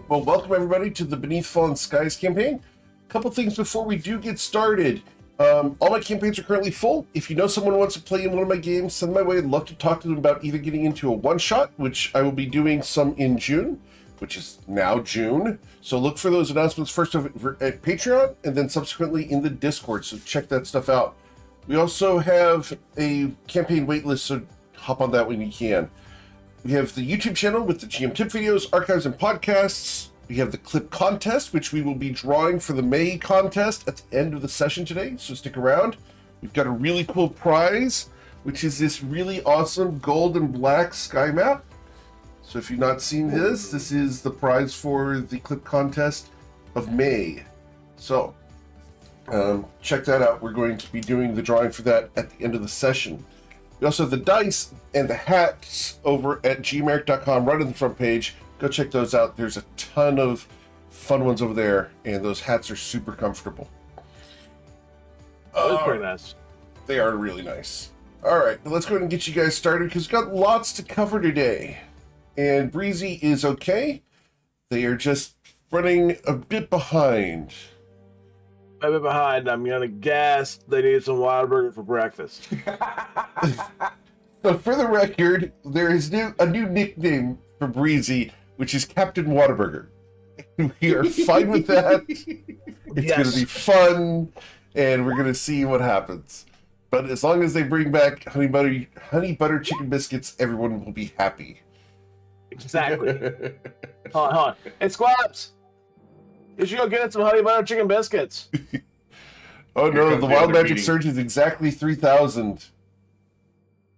Well, welcome everybody to the Beneath Fallen Skies campaign. A couple things before we do get started. All my campaigns are currently full. If you know someone who wants to play in one of my games, send them my way. I'd love to talk to them about either getting into a one-shot, which I will be doing some in June, which is now June. So look for those announcements first at Patreon and then subsequently in the Discord. So check that stuff out. We also have a campaign waitlist, so hop on that when you can. We have the YouTube channel with the GM tip videos, archives, and podcasts. We have the clip contest, which we will be drawing for the May contest at the end of the session today, so stick around. We've got a really cool prize, which is this really awesome gold and black sky map. So if you've not seen this, this is the prize for the clip contest of May. So check that out. We're going to be doing the drawing for that at the end of the session. We also have the dice and the hats over at gmark.com right on the front page. Go check those out. There's a ton of fun ones over there, and those hats are super comfortable. That's pretty nice. They are really nice. All right, let's go ahead and get you guys started because we've got lots to cover today. And Breezy is okay. They are just running a bit behind. A bit behind. I'm gonna guess they need some Whataburger for breakfast. So for the record, there is a new nickname for Breezy, which is Captain Whataburger. We are fine with that. It's going to be fun, and we're going to see what happens. But as long as they bring back honey butter chicken biscuits, everyone will be happy. Exactly. Hold on. Hey, Squabs! You should go get some honey butter chicken biscuits. Oh no, the Wild Magic Surge is exactly 3,000.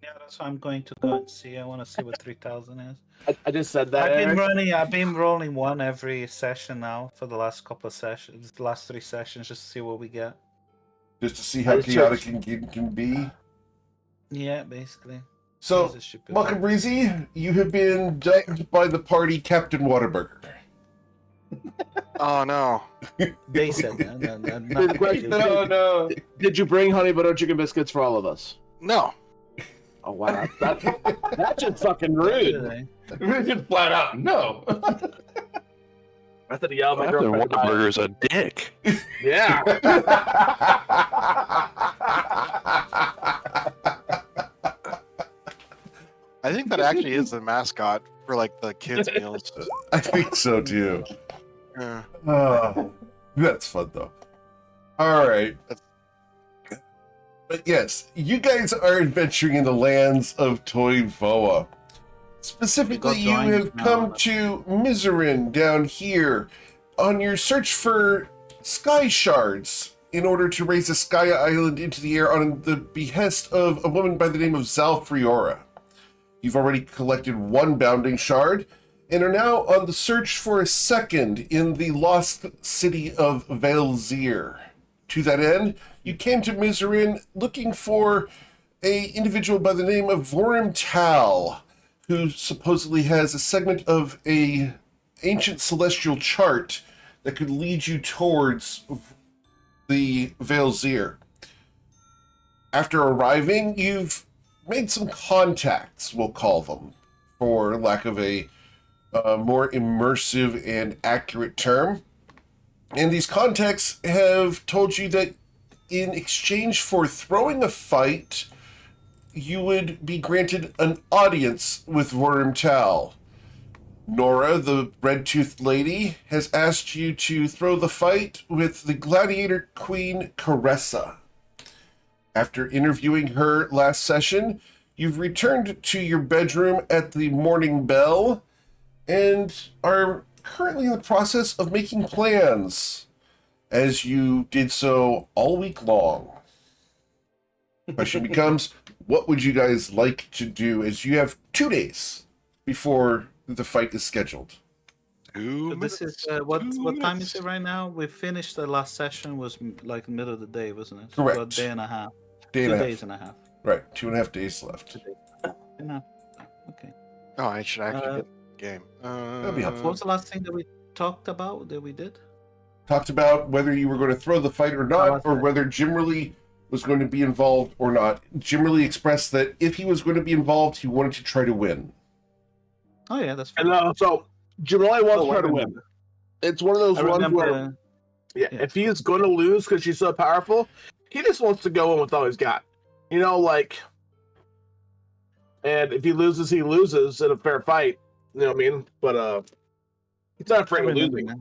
Yeah, that's why I'm going to go and see. I want to see what 3,000 is. I just said that. I've been rolling one every session now for the last couple of sessions, the last 3 sessions, just to see what we get. Just to see how chaotic it can be. Yeah, basically. So, welcome Breezy. You have been dubbed by the party Captain Whataburger. Oh no. They said that. No. Did you bring honey butter chicken biscuits for all of us? No. Oh wow, that's just fucking rude. Just flat out no. I thought he yelled at my Captain girlfriend. Whataburger's a dick. Yeah. I think that actually is the mascot for like the kids' meals. I think so too. Yeah. That's fun though. All right. But yes, you guys are adventuring in the lands of Toivoa. Specifically, you have come to Miserin down here on your search for sky shards in order to raise a sky island into the air on the behest of a woman by the name of Zalfriora. You've already collected 1 bounding shard and are now on the search for a second in the lost city of Velzir. To that end, you came to Miserin looking for an individual by the name of Vorim Tal, who supposedly has a segment of a ancient celestial chart that could lead you towards the Velzir. After arriving, you've made some contacts, we'll call them, for lack of a more immersive and accurate term. And these contacts have told you that in exchange for throwing a fight, you would be granted an audience with Vorim Tal. Nora, the red-toothed lady, has asked you to throw the fight with the gladiator queen Caressa. After interviewing her last session, you've returned to your bedroom at the Morning Bell and are currently in the process of making plans, as you did so all week long. Question becomes, what would you guys like to do, as you have 2 days before the fight is scheduled? So this is what time is it right now? We finished the last session was like middle of the day, wasn't it? Correct. So a day and a half. Day 2 and a days half. and a half. Right, 2.5 days left. Okay. Oh, I should actually get the game. That'd be helpful. What was the last thing that we talked about that we did? Talked about whether you were going to throw the fight or not, or whether Jimmerly was going to be involved or not. Jimmerly expressed that if he was going to be involved, he wanted to try to win. Oh yeah, that's fine. And so Jamali wants to try to win. It's one of those I ones where, remember. Yeah. if he's going to lose because she's so powerful, he just wants to go in with all he's got. You know, like, and if he loses, he loses in a fair fight. You know what I mean? But he's not I afraid of remember losing. now.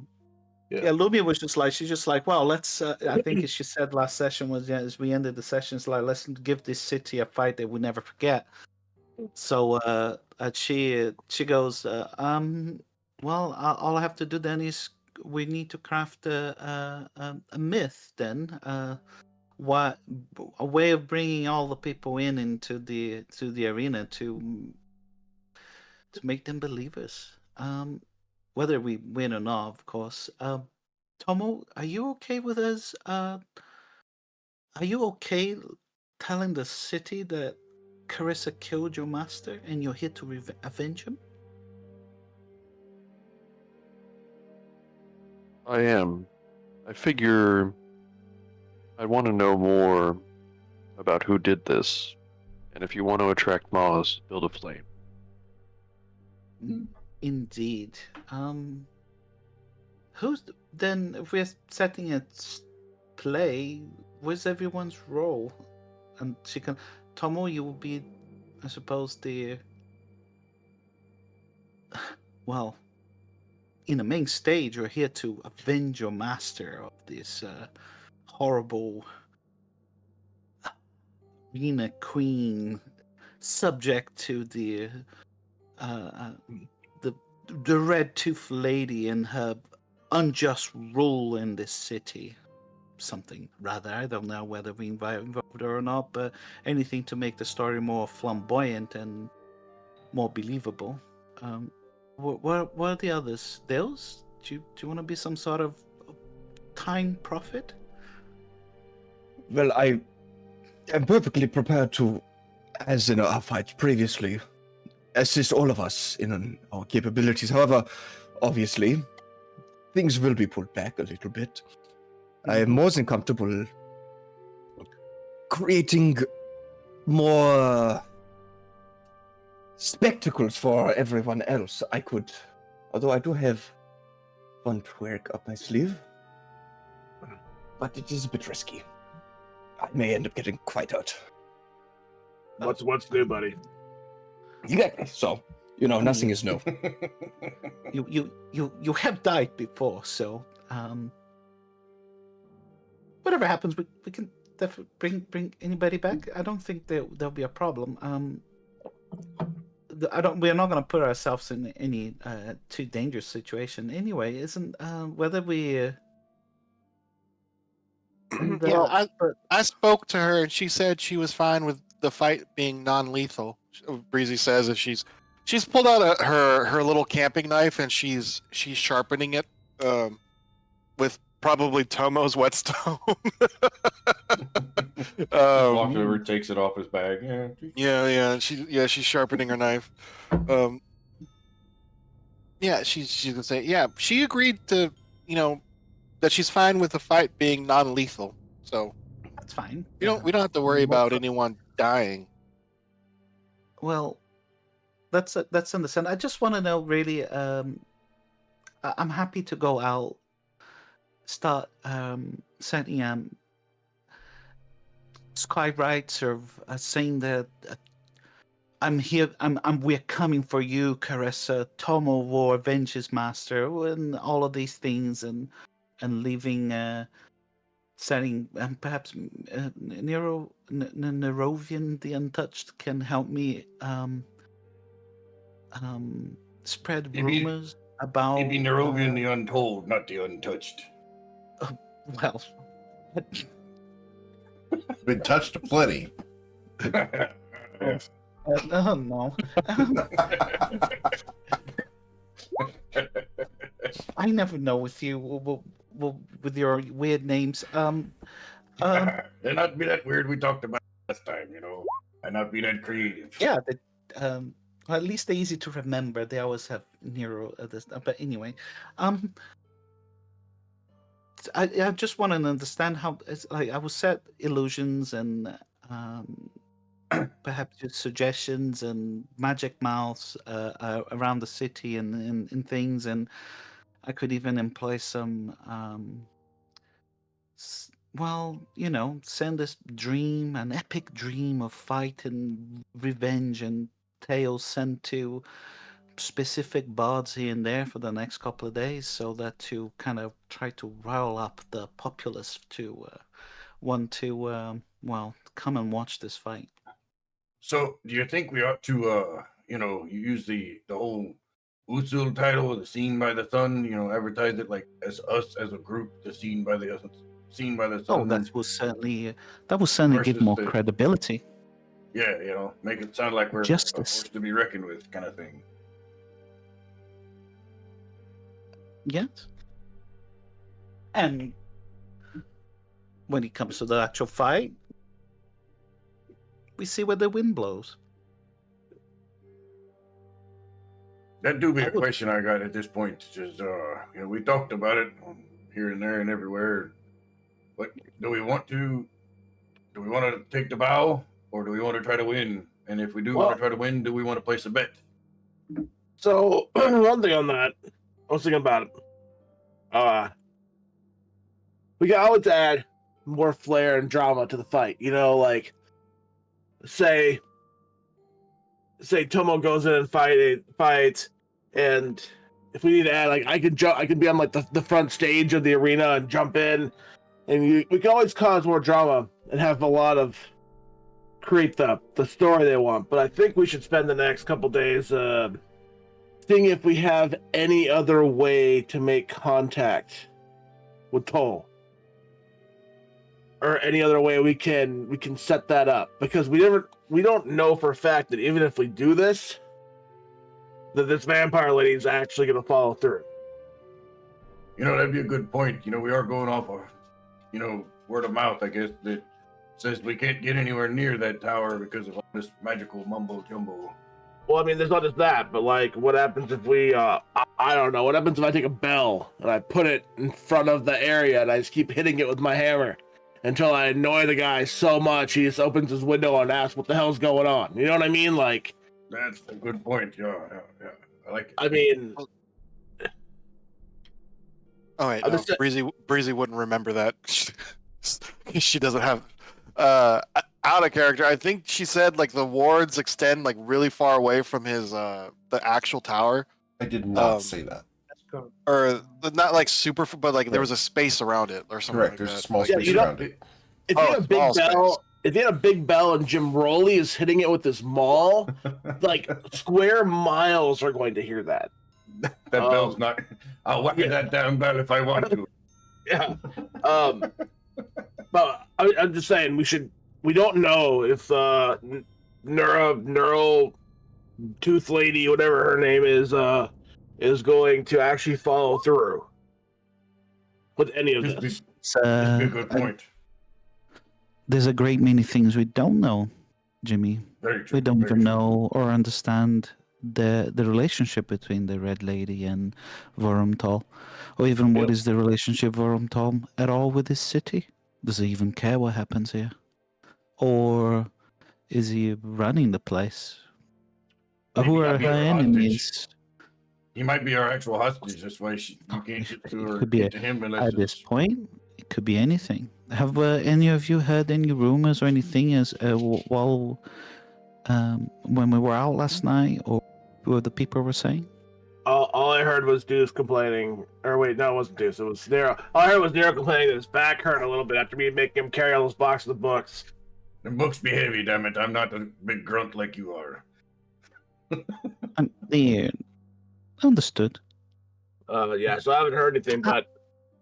Yeah. Yeah, Lumia was just like, she's just like, well, let's. I think as she said last session was, yeah, as we ended the session, it's like, let's give this city a fight that we never forget. So she goes, well, all I have to do then is we need to craft a myth then, what a way of bringing all the people into the arena to make them believers. Whether we win or not, of course. Tomo, are you okay with us? Are you okay telling the city that Carissa killed your master and you're here to avenge him? I am. I figure I want to know more about who did this, and if you want to attract moths, build a flame. Indeed. Who's then? If we're setting a play, where's everyone's role? And she can. Tomo, you will be, I suppose, the. Well, in the main stage, you're here to avenge your master of this horrible arena queen, subject to the red tooth lady and her unjust rule in this city. Something rather, I don't know whether we involved her or not, but anything to make the story more flamboyant and more believable. What are the others? Those? Do you want to be some sort of time prophet? Well, I am perfectly prepared to, as in our fights previously, assist all of us in our capabilities. However, obviously, things will be pulled back a little bit. I am more than comfortable creating more spectacles for everyone else. I could, although I do have one twerk up my sleeve, but it is a bit risky. I may end up getting quite hurt. What's new, buddy? Exactly. So, nothing is new. You have died before, so whatever happens, we can definitely bring anybody back. I don't think there'll be a problem. We're not going to put ourselves in any too dangerous situation anyway. Isn't whether we. I spoke to her and she said she was fine with the fight being non-lethal. Breezy says that she's pulled out her little camping knife and she's sharpening it with probably Tomo's whetstone. Walks over, takes it off his bag. She's sharpening her knife. She's gonna say, yeah, she agreed to, that she's fine with the fight being non-lethal. So that's fine. We don't have to worry about anyone dying. Well, that's understand. I just want to know, really. I'm happy to go out, start setting skywrites or saying that I'm here. We're coming for you, Carissa. Tomo will avenge his master, and all of these things, and leaving. Setting and perhaps Nerovian the Untouched can help me spread rumors about. Maybe Nerovian the Untold, not the Untouched. Well, been touched plenty. No. I never know with you. With your weird names. They're not be that weird we talked about last time, and not be that creative. Yeah, well, at least they're easy to remember. They always have Nero. But anyway, I just want to understand how it's like. I will set illusions and perhaps just suggestions and magic mouths around the city and things and. I could even employ some, well, send this dream, an epic dream of fight and revenge and tales sent to specific bards here and there for the next couple of days, so that to kind of try to rile up the populace to want to, come and watch this fight. So, do you think we ought to, use the whole Usul title, the Seen by the Sun, advertise it like as us as a group, the Seen by the Sun? Oh, that will certainly give more credibility. Yeah, make it sound like we're a Justice. force to be reckoned with, kind of thing. Yes. And when it comes to the actual fight, we see where the wind blows. That do be a question I got at this point. Just we talked about it here and there and everywhere. But do we want to take the bow, or do we want to try to win? And if we do want to try to win, do we want to place a bet? So one thing on that, I was thinking about it. We can always add more flair and drama to the fight. Like say Tomo goes in and fights, and if we need to add, like I can be on like the front stage of the arena and jump in, and we can always cause more drama and have a lot of create the story they want. But I think we should spend the next couple days seeing if we have any other way to make contact with Toll, or any other way we can set that up, because we don't know for a fact that even if we do this, that this vampire lady is actually going to follow through. That'd be a good point. We are going off of, word of mouth, I guess, that says we can't get anywhere near that tower because of all this magical mumbo jumbo. Well, I mean, there's not just that, but like, what happens if we, I don't know, what happens if I take a bell and I put it in front of the area and I just keep hitting it with my hammer until I annoy the guy so much he just opens his window and asks what the hell's going on? You know what I mean? Like, that's a good point. Yeah. I like it. I mean, oh wait, no, Breezy wouldn't remember that. She doesn't have out of character. I think she said like the wards extend like really far away from his the actual tower. I did not say that. Or not like super, but like there was a space around it or something. Correct. Like There's that. a small space around it. If you had a big bell, if you had a big bell and Jim Rowley is hitting it with this maul, like square miles are going to hear that. That bell's not. I'll whack that damn bell if I want to. Yeah. But I'm just saying we don't know if Neural Tooth Lady, whatever her name is going to actually follow through with any of this. That's a good point. There's a great many things we don't know, Jimmy. Very true. We don't even know or understand the relationship between the Red Lady and Vorumtal, or even what is the relationship Vorumtal at all with this city. Does he even care what happens here? Or is he running the place? Who are her enemies? He might be our actual hostage. That's why you can't get to her. Could be get to him unless at this point. It could be anything. Have any of you heard any rumors or anything while when we were out last night, or what the people were saying? All I heard was Deuce complaining. Or wait, no, it wasn't Deuce. It was Nero. All I heard was Nero complaining that his back hurt a little bit after me making him carry all those boxes of books. The books be heavy, damn it. I'm not a big grunt like you are. Yeah, understood. Yeah, so I haven't heard anything, but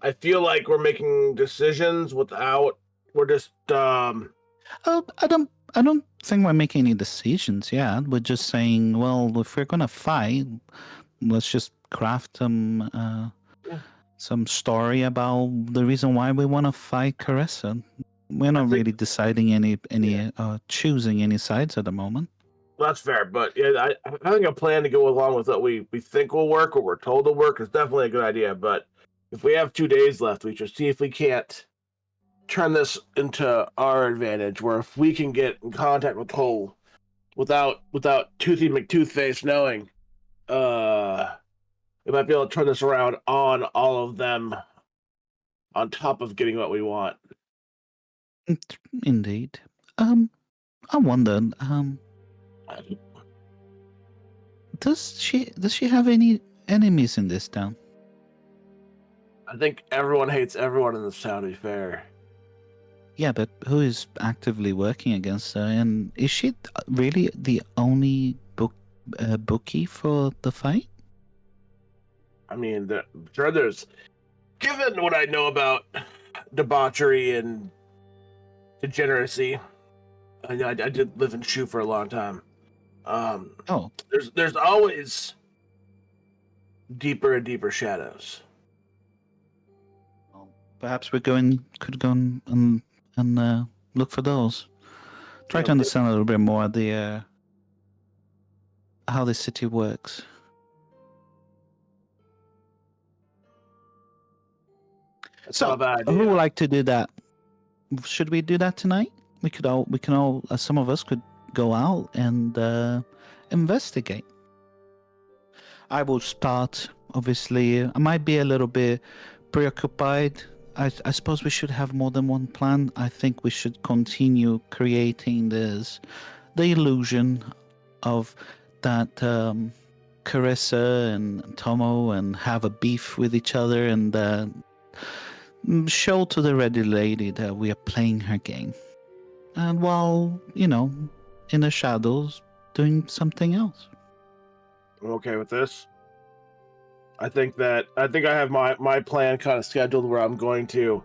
I feel like we're making decisions without. We're just. I don't think we're making any decisions yet. We're just saying, well, if we're gonna fight, let's just craft some story about the reason why we want to fight Caressa. We're not really deciding any choosing any sides at the moment. That's fair, but yeah, I think a plan to go along with what we think will work, what we're told will work, is definitely a good idea. But if we have 2 days left, we should see if we can't turn this into our advantage, where if we can get in contact with Cole without Toothy McToothface knowing, we might be able to turn this around on all of them, on top of getting what we want. Indeed. I wonder. Does she have any enemies in this town? I think everyone hates everyone in this town, to be fair. Yeah, but who is actively working against her? And is she really the only bookie for the fight? I mean, sure, there's. Given what I know about debauchery and degeneracy, I did live in Shu for a long time. Oh, There's always deeper and deeper shadows. well, perhaps could go and look for those. Try to understand a little bit more the how the city works. That's So, not a bad who idea. would like to do that? Should we do that tonight? We can all, some of us could go out and investigate. I will start. Obviously, I might be a little bit preoccupied. I suppose we should have more than one plan. I think we should continue creating the illusion of that Carissa and Tomo and have a beef with each other and show to the ready lady that we are playing her game. And while, in the shadows, doing something else. I'm okay with this. I think I have my plan kind of scheduled where I'm going to,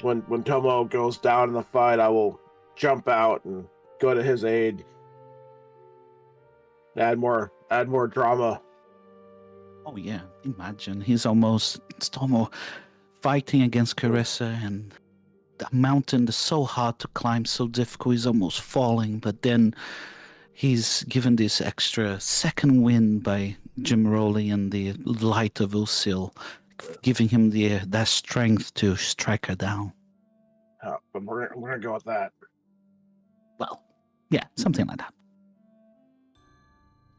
when Tomo goes down in the fight, I will jump out and go to his aid. Add more drama. Oh yeah, imagine he's Tomo fighting against Carissa, and the mountain is so hard to climb, so difficult, he's almost falling, but then he's given this extra second wind by Jim Rowley and the light of Usil, giving him that strength to strike her down. But we're gonna go with that. Well, yeah, something like that.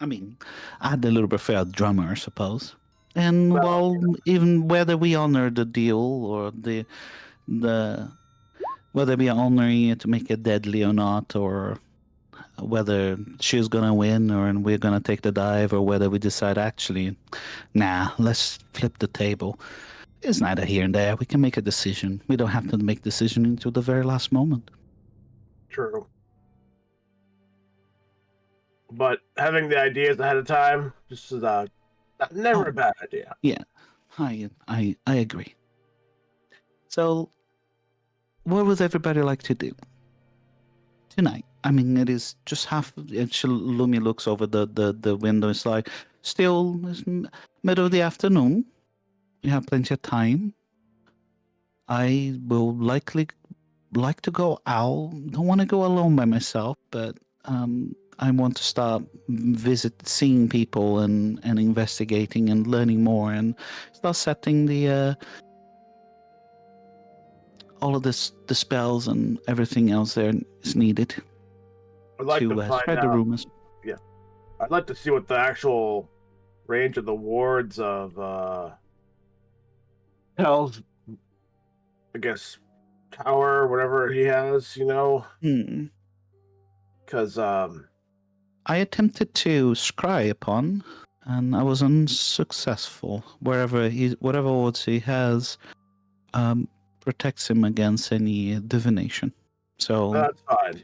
I mean, add a little bit for a drummer, I suppose. And even whether we honor the deal or the whether we are honoring it to make it deadly or not, or whether she's gonna win or we're gonna take the dive, or whether we decide actually, nah, let's flip the table. It's neither here and there. We can make a decision. We don't have to make decision until the very last moment. True. But having the ideas ahead of time just is never a bad idea. Yeah, I agree. So, what would everybody like to do tonight? I mean, it is just Lumi looks over the window. It's like still it's middle of the afternoon. We have plenty of time. I will likely like to go out. Don't want to go alone by myself, but I want to start seeing people and investigating and learning more, and start setting the all of the spells and everything else there is needed I'd like to find spread the out. rumors. Yeah, I'd like to see what the actual range of the wards of Hell's, I guess, tower, whatever he has, because I attempted to scry upon, and I was unsuccessful. Whatever odds he has, protects him against any divination. So that's fine.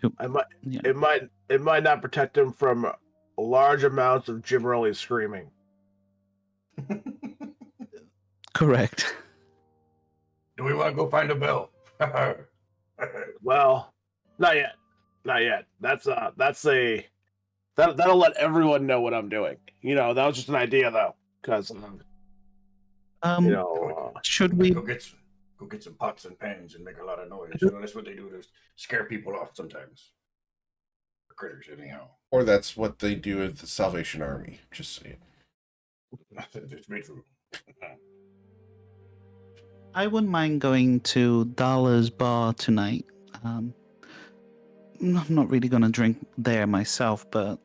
It might not protect him from large amounts of Jim Rowley screaming. Correct. Do we want to go find a bell? Well, not yet. That'll let everyone know what I'm doing. That was just an idea though, because should we go get some pots and pans and make a lot of noise? That's what they do to scare people off sometimes. Critters, anyhow. Or that's what they do at the Salvation Army. Just saying. It's very true. I wouldn't mind going to Dala's bar tonight. I'm not really going to drink there myself, but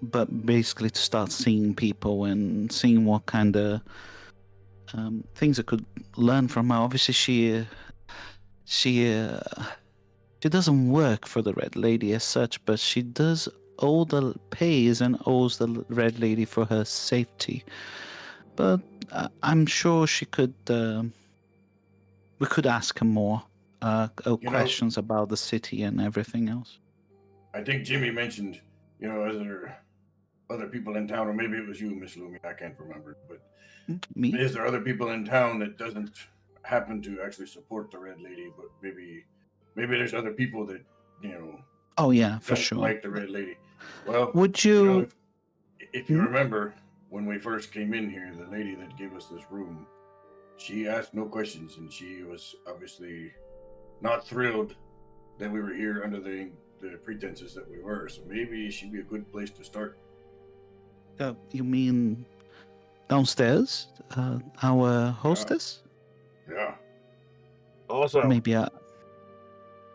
but basically to start seeing people and seeing what kind of things I could learn from her. Obviously, she doesn't work for the Red Lady as such, but she does pays and owes the Red Lady for her safety. But I'm sure she could. We could ask her more questions about the city and everything else. I think Jimmy mentioned, other people in town, or maybe it was you, Miss Lumi. I can't remember, but Me? is there other people in town that doesn't happen to actually support the Red Lady, but maybe there's other people that Oh yeah, for don't sure. like the Red Lady. Well, Would you? if you remember when we first came in here, the lady that gave us this room, she asked no questions, and she was obviously not thrilled that we were here under the pretenses that we were. So maybe she'd be a good place to start. You mean downstairs? Our hostess? Yeah. Also, Maybe.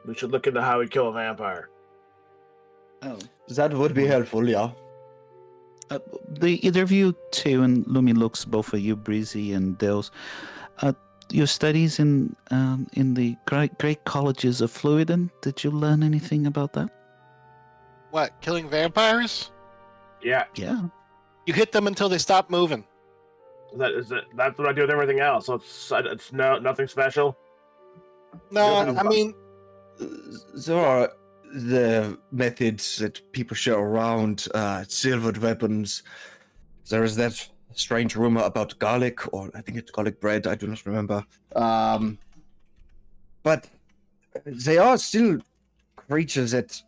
we should look into how we kill a vampire. Oh. That would be helpful, yeah. Either of you two, and Lumi looks both of you, Breezy and Dales. Your studies in the great colleges of Fluiden. Did you learn anything about that? What? Killing vampires? Yeah. Yeah. You hit them until they stop moving. That's what I do with everything else. So it's nothing special. No, Yeah. I mean, There are the methods that people share around, silvered weapons. There is that strange rumor about garlic, or I think it's garlic bread, I do not remember. But they are still creatures that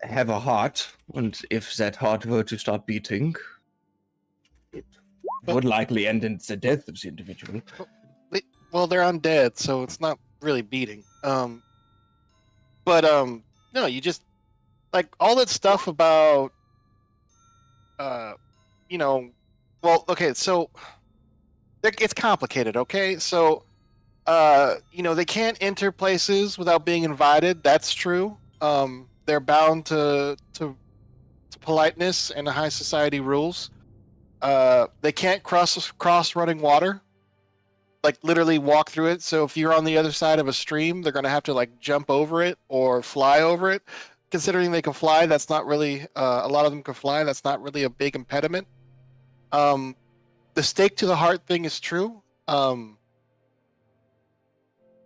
have a heart, and if that heart were to start beating, it would likely end in the death of the individual. well, they're undead, so it's not really beating. No, you just like all that stuff about, well, okay, so it's complicated, okay? So, they can't enter places without being invited. That's true. They're bound to politeness and high society rules. They can't cross running water, like literally walk through it. So if you're on the other side of a stream, they're gonna have to like jump over it or fly over it. Considering they can fly, that's not really a lot of them can fly. That's not really a big impediment. The stake to the heart thing is true.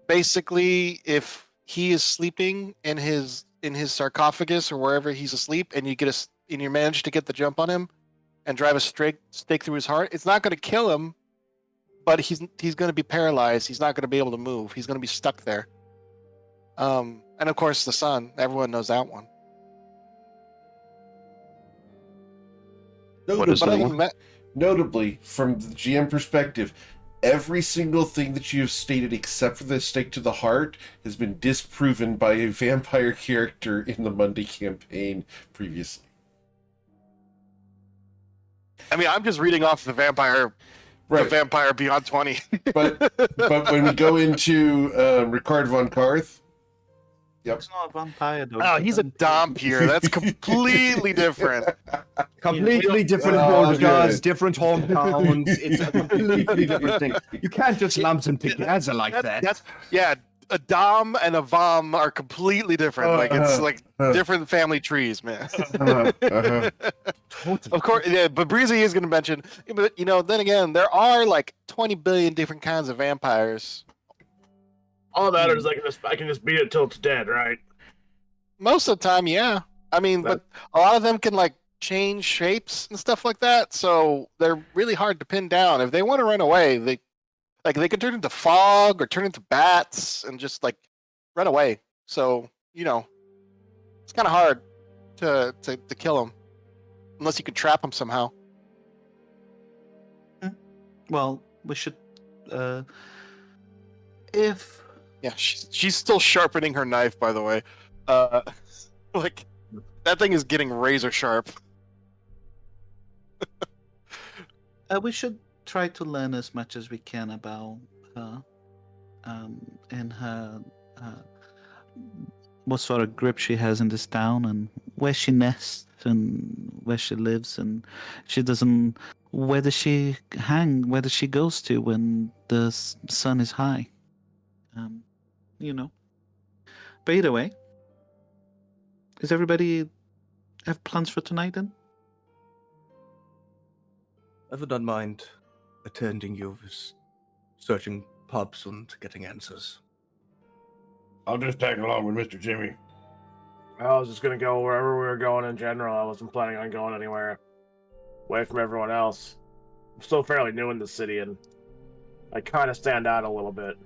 Basically, if he is sleeping in his sarcophagus or wherever he's asleep, and you manage to get the jump on him and drive a stake through his heart, it's not going to kill him, but he's going to be paralyzed. He's not going to be able to move. He's going to be stuck there. And of course, the sun. Everyone knows that one. What is that one? Notably, from the GM perspective, every single thing that you have stated except for the stake to the heart has been disproven by a vampire character in the Monday campaign previously. I mean, I'm just reading off the vampire Beyond 20. but when we go into Ricard von Karth, yep. He's not a vampire, though. Oh, he's a Dompier. That's completely different. Completely different borders, different hometowns. It's a completely different thing. You can't just lump them together like that. Yeah, a Dom and a Vom are completely different. It's like different family trees, man. Of course, yeah, but Breezy is going to mention, but then again, there are like 20 billion different kinds of vampires. All that is I can just beat it till it's dead, right? Most of the time, yeah. I mean, but a lot of them can like change shapes and stuff like that, so they're really hard to pin down. If they want to run away, they can turn into fog or turn into bats and just like run away. So it's kind of hard to kill them unless you can trap them somehow. Well, we should. If. Yeah, she's still sharpening her knife, by the way. Like that thing is getting razor sharp. We should try to learn as much as we can about her, and her what sort of grip she has in this town, and where she nests and where she lives, and she doesn't. Where does she hang? Where does she goes to when the sun is high? You know. But either way, does everybody have plans for tonight then? I would not mind attending you with searching pubs and getting answers. I'll just tag along with Mr. Jimmy. I was just gonna go wherever we were going in general. I wasn't planning on going anywhere away from everyone else. I'm still fairly new in the city, and I kind of stand out a little bit.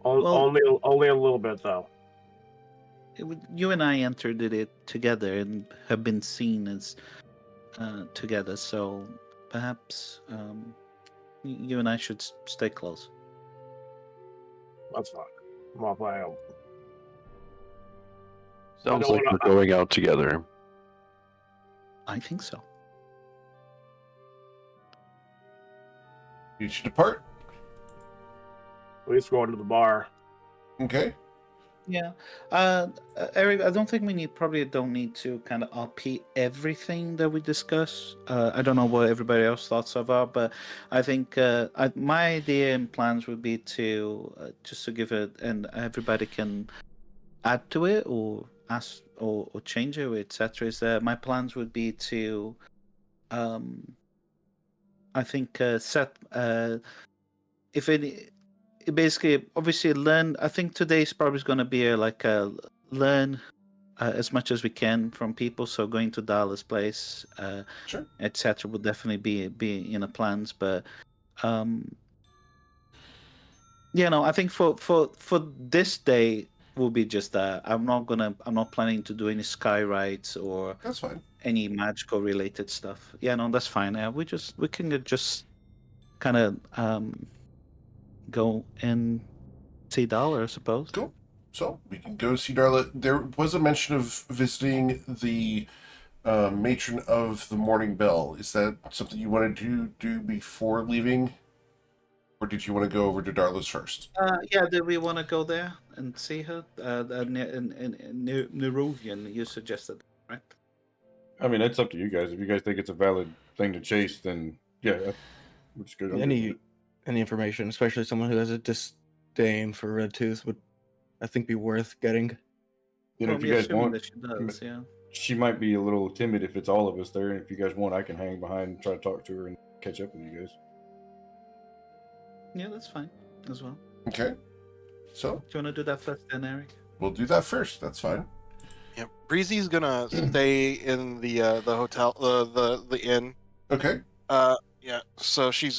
Well- Only a little bit, though. You and I entered it together and have been seen as together, so perhaps you and I should stay close. That's fine. I'm not planning. Sounds don't like wanna- we're going out together. I think so. You should depart. At least going to the bar. Okay. Yeah. Eric, I don't think probably don't need to kind of RP everything that we discuss. I don't know what everybody else thoughts of are, but I think my idea and plans would be to just to give it, and everybody can add to it or ask or change it, etc. Is that my plans would be to, I think set if it. Basically, obviously, learn. I think today's probably going to be a learn as much as we can from people. So going to Darla's place, Sure. etc., will definitely be in the plans. But I think for this day will be just that. I'm not planning to do any sky rides or That's fine. any magical related stuff. Yeah, no, that's fine. We can just kind of go and see Darla, I suppose. Cool. So we can go see Darla. There was a mention of visiting the matron of the Morning Bell. Is that something you wanted to do before leaving? Or did you want to go over to Darla's first? Yeah, do we want to go there and see her? Neruvian, you suggested, right? I mean, it's up to you guys. If you guys think it's a valid thing to chase, then yeah, we're just good. Any information, especially someone who has a disdain for Red Tooth, would I think be worth getting. You know, Well, if you guys assuming want, that she does, yeah. she might be a little timid if it's all of us there. And if you guys want, I can hang behind and try to talk to her and catch up with you guys. Yeah, that's fine as well. Okay. So Do you want to do that first, then, Eric? we'll do that first. That's fine. Yeah, Breezy's gonna stay in the hotel, the inn. Okay. Yeah. So she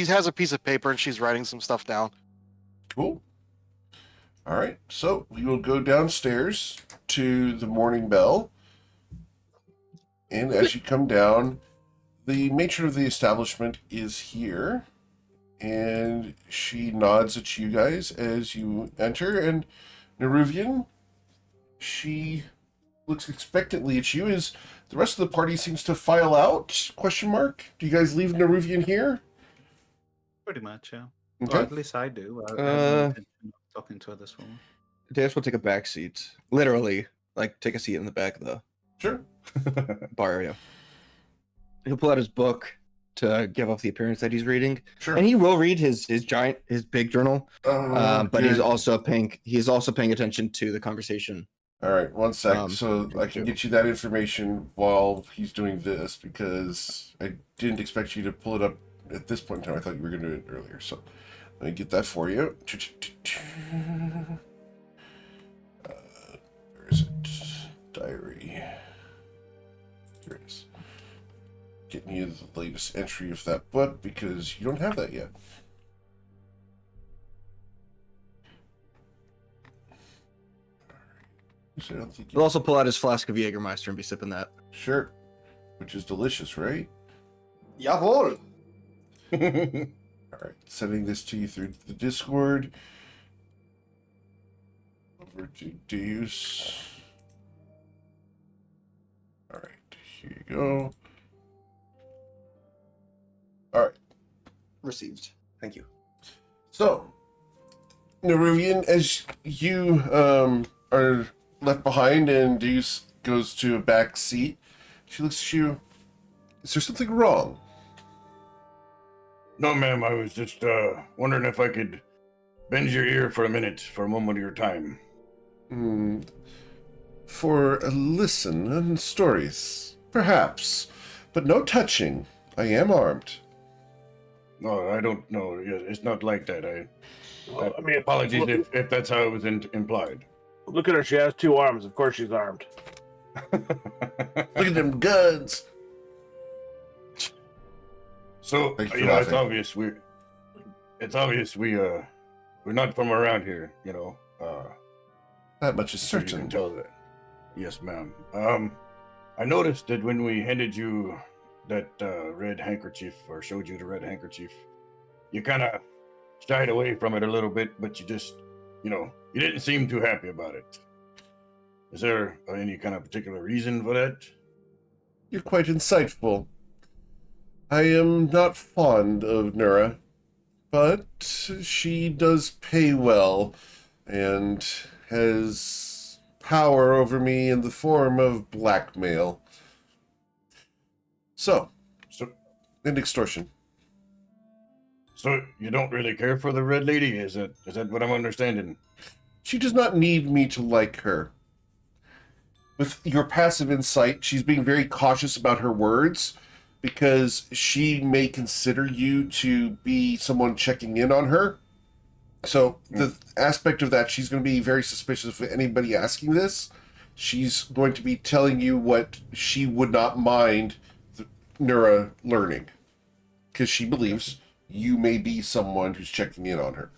has a piece of paper and she's writing some stuff down. Cool. All right. So we will go downstairs to the Morning Bell. And as you come down, the matron of the establishment is here. And she nods at you guys as you enter. And Neruvian, she looks expectantly at you as the rest of the party seems to file out? Question mark. Do you guys leave Neruvian here? Pretty much, yeah. Okay. Or at least I do. I have no intention of talking to her this woman. Dash will take a back seat. Literally, like take a seat in the back of the Sure. bar area. He'll pull out his book to give off the appearance that he's reading. Sure. And he will read his big journal. But he's good. also paying attention to the conversation. All right, one sec. Um, So I can get you that information while he's doing this because I didn't expect you to pull it up at this point in time. I thought you were going to do it earlier. So let me get that for you. Where is it? Diary. Here it is. Getting you the latest entry of that book because you don't have that yet. So I don't think you... He'll also pull out his flask of Jägermeister and be sipping that. Sure. Which is delicious, right? Jawohl! All right, sending this to you through the Discord. Over to Deus. All right, here you go. All right. Received. Thank you. So, Neruvian, as you are left behind and Deuce goes to a back seat. She looks at you. Is there something wrong? No, ma'am. I was just wondering if I could bend your ear for a moment of your time. For a listen and stories, perhaps, but no touching. I am armed. No, I don't know. It's not like that. I mean, apologies look, if that's how it was implied. look at her. She has 2 arms. Of course she's armed. Look at them guns. So Thanks for it's laughing. obvious we're not from around here. That much is So you can certain. tell that. Yes, ma'am. I noticed that when we handed you that red handkerchief, or showed you the red handkerchief, you kind of shied away from it a little bit, but you just, you didn't seem too happy about it. Is there any kind of particular reason for that? You're quite insightful. I am not fond of Nura, but she does pay well and has power over me in the form of blackmail. So, So, and extortion. so you don't really care for the red lady? Is that what I'm understanding? She does not need me to like her. With your passive insight, she's being very cautious about her words because she may consider you to be someone checking in on her. So the aspect of that, she's going to be very suspicious of anybody asking this. She's going to be telling you what she would not mind Nura learning, because she believes you may be someone who's checking in on her.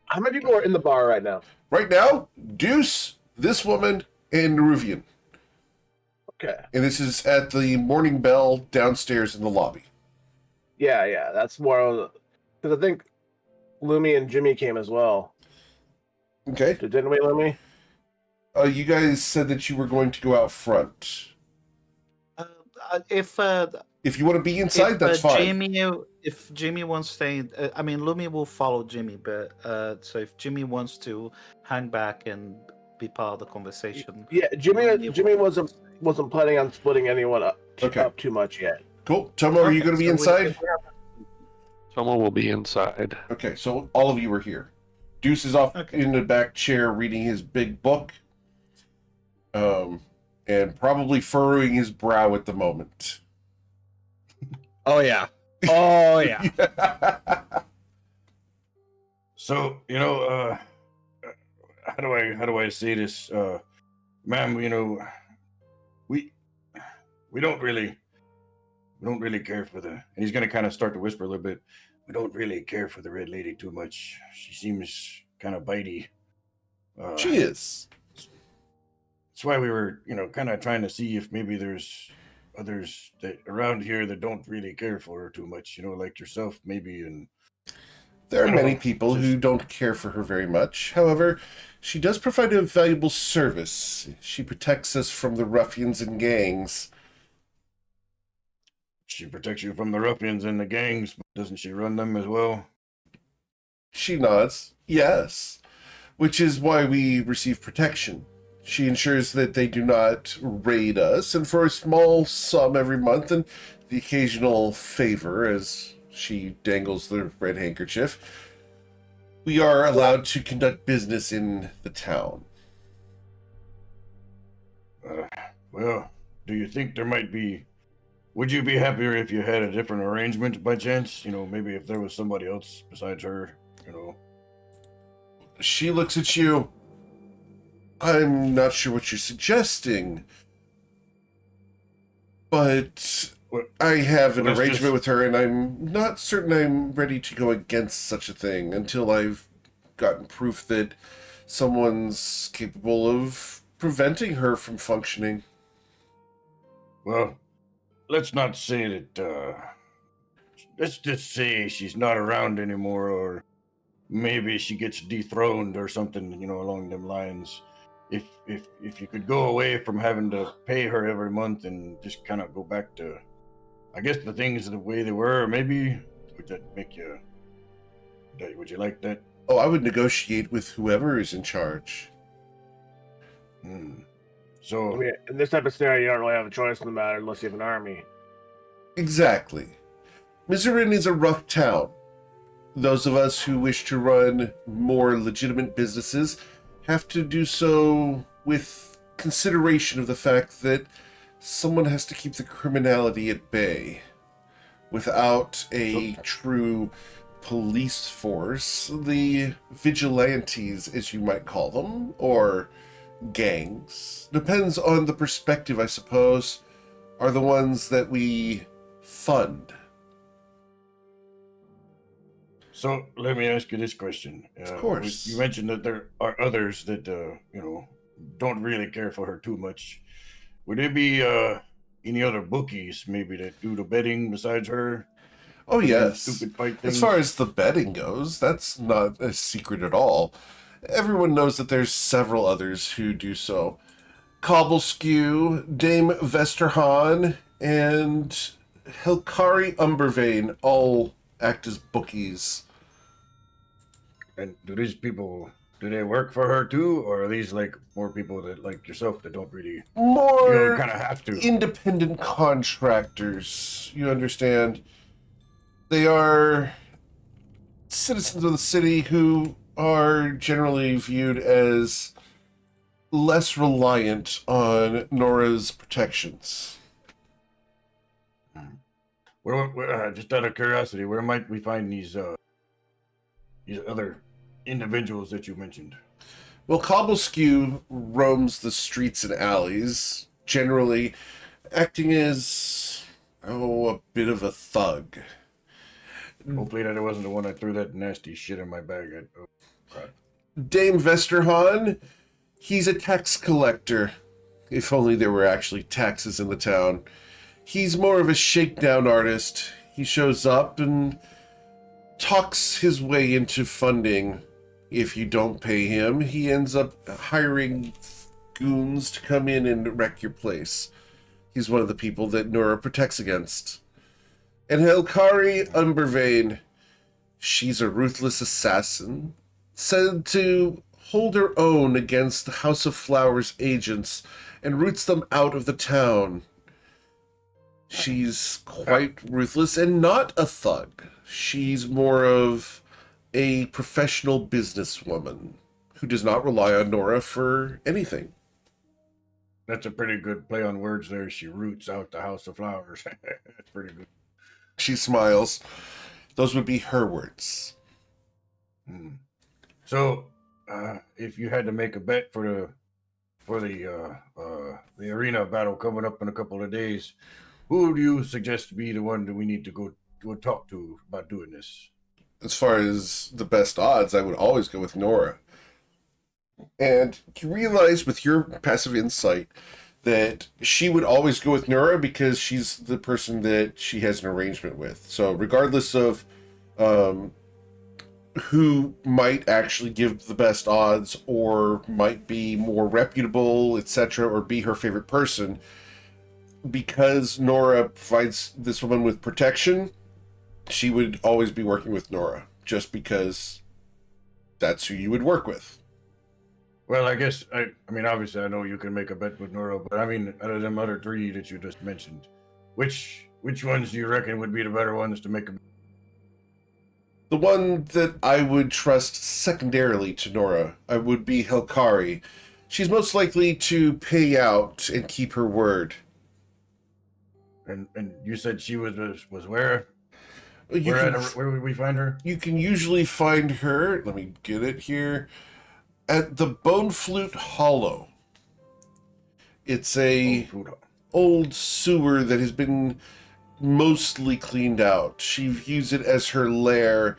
How many people are in the bar right now? Right now, Deuce, this woman, and Neruvian. Okay. And this is at the Morning Bell downstairs in the lobby. Yeah. That's more because I think Lumi and Jimmy came as well. Okay. Didn't we, Lumi? You guys said that you were going to go out front. If If you want to be inside, if, that's fine. if Jimmy wants to stay, I mean, Lumi will follow Jimmy, but so if Jimmy wants to hang back and be part of the conversation, Yeah, Jimmy wasn't planning on splitting anyone up too much yet. Cool. Tomo, are you going to be inside? Someone will be inside. Okay, so all of you are here. Deuce is off in the back chair reading his big book. And probably furrowing his brow at the moment. Oh yeah. Oh yeah. So, how do I say this? Ma'am, we don't really care for and he's gonna kind of start to whisper a little bit. We don't really care for the red lady too much. She seems kind of bitey. She is. That's why we were, kind of trying to see if maybe there's others that around here that don't really care for her too much, like yourself, maybe. And there are many people who don't care for her very much. However, she does provide a valuable service. She protects us from the ruffians and gangs. She protects you from the ruffians and the gangs, but doesn't she run them as well? She nods. Yes. Which is why we receive protection. She ensures that they do not raid us, and for a small sum every month and the occasional favor, as she dangles the red handkerchief, we are allowed to conduct business in the town. Well, do you think there might be... Would you be happier if you had a different arrangement by chance? Maybe if there was somebody else besides her, She looks at you. I'm not sure what you're suggesting, but I have an arrangement with her, and I'm not certain I'm ready to go against such a thing until I've gotten proof that someone's capable of preventing her from functioning. Well, let's not say that, let's just say she's not around anymore, or maybe she gets dethroned or something, along them lines. If you could go away from having to pay her every month and just kind of go back to, I guess, the things the way they were, maybe, would that make you, would you like that? Oh, I would negotiate with whoever is in charge. Hmm. I So, mean, in this type of scenario, you don't really have a choice in the matter unless you have an army. Exactly. Miserin is a rough town. Those of us who wish to run more legitimate businesses have to do so with consideration of the fact that someone has to keep the criminality at bay. Without a true police force, the vigilantes, as you might call them, or gangs, depends on the perspective, I suppose, are the ones that we fund. so let me ask you this question. Of course. You mentioned that there are others that, don't really care for her too much. Would there be any other bookies maybe that do the betting besides her? Oh, And them yes. stupid fight As things? far as the betting goes, that's not a secret at all. Everyone knows that there's several others who do so. Cobbleskew, Dame Vesterhan, and Hilkari Umbervane all act as bookies. And do these people, do they work for her too? Or are these like more people that like yourself that don't really, More kind of have to? independent contractors, you understand. They are citizens of the city who are generally viewed as less reliant on Nora's protections. Where just out of curiosity, where might we find these other individuals that you mentioned? Well, Cobbleskew roams the streets and alleys, generally acting as, a bit of a thug. Hopefully that wasn't the one that threw that nasty shit in my bag. Oh, crap. Dame Vesterhan, he's a tax collector. If only there were actually taxes in the town. He's more of a shakedown artist. He shows up and talks his way into funding. If you don't pay him, he ends up hiring goons to come in and wreck your place. He's one of the people that Nora protects against. And Helkari Umbervane, she's a ruthless assassin, said to hold her own against the House of Flowers agents and roots them out of the town. She's quite ruthless and not a thug. She's more of a professional businesswoman who does not rely on Nora for anything. That's a pretty good play on words there. She roots out the House of Flowers. That's pretty good. She smiles. Those would be her words. Hmm. So, if you had to make a bet for the arena battle coming up in a couple of days, who do you suggest to be the one that we need to go talk to about doing this? As far as the best odds, I would always go with Nora. And you realize with your passive insight that she would always go with Nora because she's the person that she has an arrangement with. So regardless of who might actually give the best odds or might be more reputable, etc., or be her favorite person, because Nora provides this woman with protection, she would always be working with Nora, just because that's who you would work with. Well, I guess I mean obviously I know you can make a bet with Nora, but I mean out of them other three that you just mentioned, which ones do you reckon would be the better ones to make a? The one that I would trust secondarily to Nora would be Helkari. She's most likely to pay out and keep her word. And you said she was where? You Where would we find her? You can usually find her, let me get it here, at the Bone Flute Hollow. It's a old sewer that has been mostly cleaned out. She views it as her lair.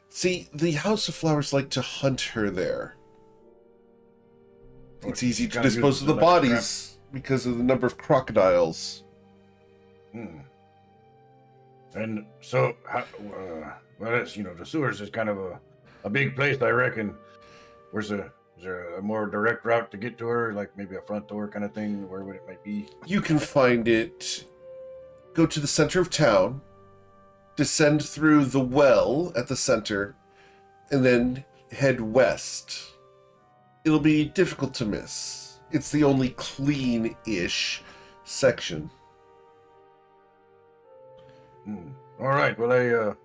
See, the House of Flowers like to hunt her there. It's easy to dispose of the bodies because of the number of crocodiles. And so, well, that's, the sewers is kind of a big place, I reckon. Is there a more direct route to get to her, like maybe a front door kind of thing, where would it might be? You can find it. Go to the center of town, descend through the well at the center, and then head west. It'll be difficult to miss. it's the only clean-ish section. All right. Well,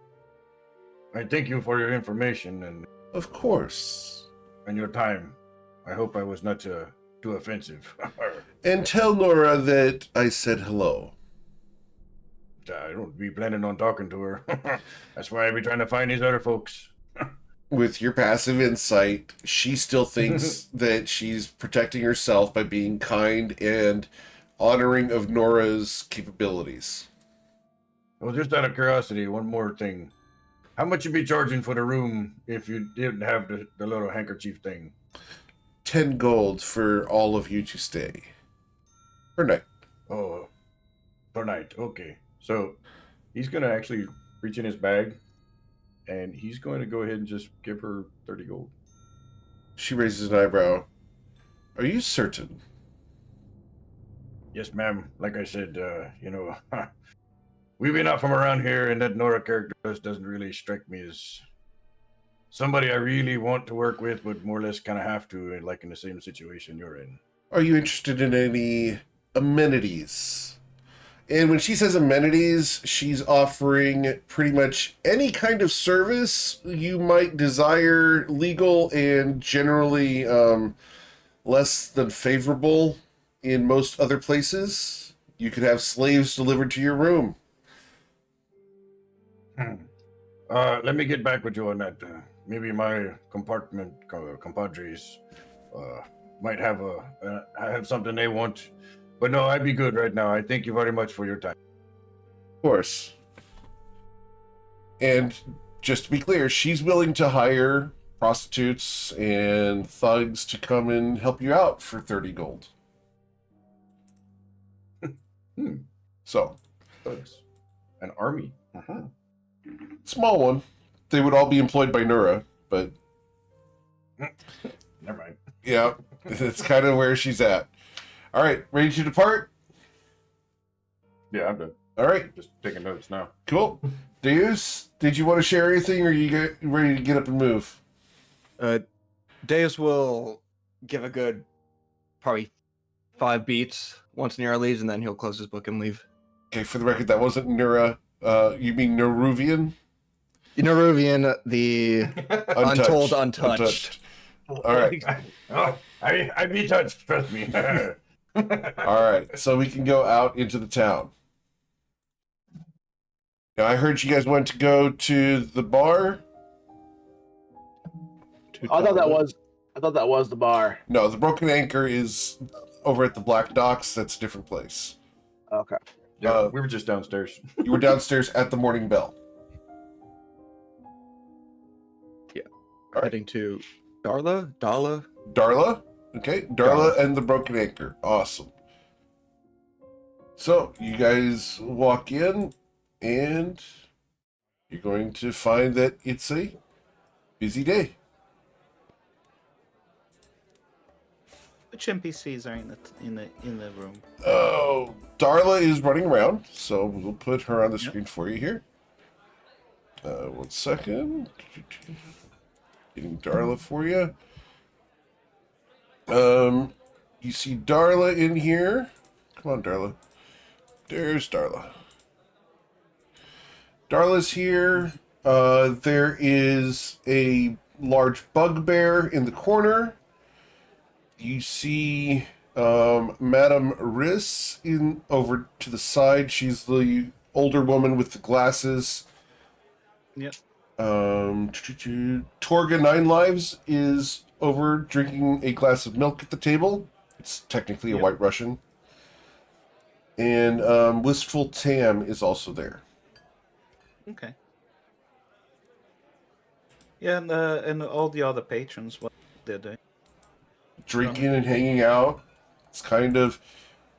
I thank you for your information and Of course. your time. I hope I was not too offensive. And tell Nora that I said hello. I don't be planning on talking to her. That's why I be trying to find these other folks. With your passive insight, she still thinks that she's protecting herself by being kind and honoring of Nora's capabilities. Well, just out of curiosity, one more thing. How much you be charging for the room if you didn't have the little handkerchief thing? 10 gold for all of you to stay. Per night. Oh, per night. Okay. So he's going to actually reach in his bag and he's going to go ahead and just give her 30 gold. She raises an eyebrow. Are you certain? Yes, ma'am. Like I said, we've been out from around here, and that Nora character doesn't really strike me as somebody I really want to work with, but more or less kind of have to, like in the same situation you're in. Are you interested in any amenities? And when she says amenities, she's offering pretty much any kind of service you might desire, legal and generally less than favorable in most other places. You could have slaves delivered to your room. Let me get back with you on that. Maybe my compadres might have something they want. But no, I'd be good right now. I thank you very much for your time. Of course. And just to be clear, she's willing to hire prostitutes and thugs to come and help you out for 30 gold. So, Thugs. An army. small one. They would all be employed by Nura, but Never mind. yeah, it's kind of where she's at. All right, ready to depart? Yeah, I'm done. All right, Just taking notes now. cool. Deus, did you want to share anything, or you ready to get up and move? Deus will give a good, probably 5 beats once Nira leaves, and then he'll close his book and leave. Okay, for the record, that wasn't Nura. You mean Neruvian? Neruvian, the Untold Untouched. All right. Oh, I'd be touched, trust me. All right, so we can go out into the town. Now, I heard you guys went to go to the bar. I thought that was the bar. No, the Broken Anchor is over at the Black Docks. That's a different place. Okay. Yeah, we were just downstairs. You were downstairs at the Morning Bell. All right. Heading to Darla? Darla? Okay, Darla and the Broken Anchor. Awesome. So, you guys walk in, and you're going to find that it's a busy day. Which NPCs are in the room? Oh, Darla is running around, so we'll put her on the screen for you here. 1 second. Getting Darla for you. You see Darla in here. Come on, Darla. There's Darla. Darla's here. There is a large bugbear in the corner. You see Madame Riss over to the side. She's the older woman with the glasses. Yep. Torga Nine Lives is over drinking a glass of milk at the table. It's technically a White Russian. And Wistful Tam is also there. Okay. Yeah, and all the other patrons, what they're doing. Drinking and hanging out. It's kind of...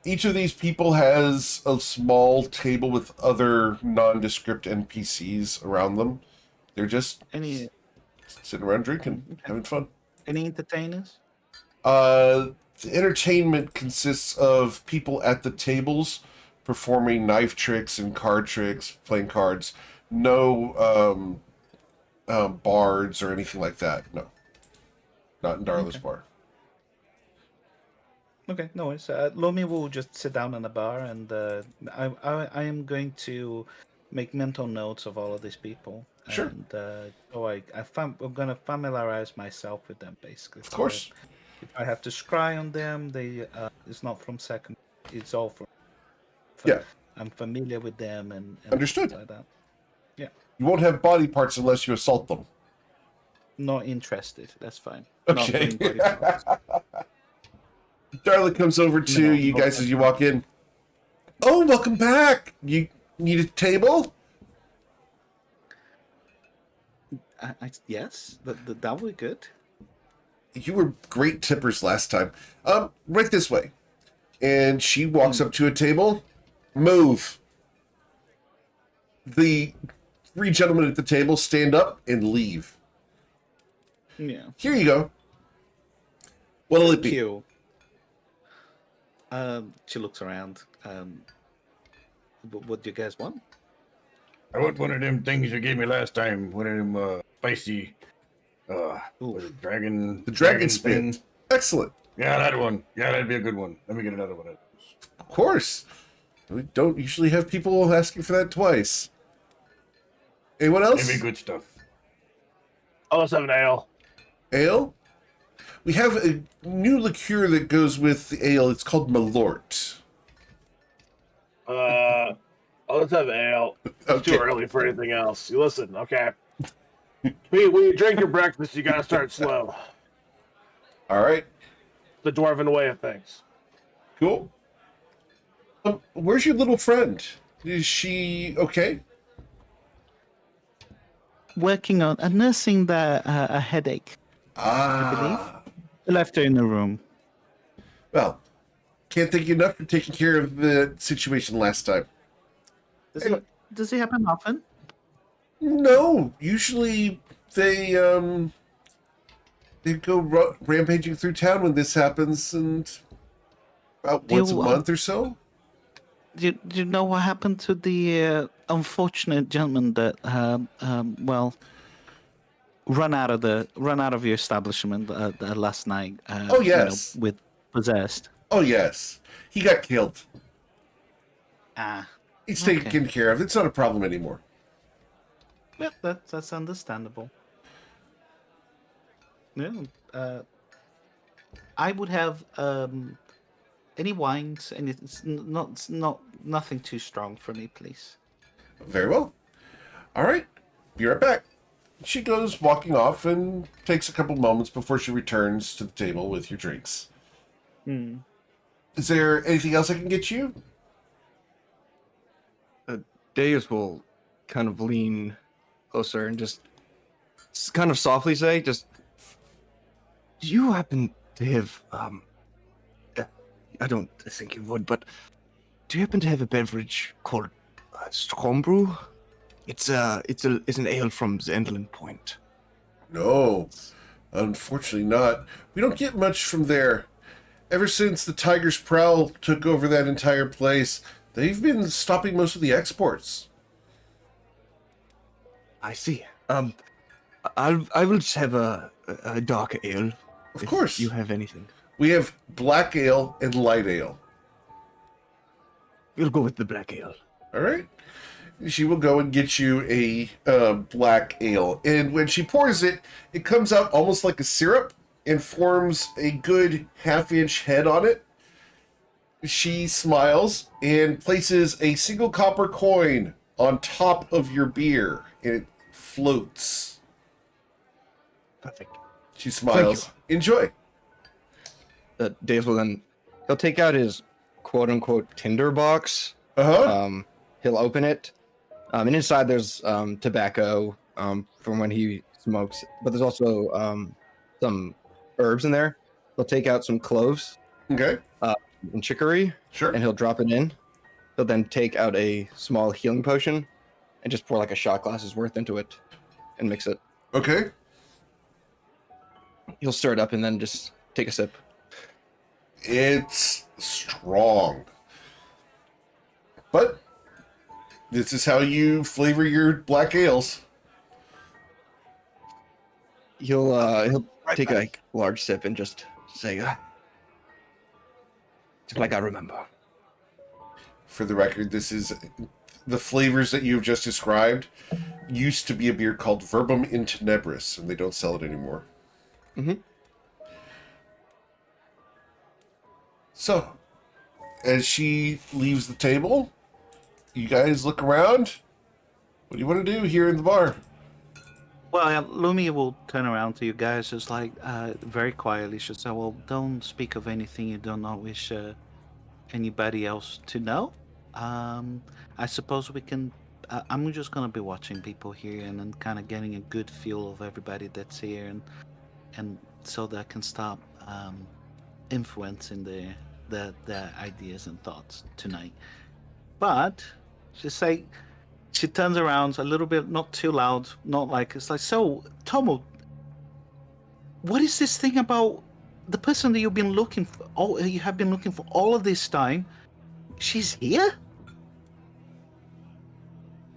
Each of these people has a small table with other nondescript NPCs around them. They're just sitting around drinking, having fun. Any entertainers? The entertainment consists of people at the tables performing knife tricks and card tricks, playing cards. No bards or anything like that. No. Not in Darla's bar. Okay, no worries. Lomi will just sit down in the bar, and I am going to make mental notes of all of these people. Sure. And so I'm going to familiarize myself with them, basically. Of So course. if I have to scry on them, it's not from second. It's all from. Yeah. I'm familiar with them and Understood. things like that. Yeah. You won't have body parts unless you assault them. Not interested. That's fine. Not Okay. doing body parts. Darla comes over to No, you no, guys as you walk in. Oh, welcome back. You need a table? Yes, that would be good. You were great tippers last time. Right this way. And she walks up to a table. Move. The 3 gentlemen at the table stand up and leave. Yeah. Here you go. What'll it be? Q. She looks around. What do you guys want? I want one of them things you gave me last time. One of them spicy, was it dragon? The dragon spin. thing? Excellent. Yeah, that one. Yeah, that'd be a good one. Let me get another one of those. Of course. We don't usually have people asking for that twice. Anyone else? Maybe good stuff. Oh, let's have an ale. Ale? We have a new liqueur that goes with the ale. It's called Malort. Oh, let's have ale. It's Okay. too early for anything else. You listen, okay. When you drink your breakfast, you gotta start slow. All right. The dwarven way of things. Cool. Where's your little friend? Is she okay? Working on nursing a headache. Ah. I left her in the room. Well, can't thank you enough for taking care of the situation last time. Does it happen often? No, usually they go rampaging through town when this happens, and about once a month or so. Do you know what happened to the unfortunate gentleman that run out of your establishment last night? Oh, yes. With possessed. Oh yes, he got killed. Ah, He's Okay. taken care of. It's not a problem anymore. yeah, that's understandable. Yeah, I would have any wines, and it's not nothing too strong for me, please. Very well. All right, be right back. She goes walking off and takes a couple moments before she returns to the table with your drinks. Is there anything else I can get you? Deus will kind of lean closer and just kind of softly say, do you happen to have, I don't think you would, but do you happen to have a beverage called Stormbrew? It's an ale from Zendlin Point. No, unfortunately not. We don't get much from there. Ever since the Tiger's Prowl took over that entire place, they've been stopping most of the exports. I see. I will just have a dark ale. Of if course. you have anything. We have black ale and light ale. We'll go with the black ale. All right. She will go and get you a black ale. And when she pours it, it comes out almost like a syrup and forms a good half-inch head on it. She smiles and places a single copper coin on top of your beer, and it floats. Perfect. She smiles. Enjoy. Dave will then he'll take out his quote unquote tinder box. Uh-huh. He'll open it. And inside there's tobacco from when he smokes, but there's also some herbs in there. He'll take out some cloves Okay. and chicory, Sure. and he'll drop it in. He'll then take out a small healing potion and just pour like a shot glass's worth into it and mix it. Okay. He'll stir it up and then just take a sip. It's strong. But this is how you flavor your black ales. He'll take a large sip and just say, just like I remember. For the record, this is the flavors that you've just described used to be a beer called Verbum in Tenebris, and they don't sell it anymore. Mm-hmm. So, as she leaves the table, you guys look around. What do you want to do here in the bar? Well, Lumi will turn around to you guys, just like very quietly. She'll say, "Well, don't speak of anything you do not wish anybody else to know. I suppose we can. I'm just gonna be watching people here and then kind of getting a good feel of everybody that's here, and so that I can stop influencing the ideas and thoughts tonight. But just say." She turns around a little bit, not too loud, not like it's like, so Tomo, what is this thing about the person that you've been looking for? Oh, you have been looking for all of this time. She's here.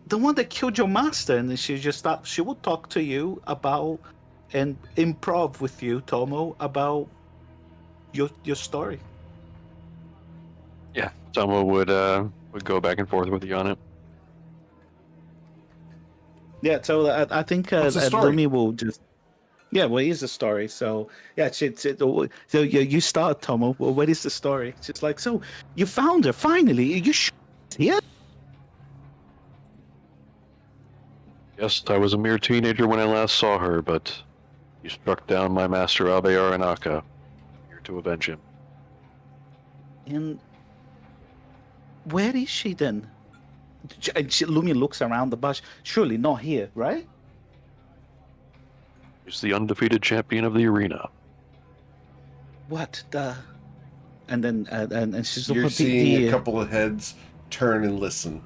The one that killed your master, and then she just thought she would talk to you about and improv with you, Tomo, about your story. Yeah, Tomo would go back and forth with you on it. Yeah, so I think What's the story? Lumi will just. Yeah, well, here's the story. So, yeah, so you start, Tomo. Well, what is the story? It's just like, so you found her finally. Are you sure she's here? Yes, I was a mere teenager when I last saw her, but you struck down my master Abe Aranaka. Here to avenge him. And where is she then? And Lumi looks around the bush. Surely not here, right? He's the undefeated champion of the arena. What the? And then and she's You're seeing a couple of heads turn and listen.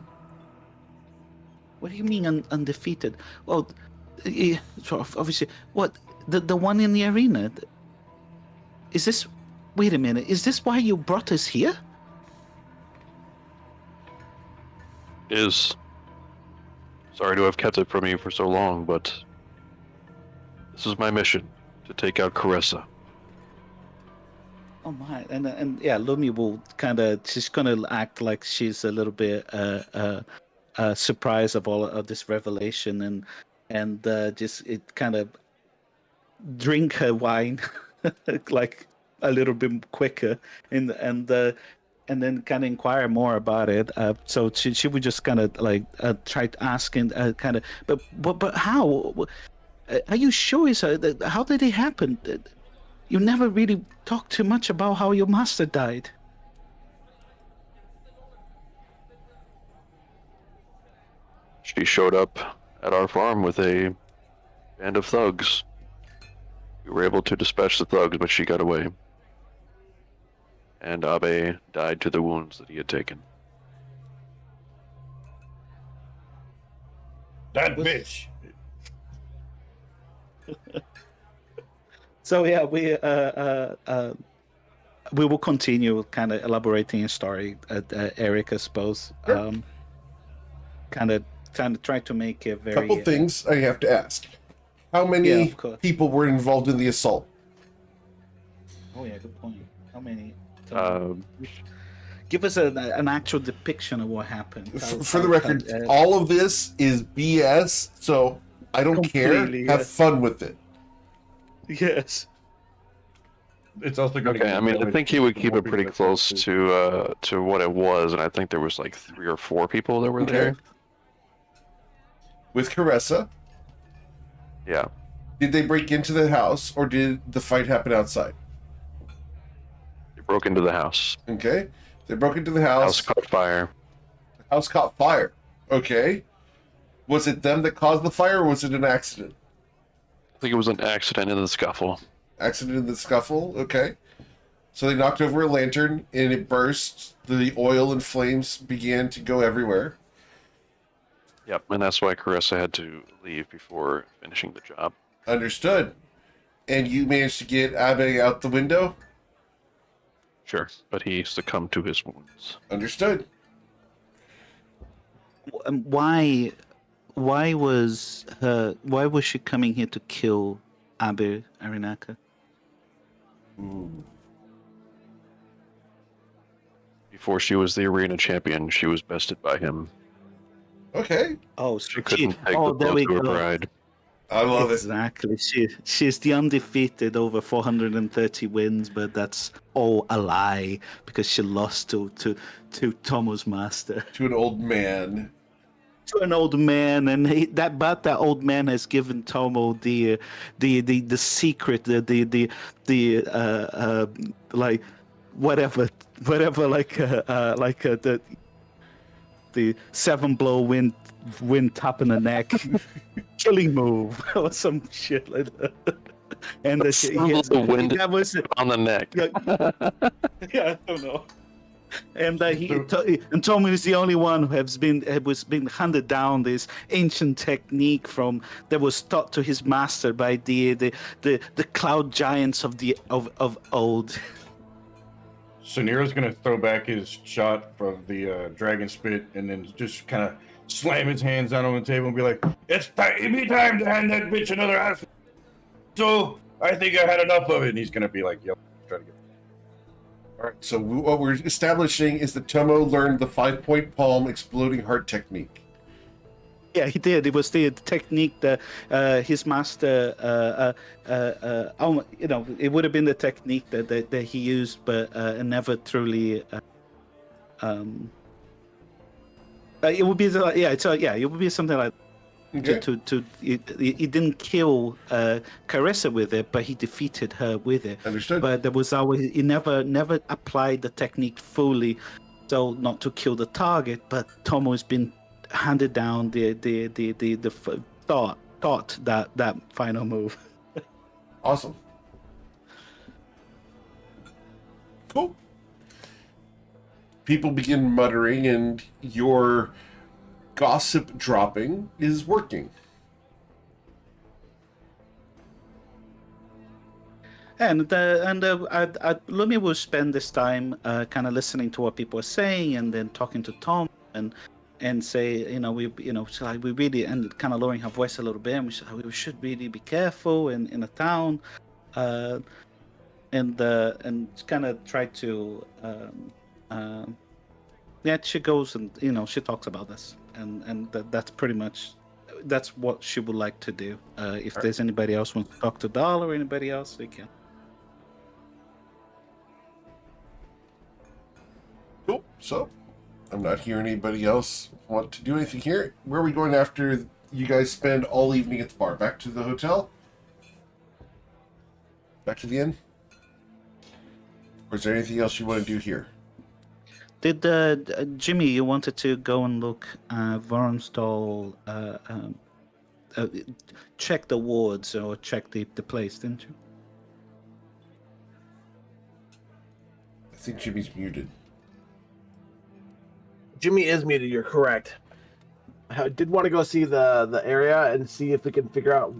What do you mean undefeated? Well, so obviously, what the one in the arena? Is this? Wait a minute. Is this why you brought us here? Is sorry to have kept it from you for so long, but this is my mission, to take out Caressa. Oh my! And yeah, Lumi will she's gonna act like she's a little bit surprised of all of this revelation, and just it kind of drink her wine like a little bit quicker, and then kind of inquire more about it. So she would just kind of like try to ask and kind of, but how? Are you sure? How did it happen? You never really talked too much about how your master died. She showed up at our farm with a band of thugs. We were able to dispatch the thugs, but she got away. And Abe died to the wounds that he had taken. That bitch. So yeah, we will continue kind of elaborating a story, Eric, I suppose. Sure. Kind of try to make it very. Couple things I have to ask. How many people were involved in the assault? Oh yeah, good point. How many? Give us an actual depiction of what happened. For the record, all of this is BS, so I don't care. Completely, Have yes. fun with it. Yes. It's also going Okay, I mean, I think he would keep it pretty close to what it was, and I think there was like 3 or 4 people that were there. With Caressa, Yeah. did they break into the house or did the fight happen outside? They broke into the house. Okay. They broke into the House house. caught fire. The house caught fire. Okay. Was it them that caused the fire or was it an accident? I think it was an accident in the scuffle. Accident in the scuffle? Okay. So they knocked over a lantern and it burst. The oil and flames began to go everywhere. Yep, and that's why Caressa had to leave before finishing the job. Understood. And you managed to get Abe out the window? Sure, but he succumbed to his wounds. Understood. Why was she coming here to kill Abe Aranaka? Ooh. before she was the arena champion, she was bested by him. Okay, Oh, She couldn't take oh, the there blow we to her go. pride. I love it. Exactly. She's the undefeated, over 430 wins, but that's all a lie because she lost to Tomo's master, To an old man. to an old man, and that old man has given Tomo the secret, like whatever the 7-blow wind tap in the neck killing move or some shit like that. And The wind that was on the neck. yeah, yeah, I don't know. And So- and Tommy is the only one who has been handed down this ancient technique from that was taught to his master by the cloud giants of old. So Nero's gonna throw back his shot from the dragon spit, and then just kind of slam his hands down on the table and be like, "It's be time to hand that bitch another ass." So I think I had enough of it. And he's gonna be like, "Yep, try to get." All right, so what we're establishing is that Tomo learned the 5-point palm exploding heart technique. Yeah, he did. It was the technique that his master, it would have been the technique that he used, but never truly. It would be it would be something like Okay. he didn't kill Carissa with it, but he defeated her with it. Understood. But there was always he never applied the technique fully, so not to kill the target. But Tomo has been handed down the thought that final move. Awesome. Cool. People begin muttering, and your gossip dropping is working. And Lumi will spend this time kind of listening to what people are saying, and then talking to Tom and say, we really, and kind of lowering her voice a little bit, and we should really be careful in a town, and kind of try to, she goes and she talks about this, and that's pretty much. That's what she would like to do. If there's anybody else wants to talk to Dahl or anybody else, they can. Cool. So, I'm not hearing anybody else want to do anything here. Where are we going after you guys spend all evening at the bar? Back to the hotel? Back to the inn? Or is there anything else you want to do here? Did Jimmy, you wanted to go and look at Vormstall, check the wards or check the place, didn't you? I think Jimmy's muted. Jimmy is muted. You're correct. I did want to go see the area and see if we can figure out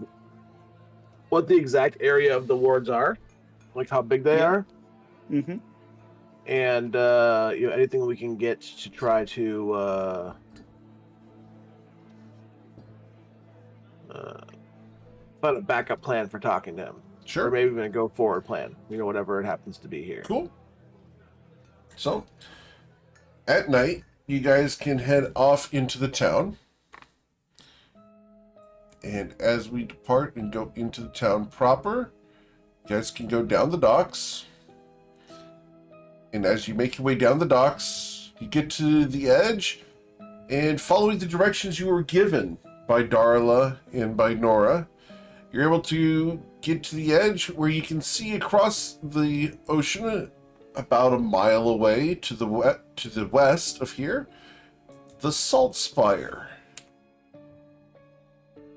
what the exact area of the wards are, like how big they are, Mm-hmm. and anything we can get to try to find a backup plan for talking to him, or Sure. maybe even a go forward plan. Whatever it happens to be here. Cool. So, at night, you guys can head off into the town. And as we depart and go into the town proper, you guys can go down the docks. And as you make your way down the docks, you get to the edge, and following the directions you were given by Darla and by Nora, you're able to get to the edge where you can see across the ocean about a mile away to the west of here, the Salt Spire.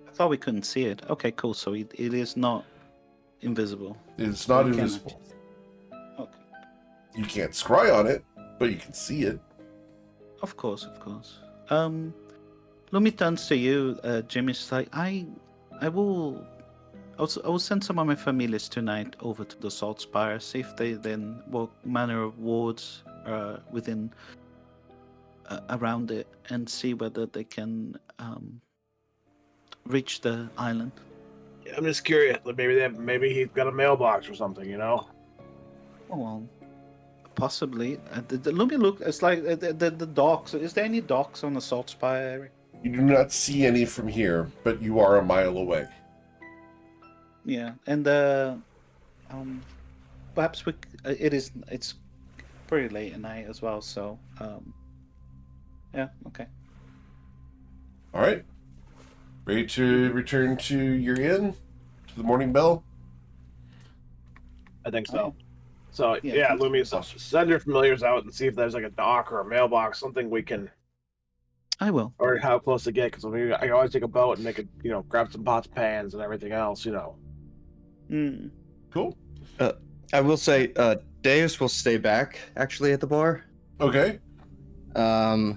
I thought we couldn't see it. Okay, cool. So it is not invisible. It's not You cannot. invisible. Okay. You can't scry on it, but you can see it. Of course. Lumi turns to you, Jimmy. She's like, I will send some of my familiars tonight over to the Salt Spire, see if they then what manner of wards are within around it, and see whether they can reach the island. Yeah, I'm just curious. Maybe he's got a mailbox or something. Oh, well, Possibly. Let me look. It's like the docks. Is there any docks on the Salt Spire area? You do not see any from here, but you are a mile away. Yeah, and perhaps it's pretty late at night as well. So yeah, okay. All right. Ready to return to your inn? To the Morning Bell? I think so. Oh. So Yeah, yeah, that's Lumi, awesome. send your familiars out and see if there's like a dock or a mailbox, something we can, I will. or how close to get. Because I can always take a boat and make it, grab some pots, pans, and everything else. Mm. Cool. I will say, Deus will stay back actually at the bar. Okay. He'll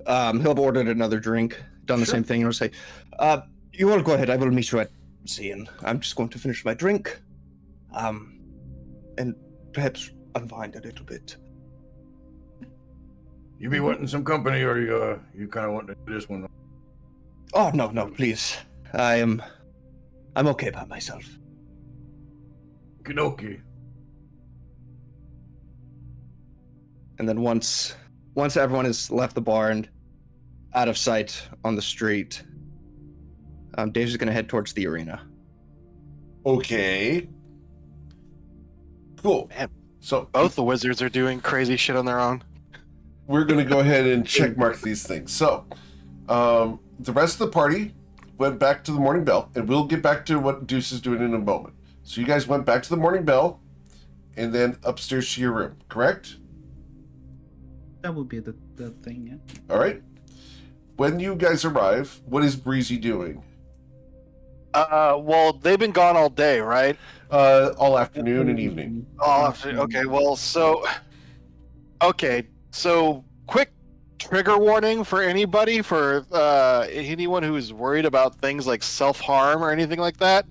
have ordered another drink, done the Sure. same thing, and he'll say, "You all go ahead. I will meet you at the inn. I'm just going to finish my drink, and perhaps unwind a little bit." You be wanting some company, or you kind of want to do this one? Oh no, please. I'm okay by myself. Kidoki. And then once everyone has left the bar and out of sight on the street, Dave's is going to head towards the arena. Okay. Cool. Man. So Both the wizards are doing crazy shit on their own. we're going to go ahead and check mark these things. So the rest of the party went back to the Morning Bell, and we'll get back to what Deuce is doing in a moment. So you guys went back to the Morning Bell and then upstairs to your room, correct? That would be the thing, yeah. All right. When you guys arrive, what is Breezy doing? Well, they've been gone all day, right? All afternoon and evening. Okay, well, so quick trigger warning for anybody, for anyone who is worried about things like self-harm or anything like that.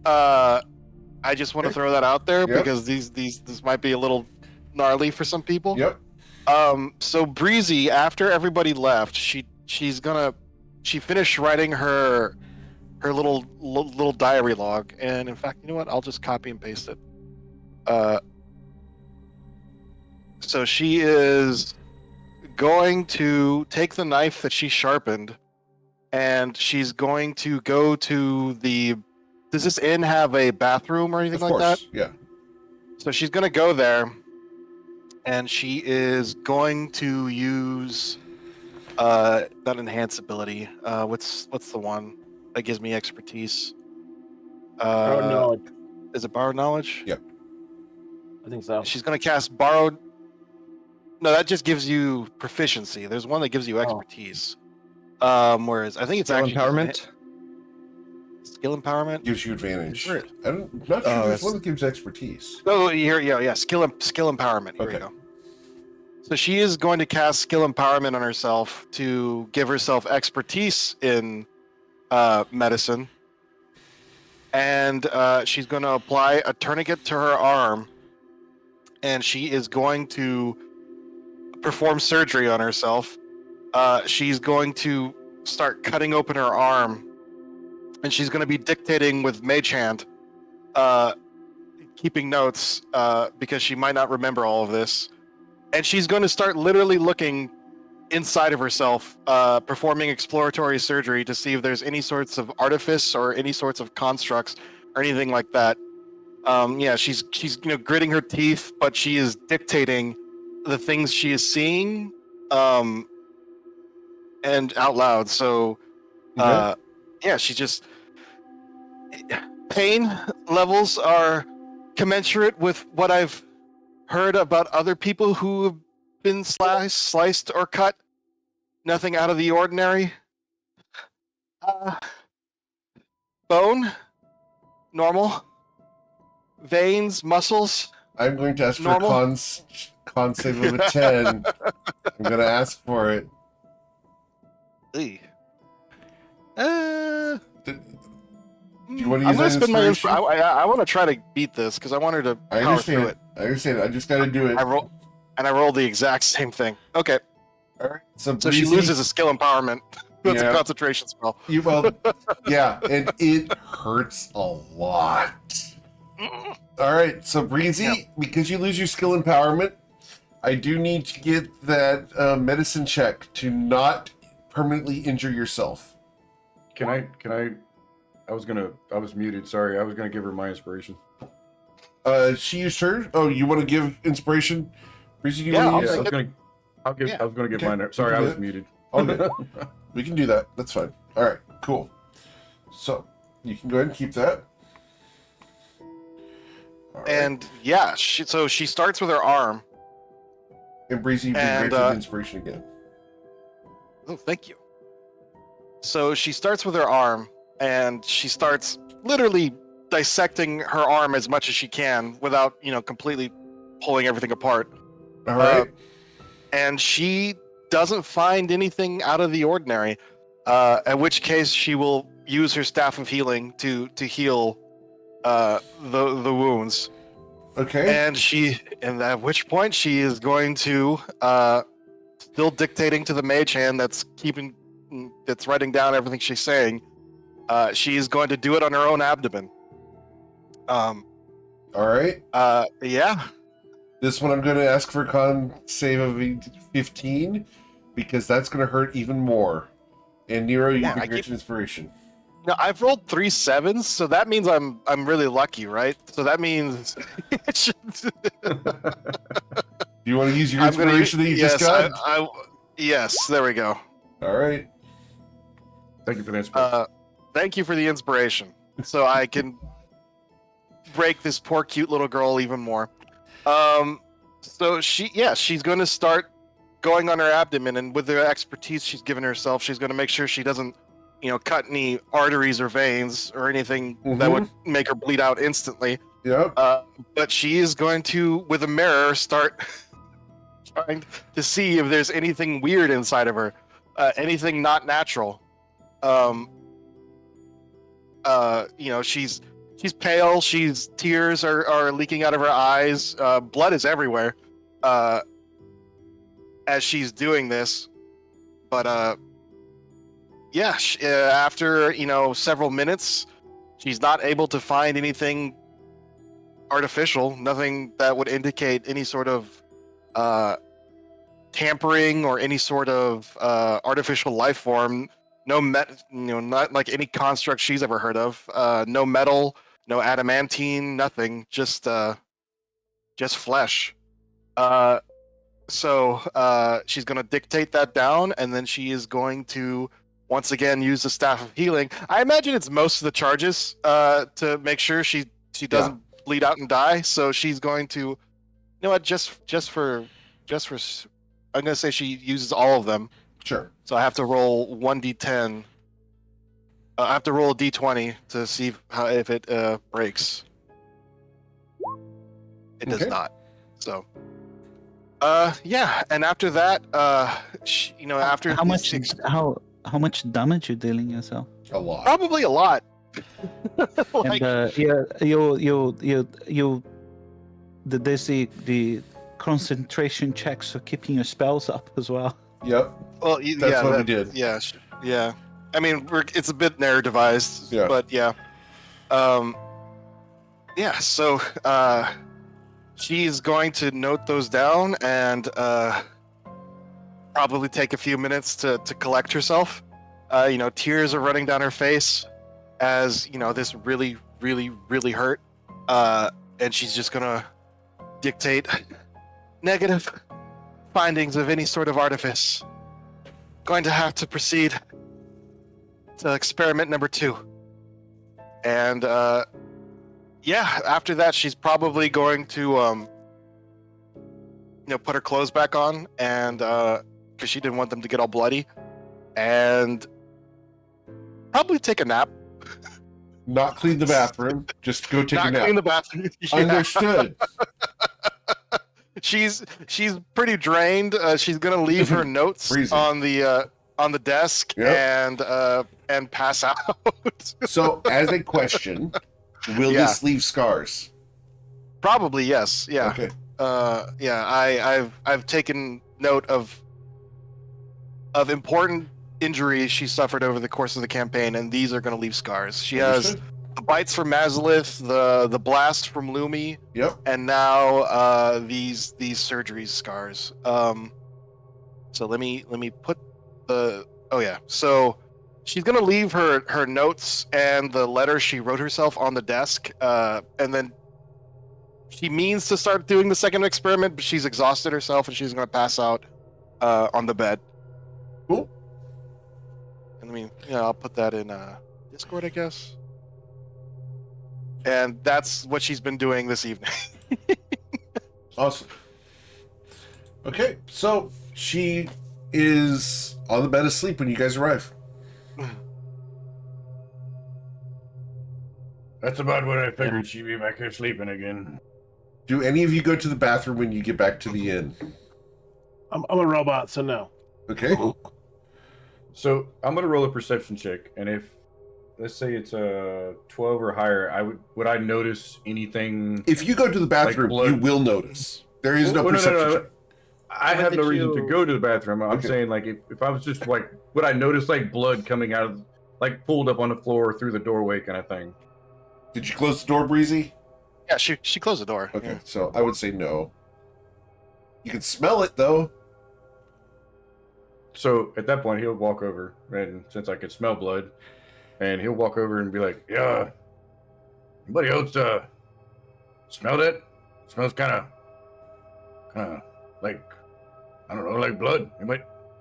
I just want to throw that out there Yep. because this might be a little gnarly for some people. Yep. So Breezy, after everybody left, she finished writing her little diary log, and in fact, you know what? I'll just copy and paste it. So she is going to take the knife that she sharpened, and she's going to go to the. Does this inn have a bathroom or anything Of like course. that? Yeah. So she's going to go there, and she is going to use not enhance ability. What's the one that gives me expertise? no, Is it borrowed knowledge? Yep. I think so. She's going to cast borrowed. No, that just gives you proficiency. There's one that gives you expertise. Whereas I think it's Skill actually empowerment. Skill empowerment. Gives you advantage. Sure. I'm not sure there's that's- one that gives expertise. Oh, here, yeah. Skill empowerment. Here Okay. we go. So she is going to cast skill empowerment on herself to give herself expertise in medicine, and she's going to apply a tourniquet to her arm, and she is going to perform surgery on herself. She's going to start cutting open her arm, and she's going to be dictating with Mage Hand, keeping notes because she might not remember all of this. And she's going to start literally looking inside of herself, performing exploratory surgery to see if there's any sorts of artifice or any sorts of constructs or anything like that. She's gritting her teeth, but she is dictating the things she is seeing, and out loud. So, she just pain levels are commensurate with what I've heard about other people who have been sliced or cut. Nothing out of the ordinary. Bone, normal. Veins, muscles. I'm going to ask for Normal? a con save of a 10. I'm going to ask for it. Eey. Do you want to I'm use gonna that spend my. inspiration? I want to try to beat this because I want her to I power through understand. it. I understand. I just got to do it. I rolled the exact same thing. Okay, All right. So so she Breezy, loses a skill empowerment. That's Yeah. a concentration spell. yeah, and it hurts a lot. All right, so Breezy, Yep. because you lose your skill empowerment, I do need to get that medicine check to not permanently injure yourself. Can I? I was muted. Sorry, I was gonna give her my inspiration. She used her. Oh, you want to give inspiration? Breezy, do you Yeah, want I'll to Yeah, use? I was gonna give Okay. mine. Sorry, I You was can do muted. Oh, good. We can do that. That's fine. All right, cool. So you can go ahead and keep that. All right. And yeah, so she starts with her arm. And Breezy, you've been and, granted inspiration again. Oh, thank you. So she starts with her arm, and she starts literally dissecting her arm as much as she can without, completely pulling everything apart. All right. And she doesn't find anything out of the ordinary. At which case, she will use her staff of healing to heal the wounds. Okay. And at which point she is going to still dictating to the mage hand that's writing down everything she's saying. She's going to do it on her own abdomen. All right. Yeah. This one I'm going to ask for a con save of 15 because that's going to hurt even more. And Nero, you've Yeah, been I granted inspiration. No, I've rolled 3 7s, so that means I'm really lucky, right? So that means Do you want to use your I'm gonna inspiration that you just got? Yes, there we go. All right. Thank you for the inspiration. Thank you for the inspiration, so I can break this poor cute little girl even more. So she's going to start going on her abdomen, and with the expertise she's given herself, she's going to make sure she doesn't, cut any arteries or veins or anything that would make her bleed out instantly. Yep. But she is going to, with a mirror, start trying to see if there's anything weird inside of her, anything not natural. She's pale. Tears are leaking out of her eyes. Blood is everywhere as she's doing this. But after several minutes, she's not able to find anything artificial, nothing that would indicate any sort of tampering or any sort of artificial life form. Not like any construct she's ever heard of. No metal, no adamantine, nothing. Just flesh. So she's going to dictate that down, and then she is going to once again use the staff of healing. I imagine it's most of the charges to make sure she doesn't bleed out and die. So she's going to, you know what, just for, I'm going to say she uses all of them. Sure. So I have to roll 1d10. I have to roll a d20 to see if it breaks. It does Okay. not. So, and after that, after How much? six- How much damage you dealing yourself? A lot. probably a lot. Like, And there's the concentration checks for keeping your spells up as well. Yep. well, That's what we did. Yeah. I mean, it's a bit narrow devised, Yeah. but yeah. So she's going to note those down and probably take a few minutes to collect herself. Tears are running down her face as, this really, really, really hurt. And she's just gonna dictate negative findings of any sort of artifice. Going to have to proceed to experiment number 2. And after that, she's probably going to put her clothes back on, and because she didn't want them to get all bloody, and probably take a nap. Not clean the bathroom. Just go take a Not nap. clean the bathroom. Yeah. Understood. She's pretty drained. She's gonna leave her notes Freezing. on the desk and pass out. So, as a question, will Yeah. this leave scars? Probably yes. Yeah. Okay. I've taken note of important injuries she suffered over the course of the campaign, and these are going to leave scars. She has Understood. the bites from Mazalith, the blast from Lumi, Yep. and now these surgery scars. So let me put the so she's gonna leave her notes and the letter she wrote herself on the desk, and then she means to start doing the second experiment, but she's exhausted herself and she's gonna pass out on the bed. Cool. And I'll put that in Discord, I guess. And that's what she's been doing this evening. Awesome. Okay, so she is on the bed asleep when you guys arrive. That's about what I figured. She'd be back here sleeping again. Do any of you go to the bathroom when you get back to the inn? I'm a robot, so no. Okay. So I'm gonna roll a perception check, and if let's say it's a 12 or higher, would I notice anything? If you go to the bathroom, blood? you will notice. There is no Well, perception check. I When have no did reason to you- go to the bathroom. I'm Okay. saying, like, if I was just like, would I notice like blood coming out of, like, pulled up on the floor through the doorway kind of thing? Did you close the door, Breezy? Yeah, she closed the door. Okay, Yeah. so I would say no. You can smell it, though. So at that point, he'll walk over, and since I could smell blood, and he'll walk over and be like, "Yeah, anybody else smell that? Smells kind of like, I don't know, like blood.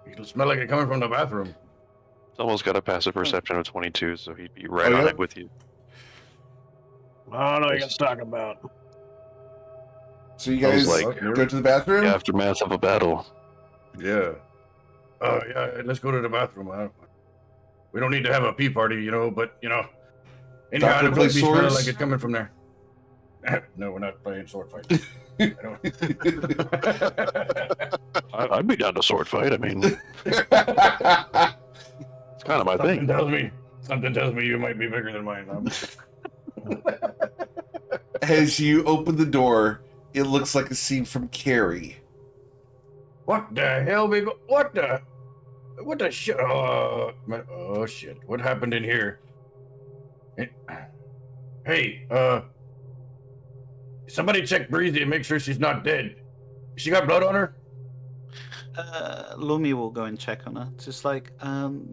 It'll smell like it coming from the bathroom." Someone's got a passive perception of 22, so he'd be right Oh, on yeah? it with you. I don't know what you're talking about. So you I was guys like- go to the bathroom? The aftermath of a battle. Yeah. Yeah. Let's go to the bathroom. We don't need to have a pee party, but anyhow, Not gonna it'll play be smelling swords? like it's coming from there. No, we're not playing sword fight. I don't- I'd be down to sword fight. I mean, it's kind of my thing. Something tells me you might be bigger than mine. As you open the door, it looks like a scene from Carrie. What the hell, big? What the shit? Oh shit! What happened in here? Hey, somebody check Breezy and make sure she's not dead. She got blood on her? Lumi will go and check on her. Just like,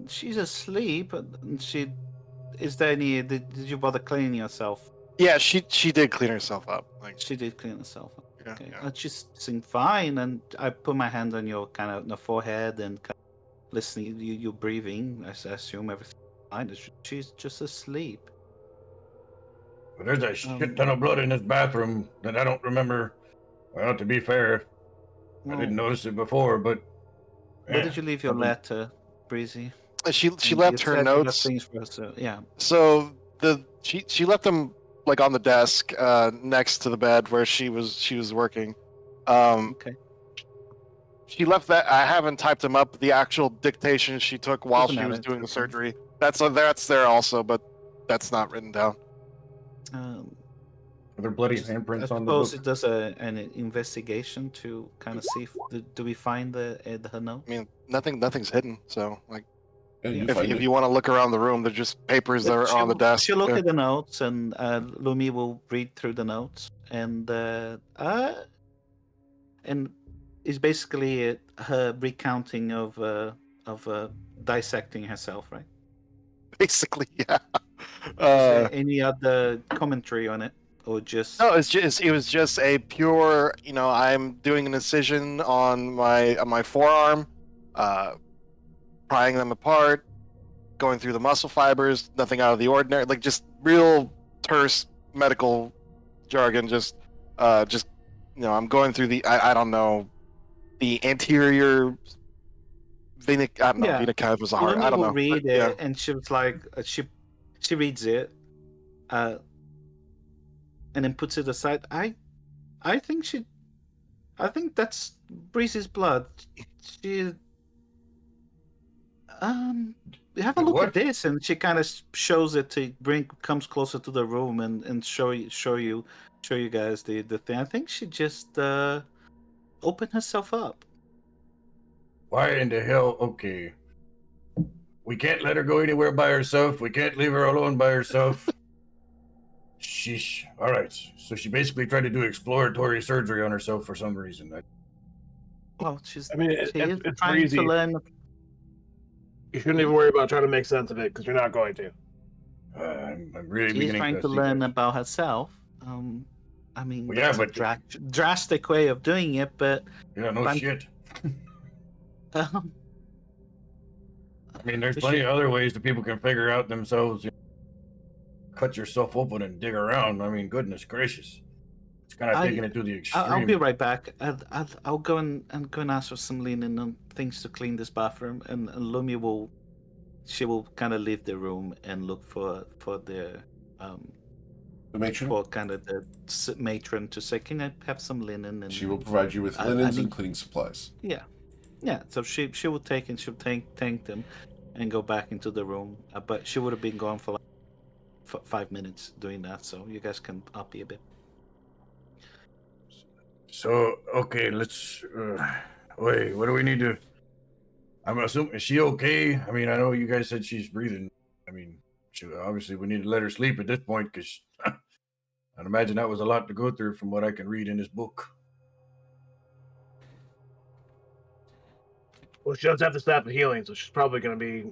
she's asleep. Is there any? Did you bother cleaning yourself? Yeah, she did clean herself up. Like, She did clean herself. yeah, Okay, yeah. she seemed fine, and I put my hand on your kind of the forehead and kind of listening. You're breathing. I assume everything's fine. She's just asleep. But there's a shit ton of blood in this bathroom that I don't remember. Well, to be fair, I didn't notice it before, but Where did you leave your something- letter, Breezy? She You left said her you left notes. things for us, so, yeah. So she left them like on the desk next to the bed where she was working. Okay. She left that. I haven't typed them up. The actual dictation she took while Doesn't she was matter, doing the it's okay. surgery. That's there also, but that's not written down. Are there bloody handprints I on the suppose book? it does an investigation to kind of see do we find her note? I mean, nothing's hidden. So like, And you if find it. you want to look around the room, they're just papers that are on the desk. She'll look Yeah. at the notes, and Lumi will read through the notes, and it's basically her recounting of dissecting herself, right? Basically, yeah. Is there any other commentary on it, or just? No, it was just a pure, I'm doing an incision on my forearm, prying them apart, going through the muscle fibers, nothing out of the ordinary, like just real terse medical jargon. I'm going through I don't know, the anterior vena. I don't know. Yeah. Vena cava was a hard. Lumi I don't will know. read but, it, yeah. and she was like, she reads it, and then puts it aside. I think that's Breezy's blood. She, have a look What? at this, and she kind of shows it to comes closer to the room and show you guys the thing. I think she just opened herself up. Why in the hell? Okay. We can't let her go anywhere by herself. We can't leave her alone by herself. Sheesh. All right. So she basically tried to do exploratory surgery on herself for some reason. Well, she's I mean, she is it's trying easy. to learn. You shouldn't even worry about trying to make sense of it because you're not going to. I'm really She's beginning trying to to see learn that. about herself. I mean, Well, yeah, that's a but drastic way of doing it, but yeah, no I'm- shit. um, I mean, there's we plenty should- of other ways that people can figure out themselves. Cut yourself open and dig around. I mean, goodness gracious, it's kind of taking it to the extreme. I'll be right back. I'll go and ask for some linen and things to clean this bathroom, and Lumi will kind of leave the room and look for the matron? for kind of the matron to say, "Can I have some linen?" And She will provide you with I linens mean- and cleaning supplies. yeah. So she will take and she'll thank them, and go back into the room. But she would have been gone for like 5 minutes doing that, so you guys can up a bit. So okay, let's. Wait, what do we need to? I'm assuming, is she okay? I mean, I know you guys said she's breathing. I mean, obviously we need to let her sleep at this point because I'd imagine that was a lot to go through from what I can read in this book. Well, she does have the staff of healing, so she's probably going to be,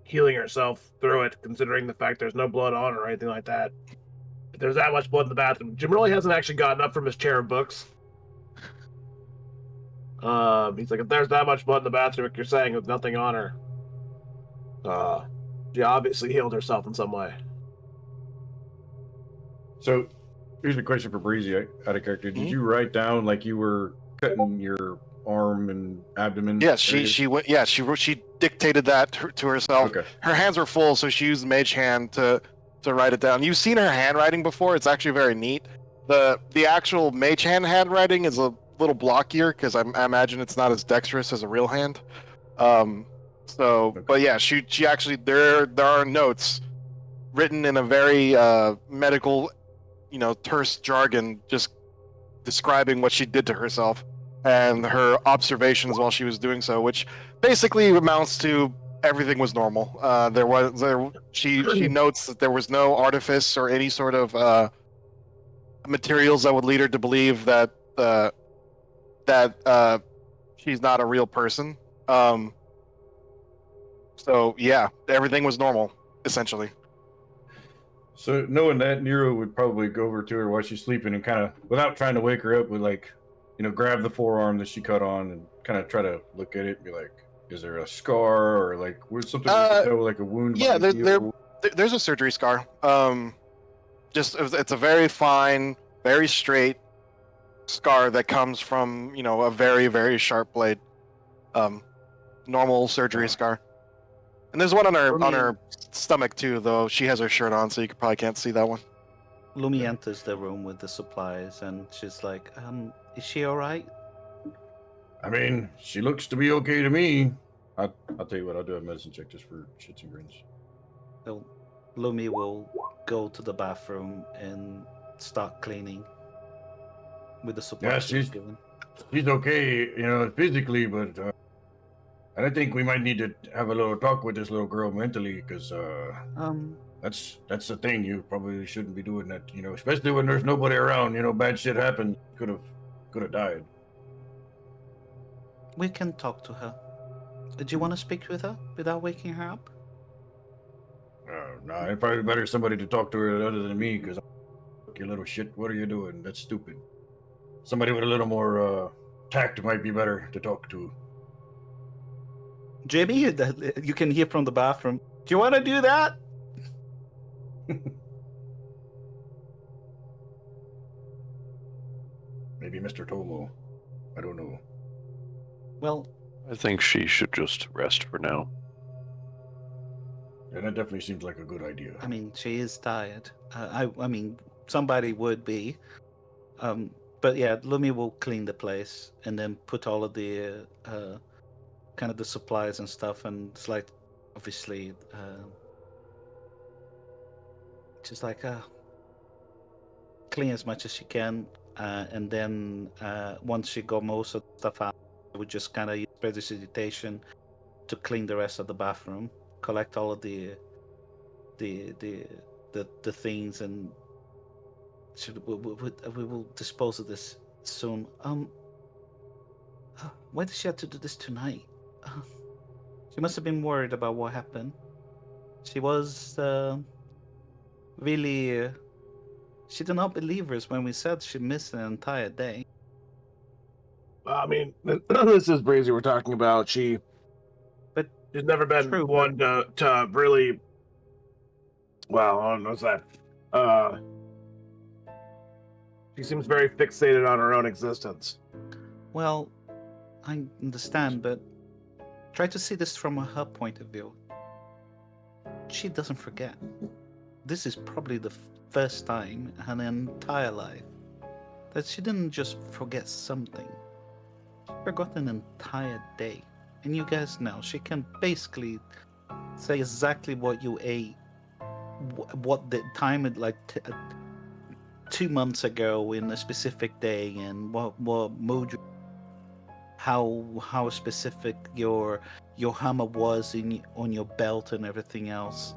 healing herself through it, considering the fact there's no blood on her or anything like that. If there's that much blood in the bathroom, Jim really hasn't actually gotten up from his chair of books. He's like, if there's that much blood in the bathroom, like you're saying, with nothing on her, she obviously healed herself in some way. So here's a question for Breezy out of character. Did you write down like you were cutting your arm and abdomen? Yeah, she went. Yeah, she dictated that to herself. Okay. Her hands were full, so she used mage hand to write it down. You've seen her handwriting before. It's actually very neat. The actual mage hand handwriting is a little blockier because I imagine it's not as dexterous as a real hand. But yeah, she actually there are notes written in a very medical, terse jargon, just describing what she did to herself and her observations while she was doing so, which basically amounts to everything was normal. She notes that there was no artifice or any sort of materials that would lead her to believe that she's not a real person. So yeah, everything was normal essentially. So knowing that, Nero would probably go over to her while she's sleeping and kind of, without trying to wake her up, would grab the forearm that she cut on and kind of try to look at it and be like, is there a scar or like where's something you can tell, like a wound? Yeah, there's a surgery scar. It's a very fine, very straight scar that comes from a very, very sharp blade. Normal surgery scar. And there's one on her stomach too, though she has her shirt on, so you probably can't see that one. Lumi enters the room with the supplies, and she's like, is she all right? I mean, she looks to be okay to me. I'll tell you what, I'll do a medicine check just for shits and grins. So Lumi will go to the bathroom and start cleaning with the supplies she's given. She's okay, physically, but I think we might need to have a little talk with this little girl mentally, because that's the thing. You probably shouldn't be doing that, especially when there's nobody around. Bad shit happens. Could have died. We can talk to her. Do you want to speak with her without waking her up? No, it's probably better somebody to talk to her other than me, because you little shit, what are you doing? That's stupid. Somebody with a little more tact might be better to talk to. Jamie, you can hear from the bathroom. Do you want to do that? Maybe Mr. Tomo. I don't know. Well, I think she should just rest for now. Yeah, that definitely seems like a good idea. I mean, she is tired. I mean, somebody would be. But yeah, Lumi will clean the place and then put all of the kind of the supplies and stuff, and it's like, obviously, just like clean as much as she can, and then once she got most of the stuff out, she would just kind of use prestidigitation to clean the rest of the bathroom, collect all of the the things, and we will dispose of this soon. Why did she have to do this tonight? She must have been worried about what happened. She was really. She did not believe us when we said she missed an entire day. I mean, this is Breezy we're talking about. She's never been True, one to really. Well, what's that? She seems very fixated on her own existence. Well, I understand, but try to see this from her point of view. She doesn't forget. This is probably the first time in her entire life that she didn't just forget something. She forgot an entire day. And you guys know, she can basically say exactly what you ate, what the time it 2 months ago in a specific day, and what mood you, how specific your hammer was on your belt and everything else.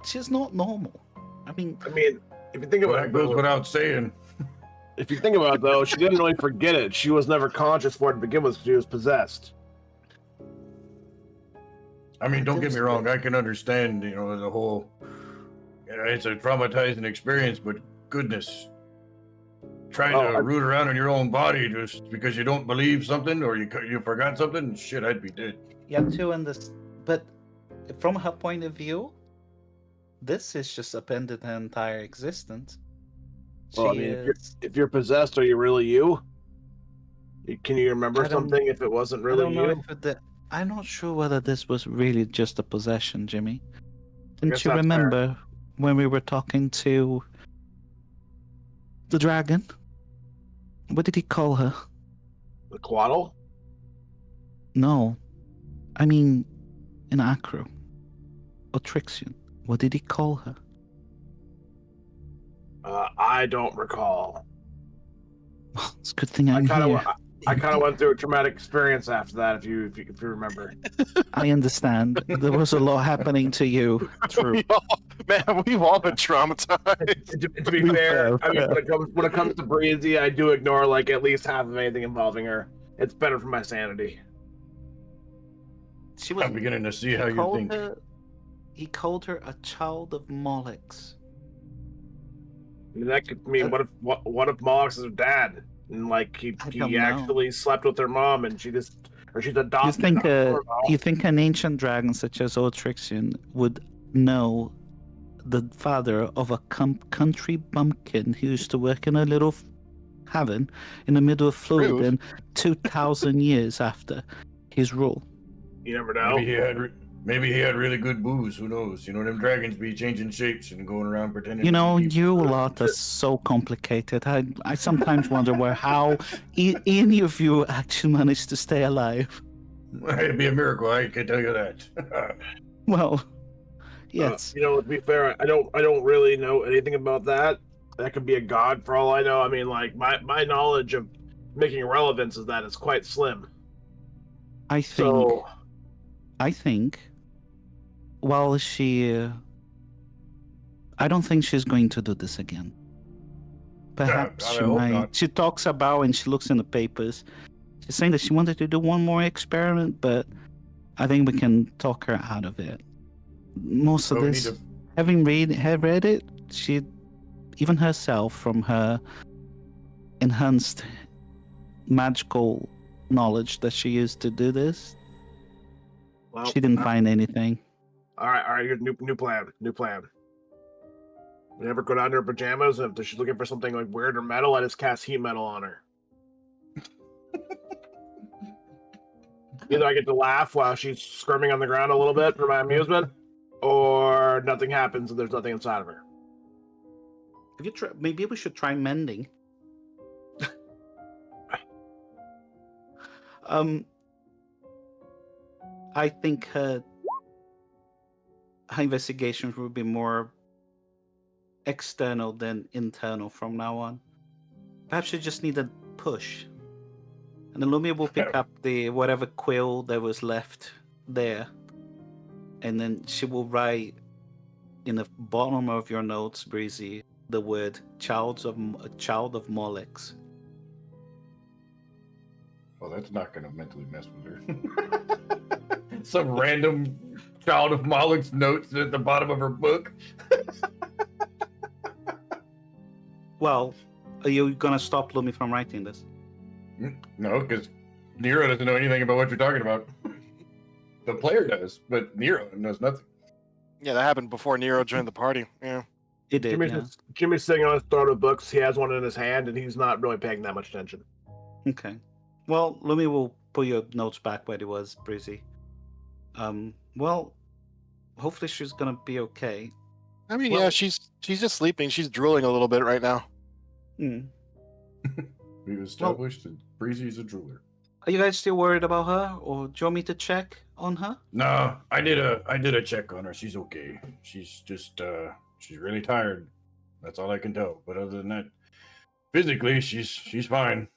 She's not normal. I mean, if you think about That it, goes though, without saying. if you think about it, though, she didn't really forget it. She was never conscious for it to begin with. She was possessed. I mean, don't get me wrong. I can understand, the whole. It's a traumatizing experience, but goodness, trying to root around in your own body just because you don't believe something or you forgot something, shit, I'd be dead. yeah, too, and this, but from her point of view, this is just upended her entire existence. Well, if you're possessed, are you really you? Can you remember something if it wasn't really I don't know you? I'm not sure whether this was really just a possession, Jimmy. Didn't guess you that's remember when we were talking to the dragon? What did he call her? The Quaddle? No, I mean in Acro. Otrixion. What did he call her? I don't recall. It's a good thing I'm here. I kind of went through a traumatic experience after that. If you remember, I understand. There was a lot happening to you. True. We've all been traumatized. to be fair, I mean, when it comes to Breezy, I do ignore like at least half of anything involving her. It's better for my sanity. I'm beginning to see how you think. He called her a child of Mollux's. I mean, that could mean what if Mollux is her dad, and like he actually slept with her mom, and she's adopted. You think an ancient dragon such as Otrixion would know the father of a country bumpkin who used to work in a little haven in the middle of Florida 2,000 years after his rule? You never know. Maybe he had really good booze. Who knows? Them dragons be changing shapes and going around pretending. You lot are so complicated. I sometimes wonder how any of you actually managed to stay alive. It'd be a miracle, I can tell you that. Well, yes. To be fair, I don't really know anything about that. That could be a god for all I know. I mean, like my knowledge of making relevance is that it's quite slim. I think. Well, I don't think she's going to do this again. Perhaps she might. Not. She talks about and she looks in the papers. She's saying that she wanted to do one more experiment, but I think we can talk her out of it. Most of this, having read it, she, even herself, from her enhanced magical knowledge that she used to do this, she didn't find anything. All right. New plan. Whenever go down to her pajamas, and if she's looking for something like weird or metal, I just cast heat metal on her. Either I get to laugh while she's squirming on the ground a little bit for my amusement, or nothing happens and there's nothing inside of her. Maybe we should try mending. I think her investigations will be more external than internal from now on. Perhaps she just need a push. And then Lumia will pick up the whatever quill that was left there. And then she will write in the bottom of your notes, Breezy, the word child of Molex. Well, that's not going to mentally mess with her. Some random child of Moloch's notes at the bottom of her book. Well, are you gonna stop Lumi from writing this? No, because Nero doesn't know anything about what you're talking about. The player does, but Nero knows nothing. Yeah, that happened before Nero joined the party. Yeah. It did, yeah. Jimmy's sitting on his throne of books. He has one in his hand, and he's not really paying that much attention. Okay. Well, Lumi will put your notes back where it was, Breezy. Well, hopefully she's gonna be okay. I mean, Well- yeah, she's just sleeping. She's drooling a little bit right now. Hmm. We've established that Breezy's a drooler. Are you guys still worried about her, or do you want me to check on her? No, I did a check on her. She's okay. She's just she's really tired. That's all I can tell. But other than that, physically she's fine.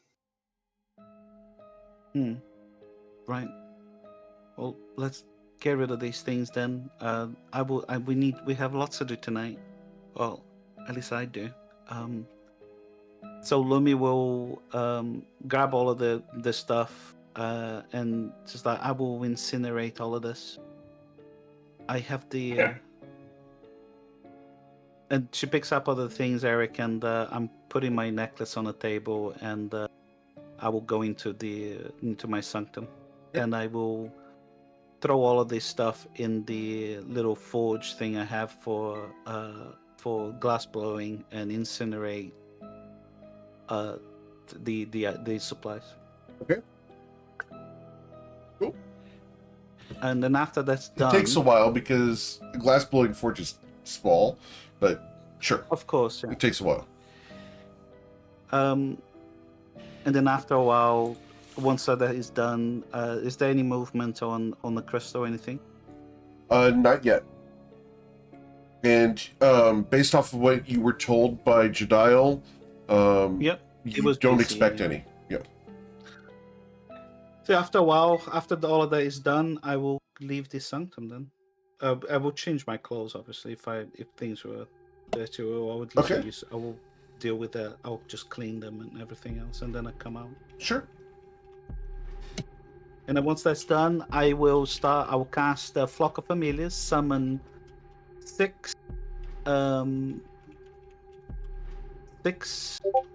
Right. Well, let's get rid of these things then. We have lots to do tonight. Well, at least I do. So Lumi will grab all of the stuff and just like, I will incinerate all of this. I have the Yeah. and she picks up other things, Eric, and I'm putting my necklace on the table, and I will go into my sanctum, and I will throw all of this stuff in the little forge thing I have for glass blowing and incinerate the supplies. Okay. Cool. And then after that's It done, takes a while because the glass blowing forge is small, but sure, of course, yeah. it takes a while. And then after a while, once that is done, is there any movement on the crystal or anything? Not yet. And based off of what you were told by Jedial, Yep. you was don't DC, expect yeah. any. Yep. So after a while, after all of that is done, I will leave the sanctum then. I will change my clothes, obviously, if things were dirty, or I would Okay. I will deal with that. I'll just clean them and everything else, and then I come out. Sure. And then once that's done, I will cast a Flock of Familiars, summon 6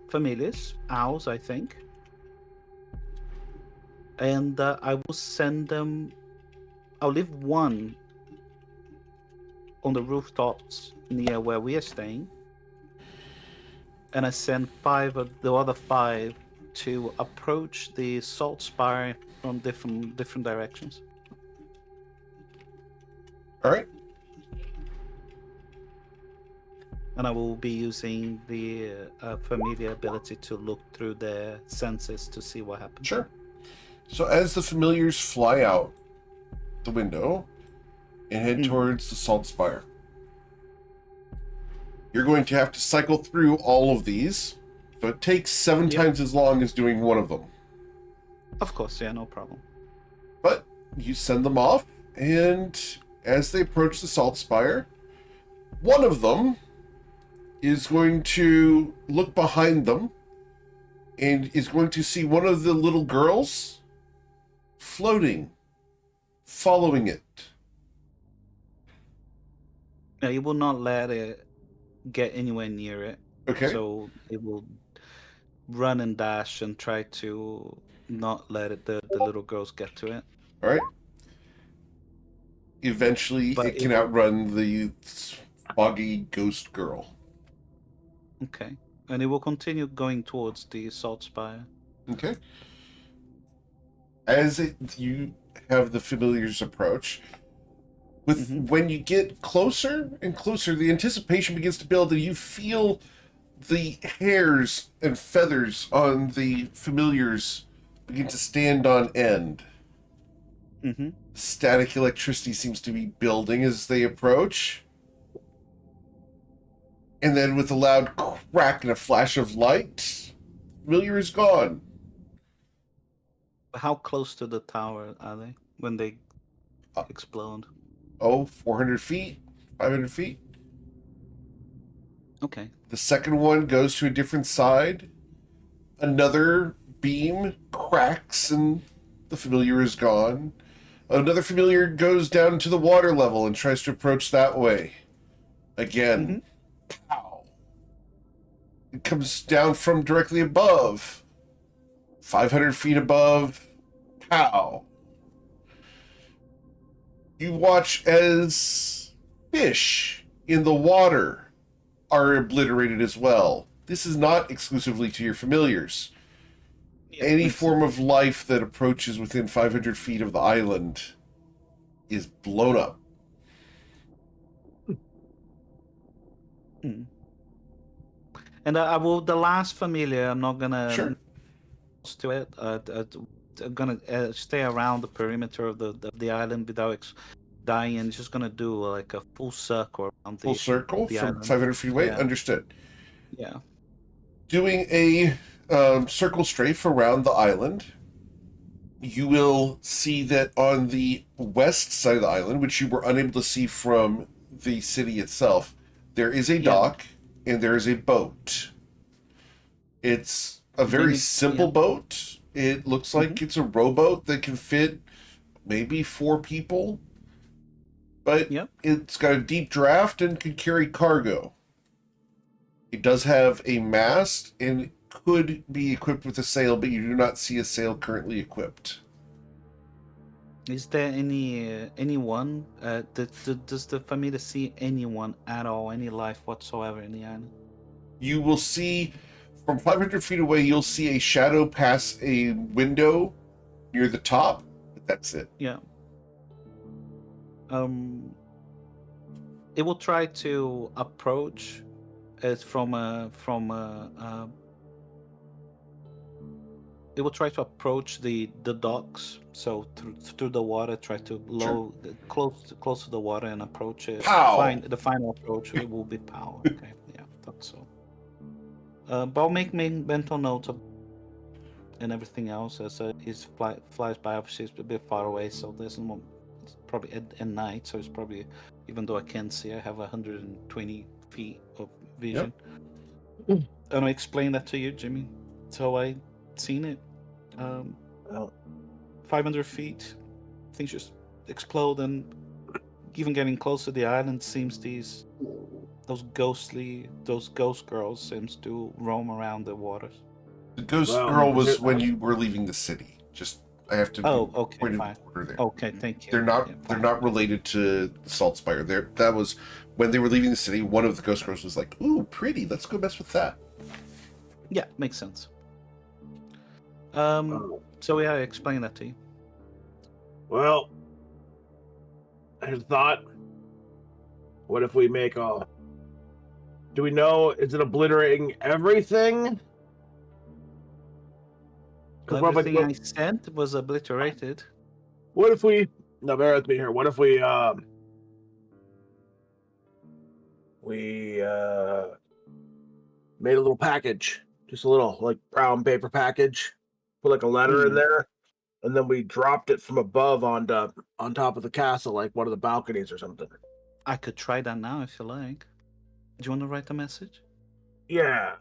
familiars, owls, I think. And I will send them. I'll leave one on the rooftops near where we are staying, and I send the other 5 to approach the salt spire from different directions. All right. And I will be using the familiar ability to look through their senses to see what happens. Sure. So as the familiars fly out the window and head towards the salt spire, you're going to have to cycle through all of these. So it takes 7 times as long as doing one of them. Of course, yeah, no problem. But you send them off, and as they approach the salt spire, one of them is going to look behind them and is going to see one of the little girls floating, following it. Yeah, you will not let it get anywhere near it. Okay. So it will run and dash and try to not let the little girls get to it. All right. Eventually, But it can it- outrun the foggy ghost girl. Okay. And it will continue going towards the salt spire. Okay. As you have the familiars approach, when you get closer and closer, the anticipation begins to build, and you feel the hairs and feathers on the familiars begin to stand on end. Mm-hmm. Static electricity seems to be building as they approach. And then with a loud crack and a flash of light, familiar is gone. How close to the tower are they when they Uh, explode? Oh, 400 feet? 500 feet? Okay. The second one goes to a different side. Another beam cracks and the familiar is gone. Another familiar goes down to the water level and tries to approach that way. Again, pow. It comes down from directly above. 500 feet above, pow. You watch as fish in the water are obliterated as well. This is not exclusively to your familiars. Yeah, Any makes form sense. of life that approaches within 500 feet of the island is blown up. And I will. The last familiar, I'm not gonna Sure. to it. I'm gonna stay around the perimeter of the island without dying, and just gonna do like a full circle around Full circle the from island. 500 feet away. Yeah. Understood. Yeah. Doing a circle strafe around the island, you will see that on the west side of the island, which you were unable to see from the city itself, there is a dock and there is a boat. It's a very simple boat. It looks like it's a rowboat that can fit maybe 4 people, but it's got a deep draft and can carry cargo. It does have a mast and could be equipped with a sail, but you do not see a sail currently equipped. Is there anyone? Does the family see anyone at all? Any life whatsoever in the island? You will see from 500 feet away. You'll see a shadow pass a window near the top, but that's it. Yeah. It will try to approach it it will try to approach the docks, so through the water, try to close to the water and approach it. Pow! The final approach it will be power. Okay, yeah, thought so. But I'll make mental notes of and everything else as he flies by. Obviously, it's a bit far away, so there's no. It's probably at night, so it's probably, even though I can't see, I have 120 feet of vision. And I explained that to you, Jimmy. So I seen it. 500 feet, things just explode, and even getting close to the island seems those ghost girls seems to roam around the waters. The ghost girl was when you were leaving the city. I have to okay, point fine. in order there. Okay, thank you. They're not related to Saltspire. That was when they were leaving the city. One of the ghost girls was like, "Ooh, pretty. Let's go mess with that." Yeah, makes sense. So yeah, I explained that to you. Well, here's a thought. What if we make a... Do we know, is it obliterating everything? Everything I sent was obliterated. What if we... No, bear with me here. What if we made a little package, just a little like brown paper package, put like a letter in there, and then we dropped it from above on top of the castle, like one of the balconies or something. I could try that now if you like. Do you want to write a message? Yeah.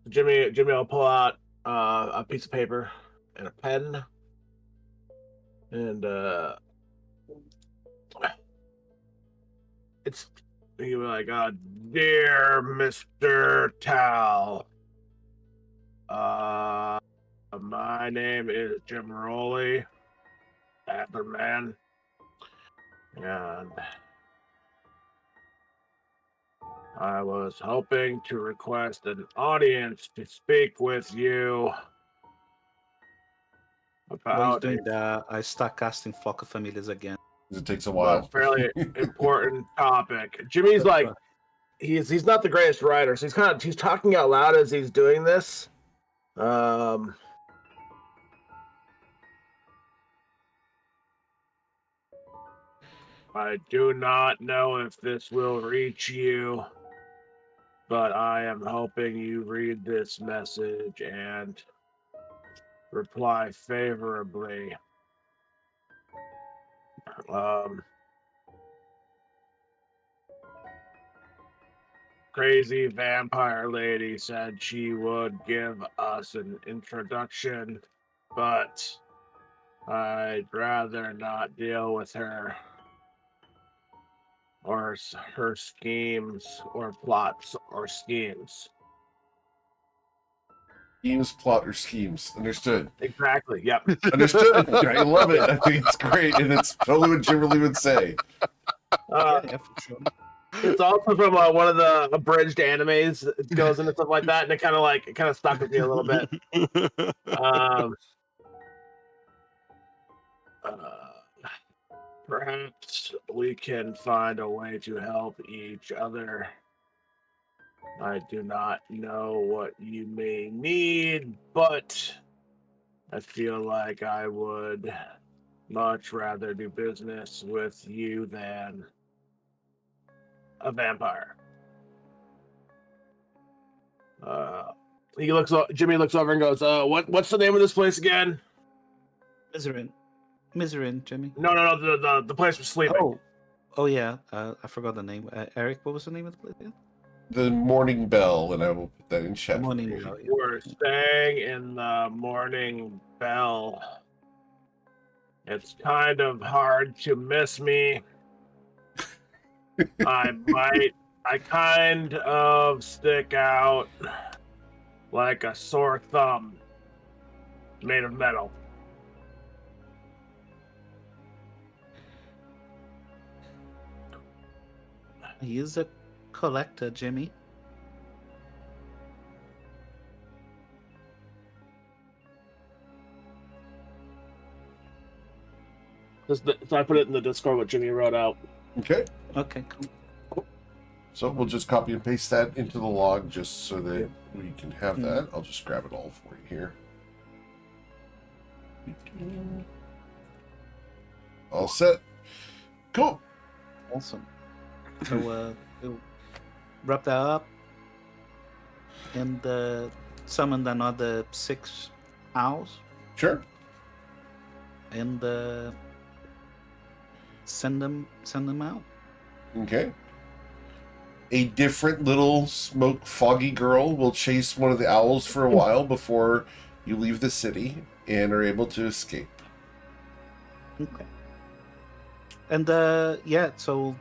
Jimmy will pull out a piece of paper and a pen, and it's you were like, "Dear Mr. Tal, my name is Jim Rowley, Atherman, and I was hoping to request an audience to speak with you about..." While he's doing that, I start casting Flock of Familiars again. It takes a while. A fairly important topic. Jimmy's like, he's not the greatest writer, so he's talking out loud as he's doing this. I do not know if this will reach you, but I am hoping you read this message and reply favorably. crazy vampire lady said she would give us an introduction, but I'd rather not deal with her or her schemes or plots or schemes. Schemes, plot, or schemes. Understood. Exactly. Yep. Understood. I love it. I think it's great, and it's totally what Jimmerly would say. Yeah, for sure. It's also from one of the abridged animes. It goes into stuff like that, and it kind of stuck with me a little bit. Perhaps we can find a way to help each other. I do not know what you may need, but I feel like I would much rather do business with you than a vampire. Jimmy looks over and goes, what's the name of this place again? Miserin, Jimmy. No, the place we're sleeping. Oh yeah. I forgot the name. Eric, what was the name of the place again? The Morning Bell, and I will put that in chat. Morning for you. Bell. We're staying in the Morning Bell. It's kind of hard to miss me. I kind of stick out like a sore thumb made of metal. He is a collector, Jimmy. So I put it in the Discord what Jimmy wrote out. Okay. Okay, cool. So we'll just copy and paste that into the log just so that we can have that. I'll just grab it all for you here. All set. Cool. Awesome. So we'll wrap that up and summon another 6 owls Sure. and send them out. Okay. A different little smoke foggy girl will chase one of the owls for a while before you leave the city and are able to escape. Okay. And so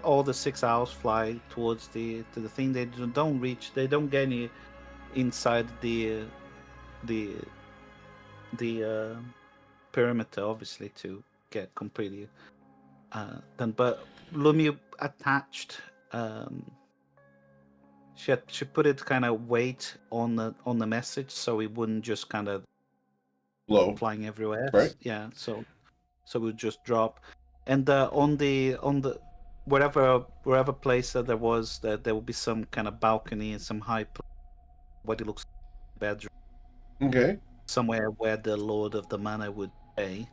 all the 6 owls fly towards the thing. They don't reach. They don't get any inside the perimeter, obviously, to get completely done. But Lumi attached. She put it kind of weight on the message, so it wouldn't just kind of Low. flying everywhere. Right. Yeah. So it would just drop. And on the wherever place that there was, that there will be some kind of balcony and some high what it looks like bedroom. Okay. Somewhere where the Lord of the Manor would stay,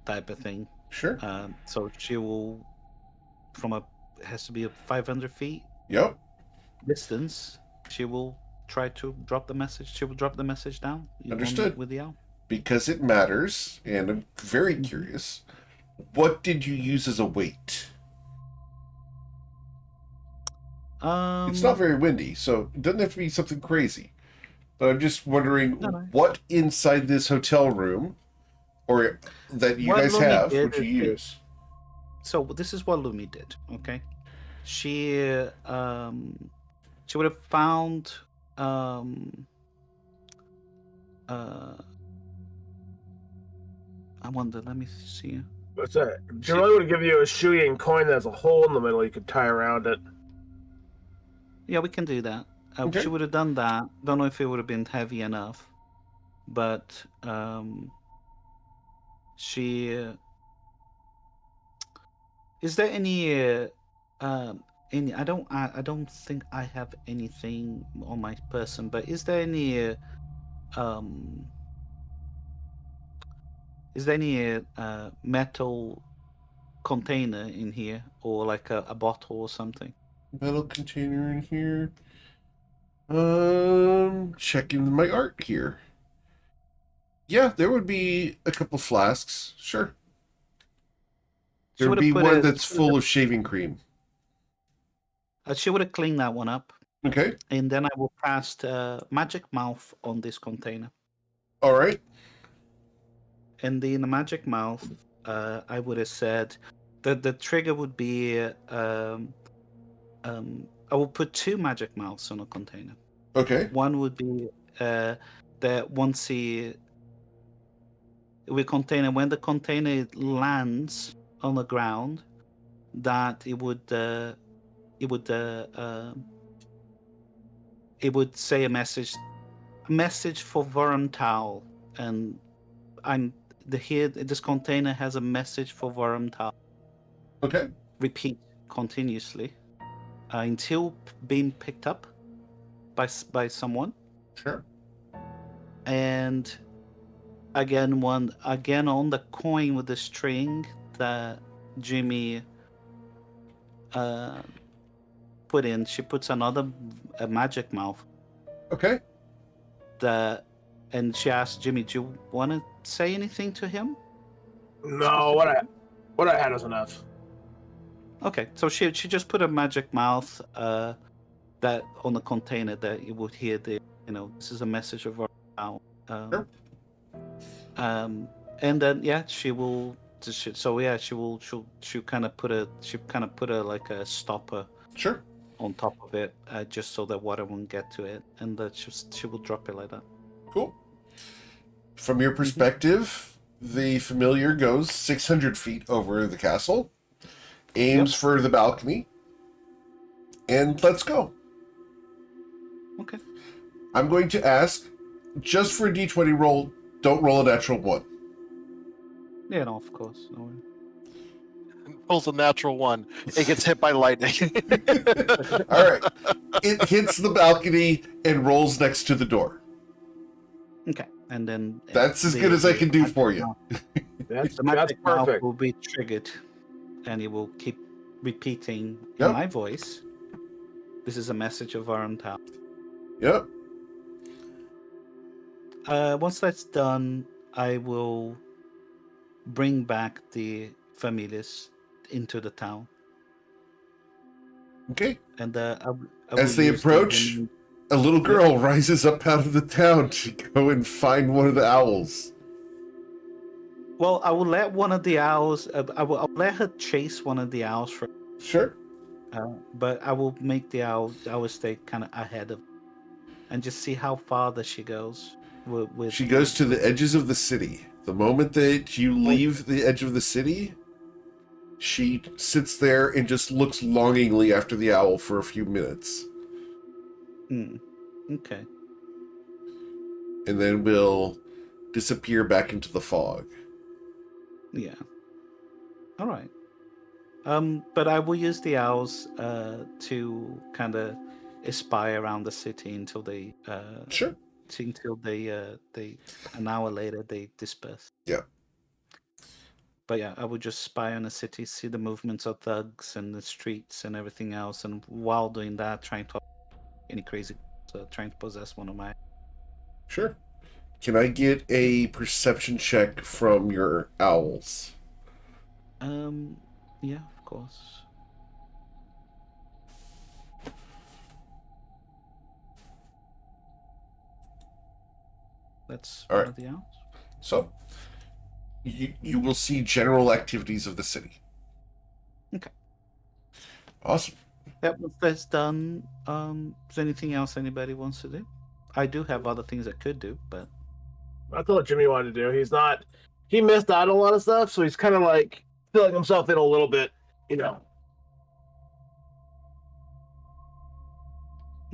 type of thing. Sure. So she will, it has to be 500 feet Yep. distance. She will try to drop the message. She will drop the message down. Understood. With the owl. Because it matters, and I'm very curious. What did you use as a weight? It's not very windy, so it doesn't have to be something crazy. But I'm just wondering what inside this hotel room, or that you guys have, would you use? So this is what Lumi did. Okay, she would have found I wonder. Let me see. What's that? Julie would give you a shuyin coin that has a hole in the middle you could tie around it. Yeah, we can do that. Okay. She would have done that. Don't know if it would have been heavy enough, but she. Is there any? I don't think I have anything on my person, but is there any? Is there any metal container in here, or like a bottle or something? Metal container in here. Checking my art here. Yeah, there would be a couple flasks. Sure. There would be one that's full of shaving cream. She would have cleaned that one up, Okay. and then I will cast magic mouth on this container. All right. And in the magic mouth, I would have said that the trigger would be I will put 2 magic mouths on a container. Okay. One would be that once we container when the container lands on the ground, that it would say a message for Vormtal, and this container has a message for Vormtal. Okay. Repeat continuously until being picked up by someone. Sure. And again on the coin with the string that Jimmy put in, she puts a magic mouth. Okay. And she asked Jimmy, "Do you want to say anything to him?" No, what I had was enough. Okay, so she just put a magic mouth that on the container that you would hear this is a message of our town. Sure. And then she will. She'll kind of put a like a stopper Sure. on top of it, just so that water won't get to it, and that she will drop it like that. Cool. From your perspective, the familiar goes 600 feet over the castle, aims for the balcony, and let's go. Okay. I'm going to ask, just for a d20 roll, don't roll a natural 1. Yeah, no, of course. No worry. Pulls a natural 1. It gets hit by lightning. All right. It hits the balcony and rolls next to the door. Okay, and then That's as good as I can do for you. That's The magic mouth perfect. will be triggered, and it will keep repeating Yep. in my voice. This is a message of Vormtal. Yep. Once that's done, I will bring back the familiars into the town. Okay. And I As will they use approach, a little girl rises up out of the town to go and find one of the owls. Well, I will let one of the owls. I'll let her chase one of the owls first. Sure. But I will make the owl. I will stay kind of ahead of, and just see how far that she goes. She goes to the edges of the city. The moment that you leave the edge of the city, she sits there and just looks longingly after the owl for a few minutes. Okay. And then will disappear back into the fog. Yeah. All right. But I will use the owls to kind of spy around the city until they Sure. until they an hour later they disperse. Yeah. But yeah, I would just spy on the city, see the movements of thugs and the streets and everything else, and while doing that, trying to any crazy, trying to possess one of my. Sure. Can I get a perception check from your owls? Yeah, of course. That's All one right. of the owls. So, you will see general activities of the city. Okay. Awesome. That once that's done, is there anything else anybody wants to do? I do have other things I could do, but That's what Jimmy wanted to do. He missed out on a lot of stuff, so he's kind of like filling himself in a little bit,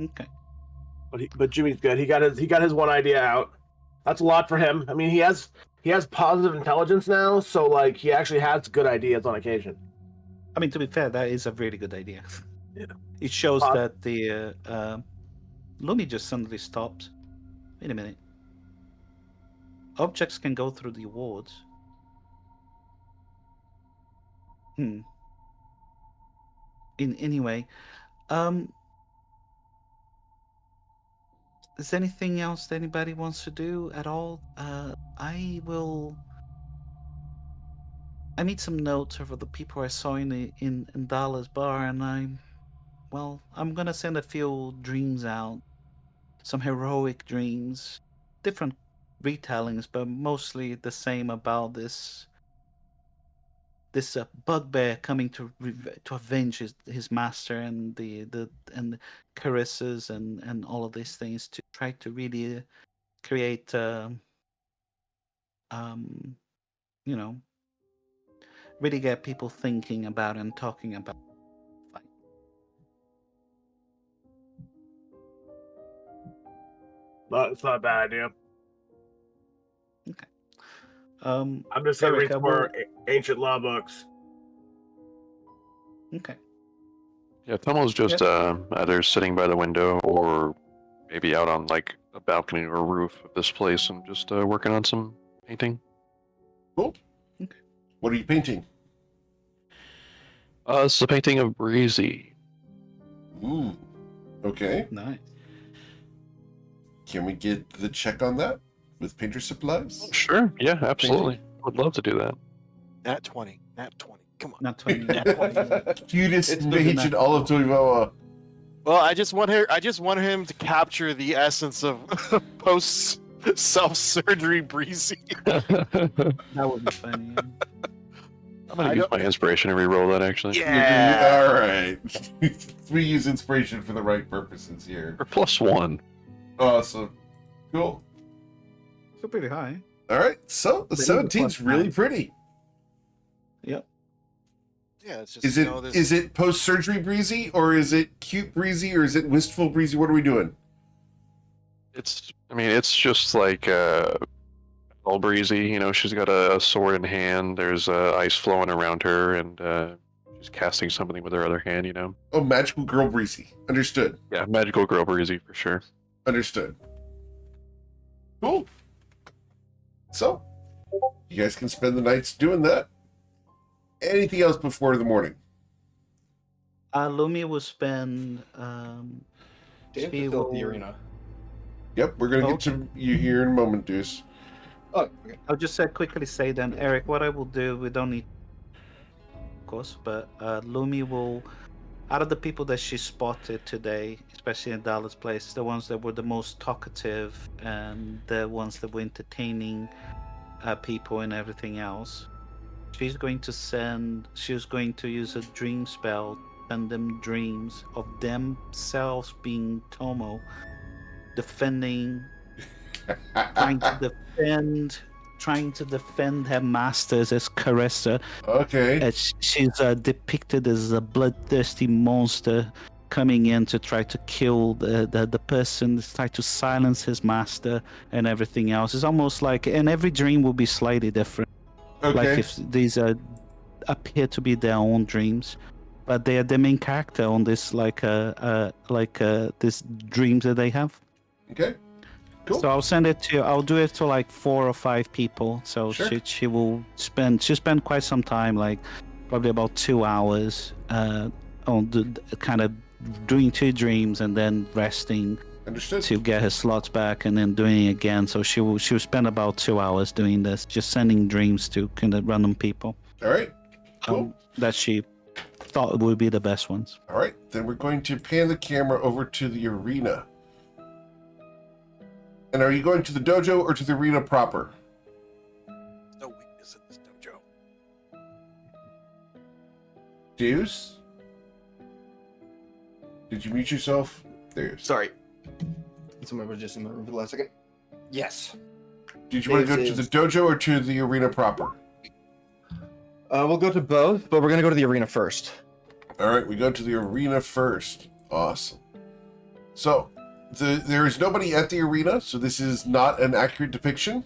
okay. But Jimmy's good. He got his one idea out. That's a lot for him. I mean, he has positive intelligence now, so like he actually has good ideas on occasion. I mean, to be fair, that is a really good idea. Yeah. It shows that the Lumi just suddenly stopped. Wait a minute. Objects can go through the wards. Anyway, is there anything else that anybody wants to do at all? I need some notes of the people I saw in Dala's bar, and well, I'm gonna send a few dreams out, some heroic dreams, different retellings, but mostly the same about this bugbear coming to avenge his master, and the caresses and all of these things to try to really create um you know really get people thinking about and talking about. But it's not a bad idea. Okay. I'm just gonna Eric, read some more ancient law books. Okay. Yeah, Tomo's just either sitting by the window or maybe out on like a balcony or roof of this place and just working on some painting. Cool. Okay. What are you painting? It's a painting of Breezy. Ooh. Okay. Nice. Can we get the check on that with painter supplies? Sure. Yeah, absolutely. Would love to do that. Nat 20. Nat 20. Come on. Not 20. Cutest It's mage good in all of Toivoa. Well, I just want him to capture the essence of post self-surgery Breezy. That would be funny. I'm gonna use my inspiration to re-roll that actually. Yeah. All right. We use inspiration for the right purposes here. For +1. Awesome. Cool. So pretty high. All right. So the But even 17's plus really 9. pretty. Yep. Yeah, it's just Is it is it post-surgery breezy, or is it cute breezy, or is it wistful breezy? What are we doing? It's just like all Breezy. You know, she's got a sword in hand. There's ice flowing around her, and she's casting something with her other hand. You know. Oh, magical girl breezy. Understood. Yeah, magical girl Breezy for sure. Understood. Cool. So, you guys can spend the nights doing that. Anything else before the morning? Lumi will spend. Dave She fulfilled the will- arena. Yep, we're gonna get to you here in a moment, Deuce. Oh, okay. I'll just quickly say then, Eric, what I will do, we don't need, of course, but Lumi will, out of the people that she spotted today, especially in Dallas Place, the ones that were the most talkative and the ones that were entertaining people and everything else, she's going to use a dream spell, send them dreams of themselves being Tomo, defending, trying to defend her masters as Caressa. Okay. As she's depicted as a bloodthirsty monster coming in to try to kill the person, try to silence his master and everything else. It's almost like, and every dream will be slightly different. Okay. Like if these appear to be their own dreams, but they are the main character on this this dreams that they have. Okay. Cool. So I'll send it to. I'll do it to like 4 or 5 people. So Sure. she will spend. She spend quite some time, like probably about 2 hours, on the kind of doing 2 dreams and then resting Understood. to get her slots back, and then doing it again. So she will spend about 2 hours doing this, just sending dreams to kind of random people All right. Cool. that she thought would be the best ones. All right. Then we're going to pan the camera over to the arena. And are you going to the dojo or to the arena proper? no weakness in this dojo. Deus? Did you mute yourself? Deus. Sorry. Someone was just in my room for the last second. Yes. Did you want to go Deus to is- the dojo or to the arena proper? We'll go to both, but we're gonna go to the arena first. All right, we go to the arena first. Awesome. So, there is nobody at the arena, so this is not an accurate depiction.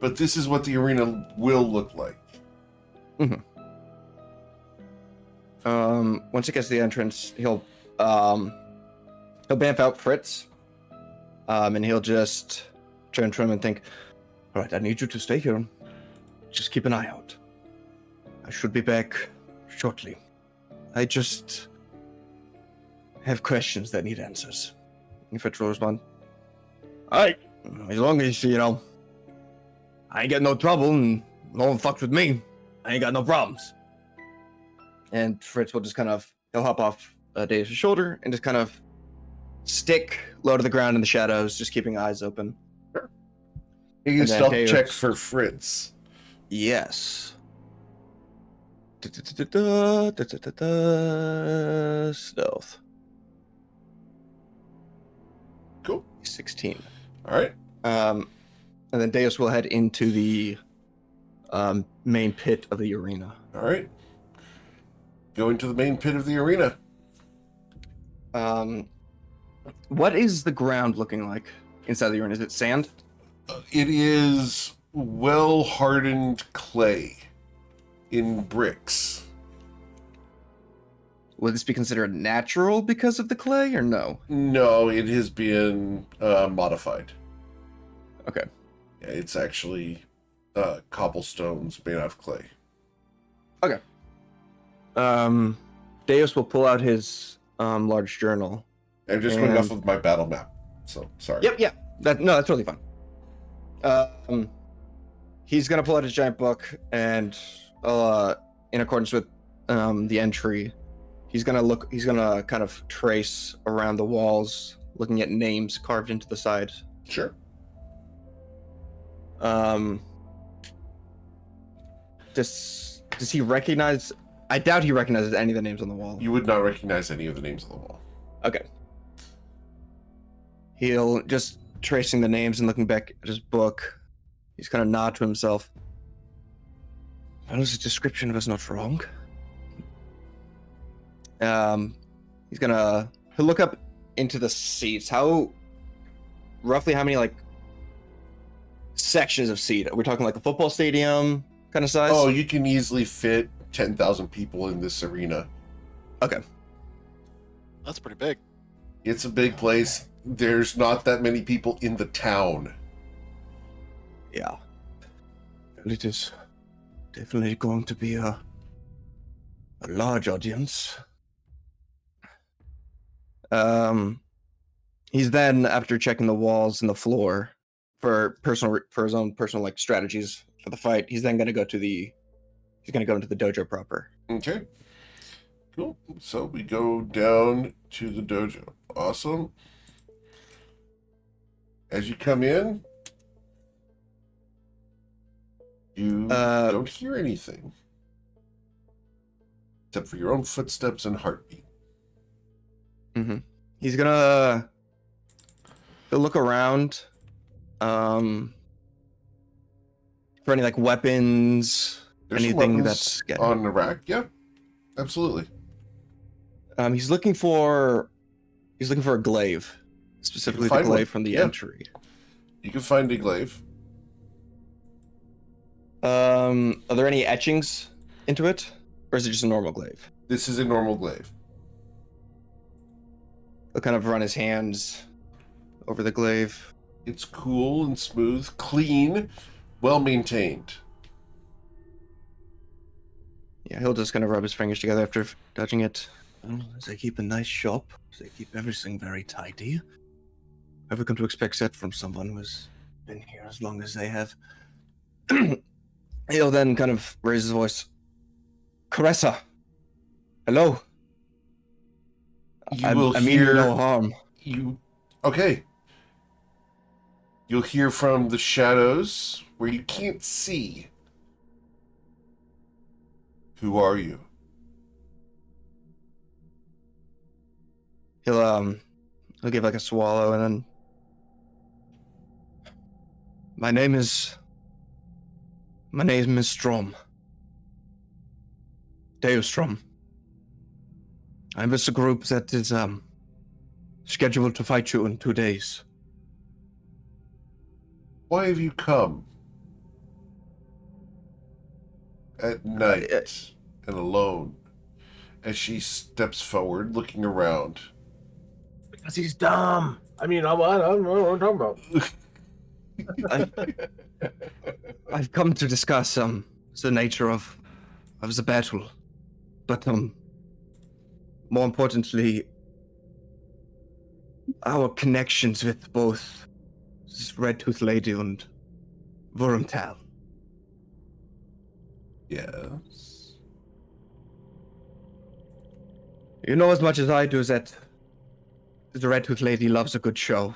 But this is what the arena will look like. Once he gets to the entrance, he'll bamf out Fritz, and he'll just turn to him and think, "All right, I need you to stay here. Just keep an eye out. I should be back shortly. I just have questions that need answers." And Fritz will respond, "All right, as long as I ain't got no trouble and no one fucks with me, I ain't got no problems." And Fritz will just kind of he'll hop off Deus' shoulder and just kind of stick low to the ground in the shadows, just keeping eyes open. You can And then stealth Deus- check for Fritz. Yes. Stealth. Cool. 16. All right. And then Deus will head into the main pit of the arena. All right. Go into the main pit of the arena. What is the ground looking like inside the arena? Is it sand? It is well-hardened clay in bricks. Would this be considered natural because of the clay, or no? No, it has been modified. Okay. Yeah, it's actually cobblestones made out of clay. Okay. Deus will pull out his large journal. I'm just going off of my battle map, so sorry. Yep. That's totally fine. He's gonna pull out his giant book, and in accordance with the entry, he's gonna kind of trace around the walls, looking at names carved into the side. Sure. Does he recognize? I doubt he recognizes any of the names on the wall. You would not recognize any of the names on the wall. Okay. He'll just tracing the names and looking back at his book. He's kind of nod to himself. Well, his description was not wrong. He'll look up into the seats. Roughly how many like sections of seat? Are we talking like a football stadium kind of size? Oh, you can easily fit 10,000 people in this arena. Okay. That's pretty big. It's a big place. There's not that many people in the town. Yeah. It is definitely going to be a large audience. He's then, after checking the walls and the floor for his own personal like strategies for the fight, he's then going to go into the dojo proper. Okay. Cool. So we go down to the dojo. Awesome. As you come in, you don't hear anything except for your own footsteps and heartbeat. Mm-hmm. He's gonna look around for any like weapons, There's some anything weapons that's getting... on the rack. Yeah, absolutely. He's looking for a glaive, specifically the find glaive one. from the Yeah. entry. You can find a glaive. Are there any etchings into it, or is it just a normal glaive? This is a normal glaive. He'll kind of run his hands over the glaive. It's cool and smooth, clean, well maintained. Yeah, he'll just kind of rub his fingers together after touching it. Well, they keep a nice shop. They keep everything very tidy. I've come to expect that from someone who has been here as long as they have. He'll then kind of raise his voice. Caressa! Hello? You I will mean hear no harm. Okay. You'll hear from the shadows where you can't see. Who are you? He'll give like a swallow and then... My name is Strom. Deus Strom. I'm with a group that is scheduled to fight you in 2 days. Why have you come? At night and alone, as she steps forward, looking around. Because he's dumb. I mean, I don't know what I'm talking about. I've come to discuss the nature of the battle, but more importantly, our connections with both this Red-Tooth Lady and Vorumtal. Yes. You know as much as I do that the Red Tooth Lady loves a good show.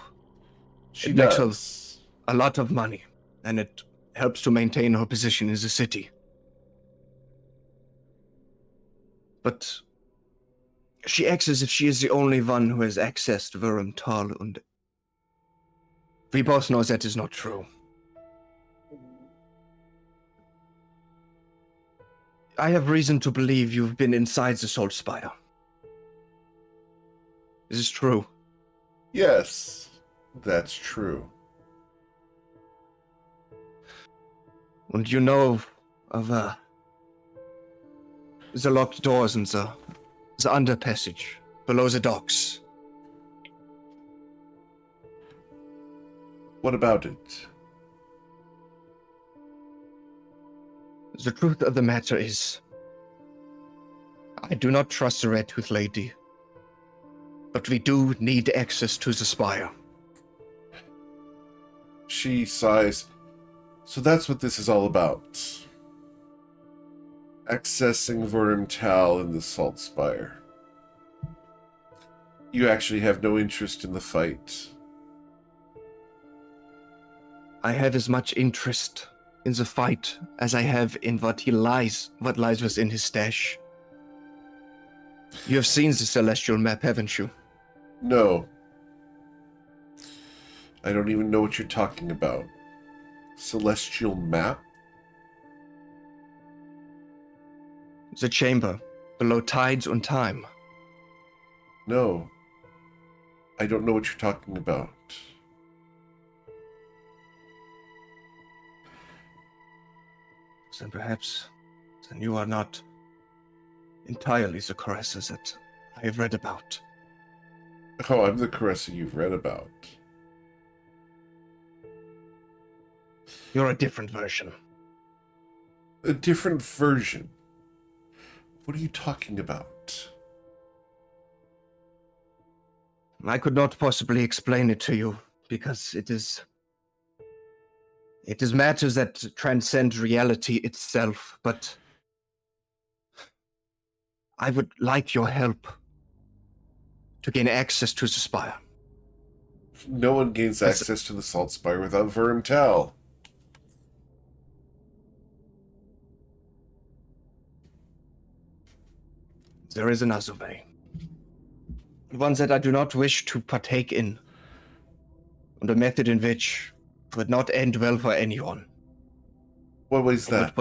She It makes does. a lot of money, and it helps to maintain her position in the city. But she acts as if she is the only one who has access to Tal, and we both know that is not true. I have reason to believe you've been inside the Salt Spire. Is this true? Yes, that's true. And you know of the locked doors and the underpassage below the docks. What about it? The truth of the matter is, I do not trust the Red Tooth Lady, but we do need access to the spire. She sighs. So that's what this is all about. Accessing Tal in the Salt Spire. You actually have no interest in the fight. I have as much interest in the fight as I have in what lies within his stash. You have seen the celestial map, haven't you? No. I don't even know what you're talking about. Celestial map? The chamber below tides and time. No. I don't know what you're talking about. Then perhaps you are not entirely the Caressa that I have read about. Oh, I'm the Caressa you've read about. You're a different version. A different version? What are you talking about? I could not possibly explain it to you, because it is matters that transcend reality itself, but I would like your help to gain access to the spire. No one gains access to the Salt Spire without Tal. There is another way. One that I do not wish to partake in, and a method in which would not end well for anyone. What way is that?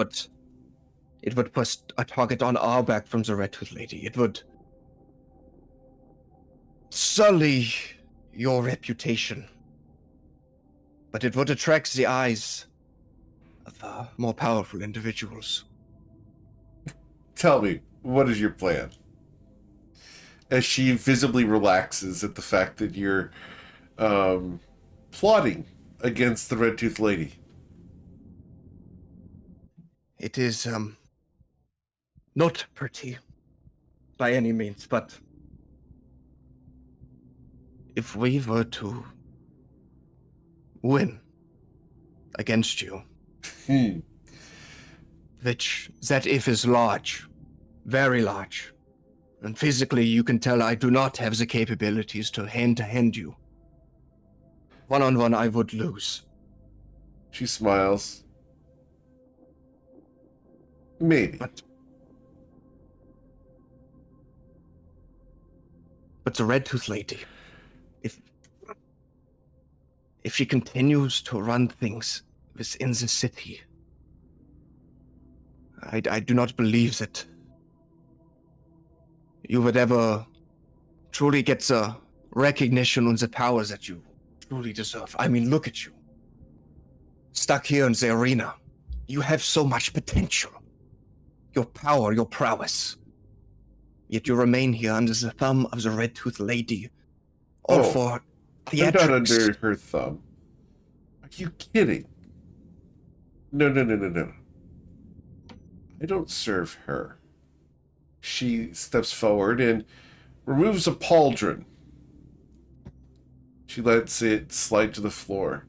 It would put a target on our back from the Red Tooth Lady. It would sully your reputation. But it would attract the eyes of more powerful individuals. Tell me, what is your plan? As she visibly relaxes at the fact that you're plotting against the Red Tooth Lady. It is, not pretty by any means, but if we were to win against you, which that if is large, very large, and physically you can tell I do not have the capabilities to hand you. One-on-one I would lose. She smiles. Maybe. But the Red Tooth Lady, if she continues to run things within the city, I do not believe that you would ever truly get the recognition and the powers that you truly deserve. I mean, look at you. Stuck here in the arena. You have so much potential. Your power, your prowess. Yet you remain here under the thumb of the Red Tooth Lady. All for I'm not under her thumb. Are you kidding? No. I don't serve her. She steps forward and removes a pauldron. She lets it slide to the floor.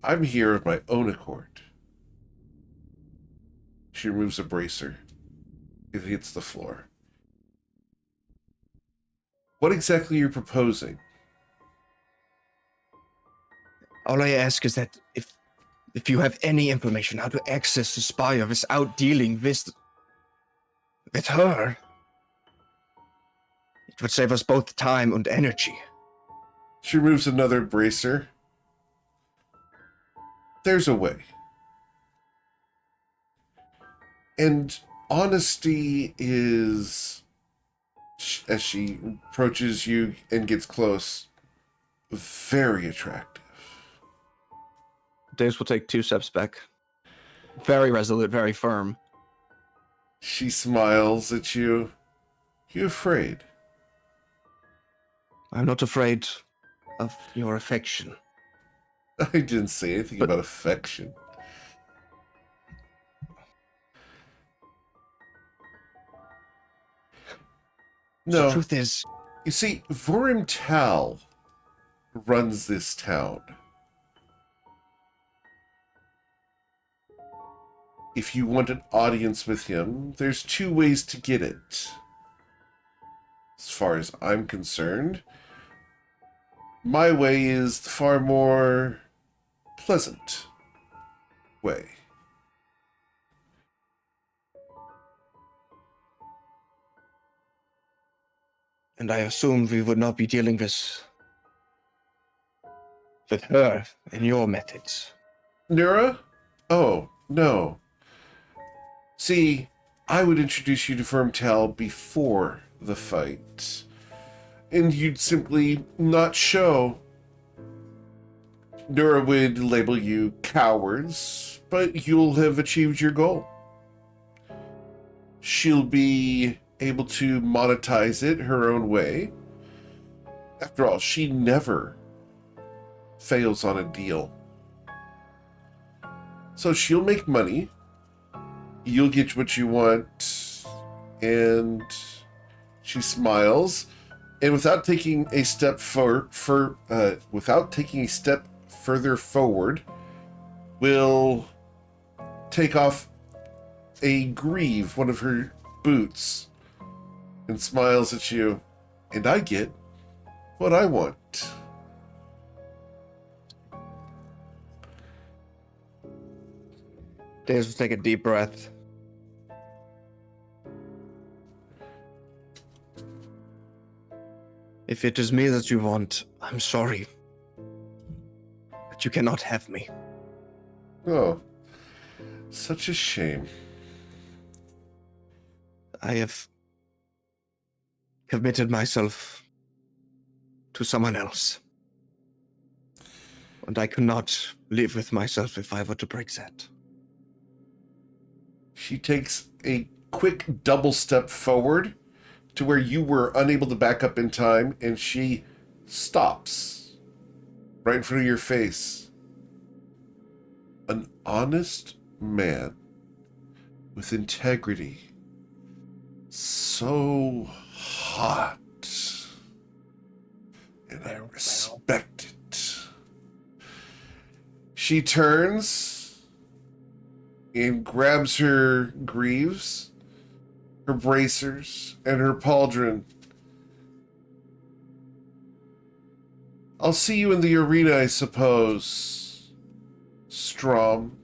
I'm here of my own accord. She removes a bracer. It hits the floor. What exactly are you proposing? All I ask is that if you have any information how to access the spire without dealing with her, it would save us both time and energy. She removes another bracer. There's a way. And honesty is, as she approaches you and gets close, very attractive. Daves will take 2 steps back. Very resolute, very firm. She smiles at you. You afraid? I'm not afraid of your affection. I didn't say anything about affection. No. The truth is, You see, Vorimtal runs this town. If you want an audience with him, there's 2 ways to get it. As far as I'm concerned, my way is the far more pleasant way. and I assumed we would not be dealing with her and your methods. Nura? Oh, no. See, I would introduce you to Vorimtal before the fight, and you'd simply not show. Nura would label you cowards, but you'll have achieved your goal. She'll be able to monetize it her own way. After all, she never fails on a deal. So she'll make money, you'll get what you want, and she smiles, and without taking a step further forward, will take off a greave, one of her boots, and smiles at you, and I get what I want. Daves will take a deep breath. If it is me that you want, I'm sorry. But you cannot have me. Oh, such a shame. I have committed myself to someone else. And I cannot live with myself if I were to break that. She takes a quick double step forward to where you were unable to back up in time, and she stops right in front of your face. An honest man with integrity. So hot. And I respect it. She turns and grabs her greaves, her bracers, and her pauldron. I'll see you in the arena, I suppose, Strom.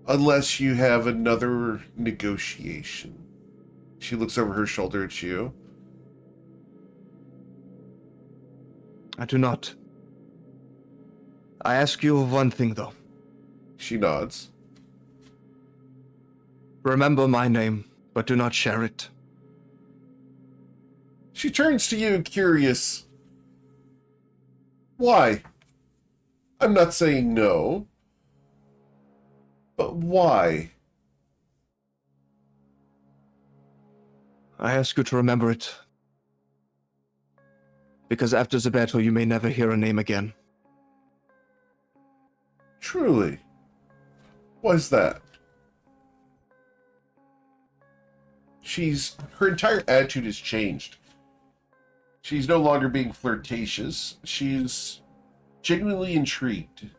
Unless you have another negotiation. She looks over her shoulder at you. I do not. I ask you one thing, though. She nods. Remember my name, but do not share it. She turns to you, curious. Why? I'm not saying no. But why? I ask you to remember it. Because after the battle, you may never hear a name again. Truly. Why's that? Her entire attitude has changed. She's no longer being flirtatious. She's genuinely intrigued.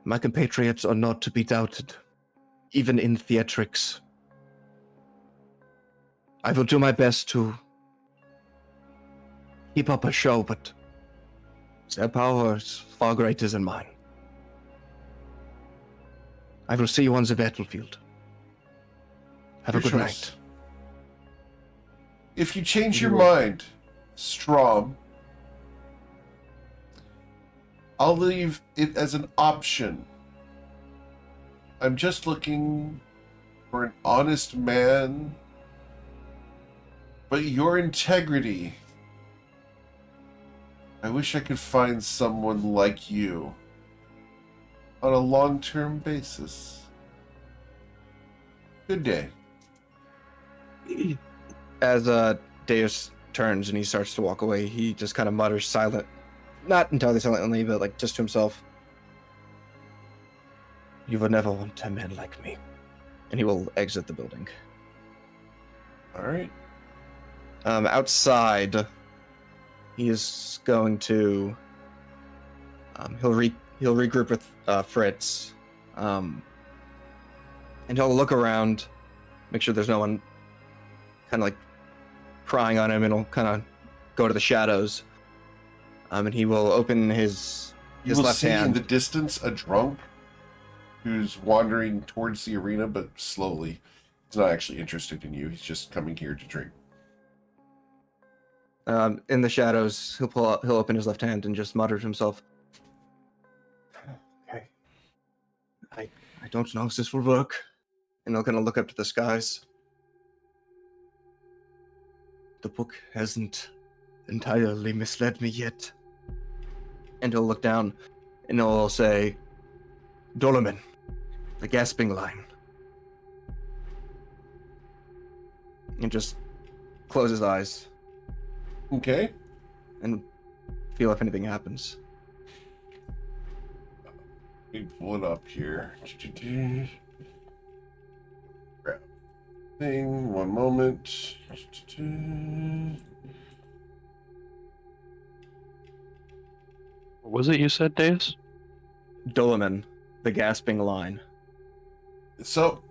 My compatriots are not to be doubted, even in theatrics. I will do my best to keep up a show, but their power is far greater than mine. I will see you on the battlefield. Have a good night. If you change your mind, Strom, I'll leave it as an option. I'm just looking for an honest man, but your integrity. I wish I could find someone like you on a long-term basis. Good day. As Deus turns and he starts to walk away, he just kind of mutters not entirely silently, but like just to himself. You would never want a man like me. And he will exit the building. All right. Outside, he is going to. He'll regroup with Fritz, and he'll look around, make sure there's no one, kind of like prying on him, and he'll kind of go to the shadows. And he will open his left see hand. In the distance a drunk who's wandering towards the arena, but slowly. He's not actually interested in you. He's just coming here to drink. In the shadows, he'll open his left hand and just mutter to himself. Okay. I don't know if this will work. And he'll kind of look up to the skies. The book hasn't entirely misled me yet. And he'll look down and he'll say, Doloman, the gasping line. And just close his eyes. Okay. And feel if anything happens. Let me pull it up here. Grab thing. One moment. What was it you said, Deus? Doloman, the gasping line. So,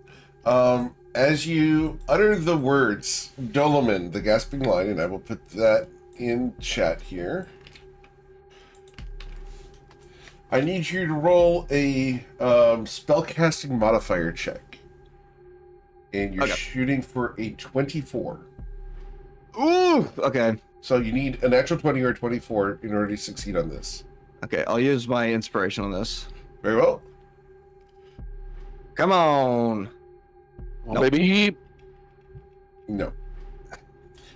as you utter the words Doloman, the gasping line, and I will put that in chat here. I need you to roll a spellcasting modifier check. And you're shooting for a 24. Ooh! Okay. So you need a natural 20 or a 24 in order to succeed on this. Okay, I'll use my inspiration on this. Very well. Come on! Well, maybe. No.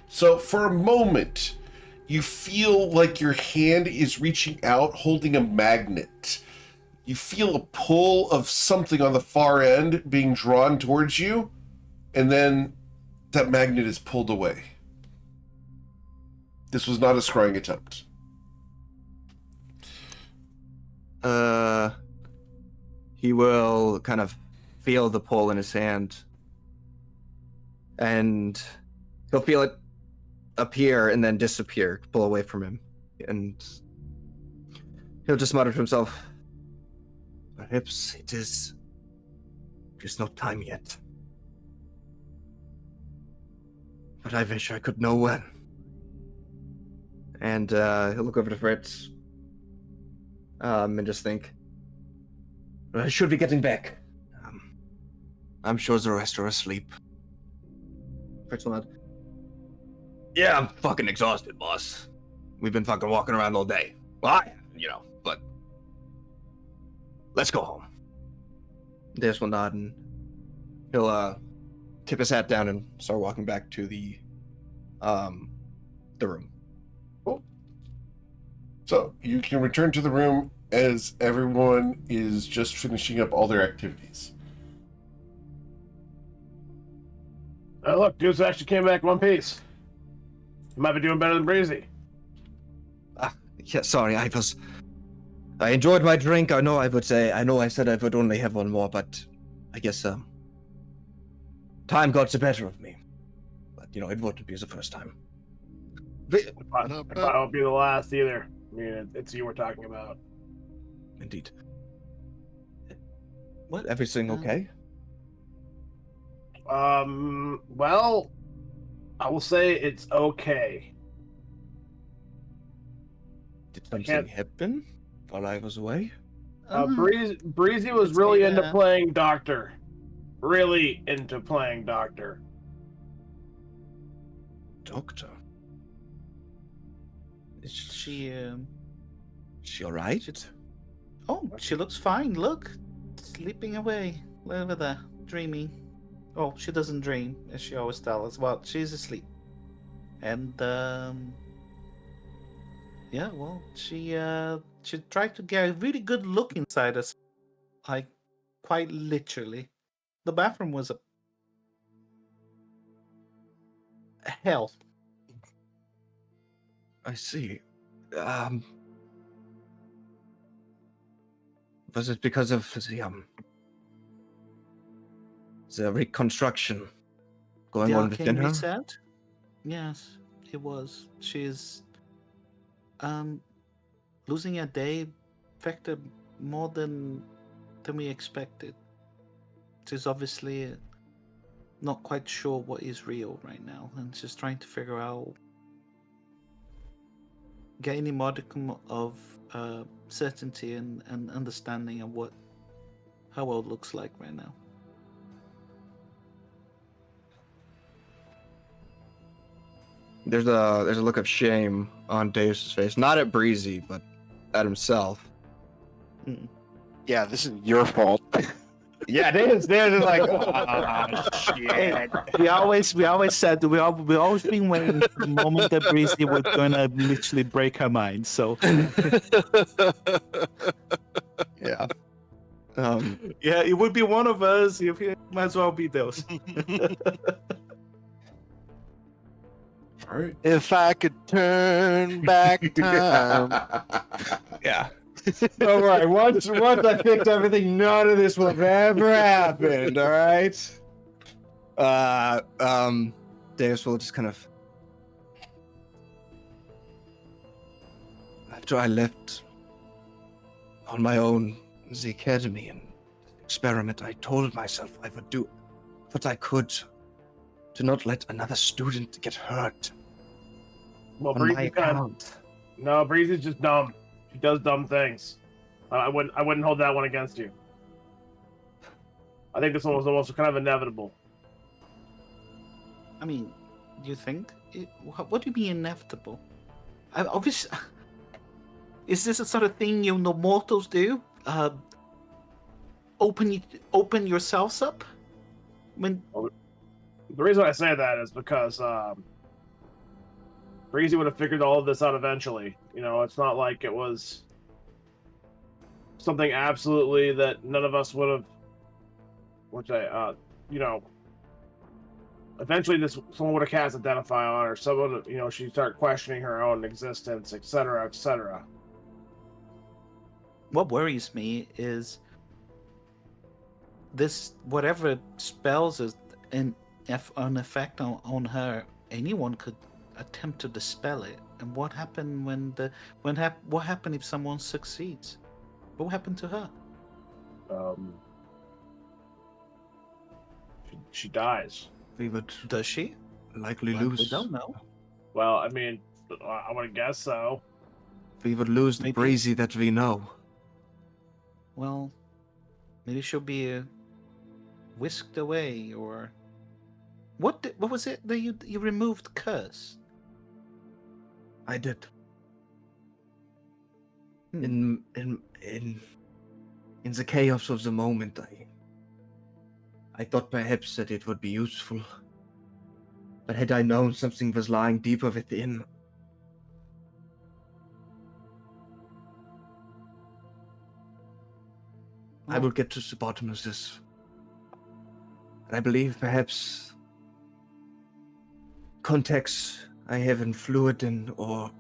So for a moment, you feel like your hand is reaching out, holding a magnet. You feel a pull of something on the far end being drawn towards you, and then that magnet is pulled away. This was not a scrying attempt. He will kind of feel the pull in his hand. And he'll feel it appear and then disappear, pull away from him. And he'll just mutter to himself, perhaps it is just not time yet. But I wish I could know when. And he'll look over to Fritz and just think, I should be getting back. I'm sure the rest are asleep. Fritz will nod. Yeah, I'm fucking exhausted, boss. We've been fucking walking around all day. Well, but let's go home. Deus will nod and he'll tip his hat down and start walking back to the room. Cool. So you can return to the room as everyone is just finishing up all their activities. Look, Deuce actually came back in one piece. You might be doing better than Breezy. Yeah, sorry, I enjoyed my drink. I know I said I would only have one more, but I guess time got the better of me. But it wouldn't be the first time. It won't be the last either. I mean, it's you we're talking about. Indeed. What? Everything okay? Well, I will say it's okay. Did I something can't. happen while I was away? Breezy you was could say really into that. playing doctor. Really into playing doctor. Doctor. Is She all right? she looks fine. Look, sleeping away over there, dreaming. Oh, she doesn't dream, as she always tells us. Well, she's asleep, and yeah, well, she tried to get a really good look inside us, like quite literally. The bathroom was a hell. I see. Was it because of the reconstruction going The on within arcane her? reset? Yes, it was. She's losing a day affected more than we expected. She's obviously not quite sure what is real right now, and she's trying to figure out, get any modicum of certainty and understanding of what her world looks like right now. There's a look of shame on Deus's face, not at Breezy, but at himself. Yeah, this is your fault. Yeah, Deus is like, oh, shit. We always said we always been waiting for the moment that Breezy was gonna literally break her mind. So Yeah. yeah, it would be one of us. If it might as well be those. All right. If I could turn back time. Yeah. Don't worry. Once I fix everything, none of this will have ever happened. All right. Deus will just kind of. After I left on my own the academy and experiment, I told myself I would do what I could to not let another student get hurt Well, on my Breezy's kind of, account. no, Breezy's just dumb. She does dumb things. I wouldn't hold that one against you. I think this one was almost kind of inevitable. I mean, do you think? What do you mean inevitable? Obviously, is this the sort of thing you know mortals do? Open yourselves up. When The reason I say that is because Breezy would have figured all of this out eventually. You know, it's not like it was something absolutely that none of us would have. You know, eventually someone would have cast Identify on her. Someone, you know, she'd start questioning her own existence, etc., etc. what worries me is this, whatever spells is an effect on her. Anyone could attempt to dispel it. And what happened what happened if someone succeeds? What happened to her? She dies. We would Does she? likely Well, lose. we don't know. Well, I mean, I would guess so. We would lose the Maybe. Breezy that we know. Well, maybe she'll be whisked away, or what was it that you removed curse? I did. Hmm. In the chaos of the moment, I thought perhaps that it would be useful. But had I known something was lying deeper within, I will get to the bottom of this. And I believe perhaps contexts I have influenced in, or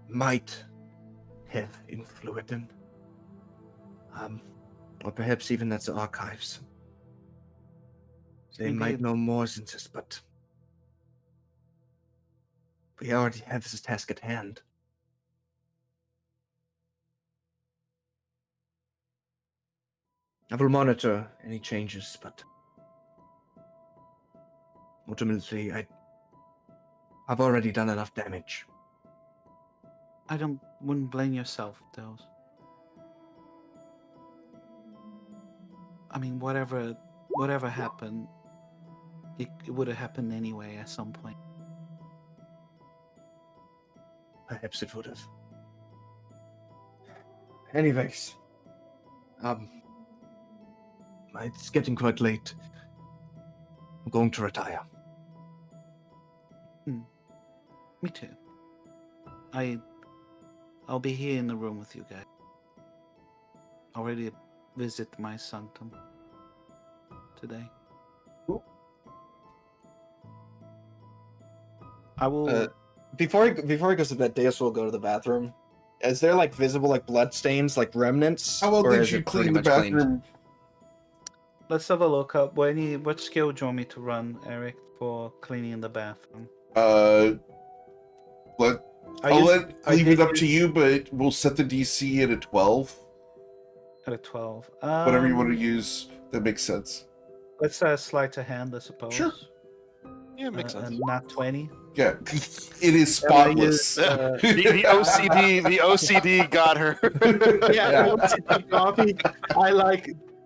might have influenced in. Or perhaps even at the archives. They Maybe might know more than this, but we already have this task at hand. I will monitor any changes, but ultimately, I've already done enough damage. Wouldn't blame yourself, though. I mean, whatever happened, it would have happened anyway at some point. Perhaps it would have. Anyways, it's getting quite late. I'm going to retire. Me too. I'll be here in the room with you guys. Already visit my sanctum today. Cool. I will. Before he goes to bed, Deus will go to the bathroom. Is there like visible like blood stains, like remnants? How well or did is you it pretty clean the much cleaned? bathroom? Let's have a look up. What skill do you want me to run, Eric, for cleaning the bathroom? I'll leave it up to you, but we'll set the DC at a 12. At a 12. Whatever you want to use that makes sense. Let's sleight of hand, I suppose. Sure. Yeah, makes sense. Not 20. Yeah, it is spotless. The OCD got her. Yeah.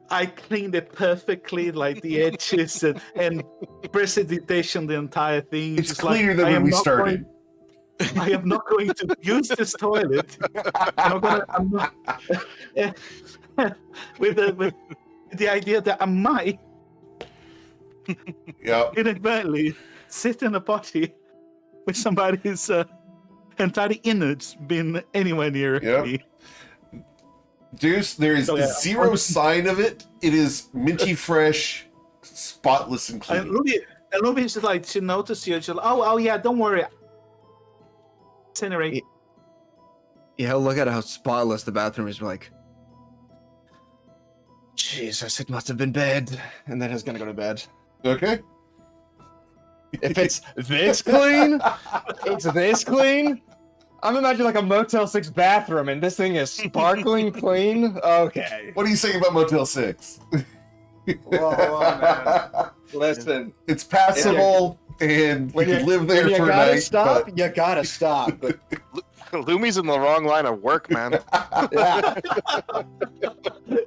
I cleaned it perfectly, like the edges and precipitation, the entire thing. It's Just cleaner like, than I when am we not started. I am not going to use this toilet. I'm not, with the idea that I might Yeah. inadvertently sit in a potty with somebody's entire innards being anywhere near Yep. me. Deuce, there is So, yeah. zero sign of it. It is minty fresh, spotless and And clean. Ruby's just like, she noticed you. She's like, oh yeah, don't worry. Incinerate. Yeah, he'll look at how spotless the bathroom is, like, Jesus, it must have been bad. And then he's gonna go to bed. Okay. If it's this clean, it's this clean. I'm imagining like a Motel 6 bathroom, and this thing is sparkling clean. Okay. What are you saying about Motel 6? Whoa, man. Listen, It's passable, and you can live there when for you a gotta night. stop, but- you gotta stop. But, Lumi's in the wrong line of work, man. yeah.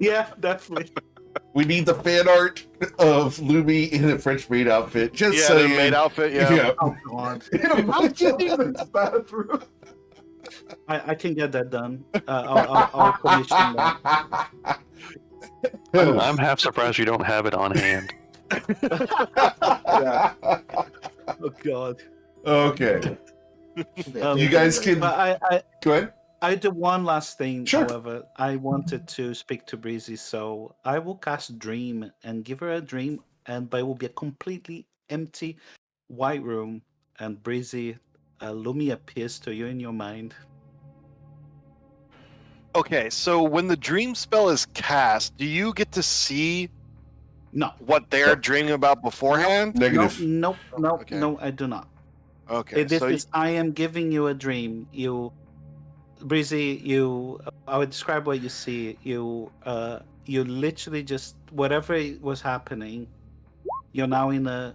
Yeah, definitely. We need the fan art of Lumi in a French maid outfit. Just Yeah, saying. the maid outfit, yeah. Oh god. In a Motel 6 bathroom. I can get that done. I'll commission that. I'm half surprised you don't have it on hand. Yeah. Oh god. Okay. You guys can But go ahead. I do one last thing, Sure. however. I wanted to speak to Breezy, so I will cast Dream and give her a dream, but it will be a completely empty white room, and Breezy, Lumi appears to you in your mind. Okay, so when the dream spell is cast, do you get to see No. what they're dreaming about beforehand? Negative. No, Okay. no, I do not. Okay, This so is I am giving you a dream. Breezy, I would describe what you see. You literally just whatever was happening. You're now in a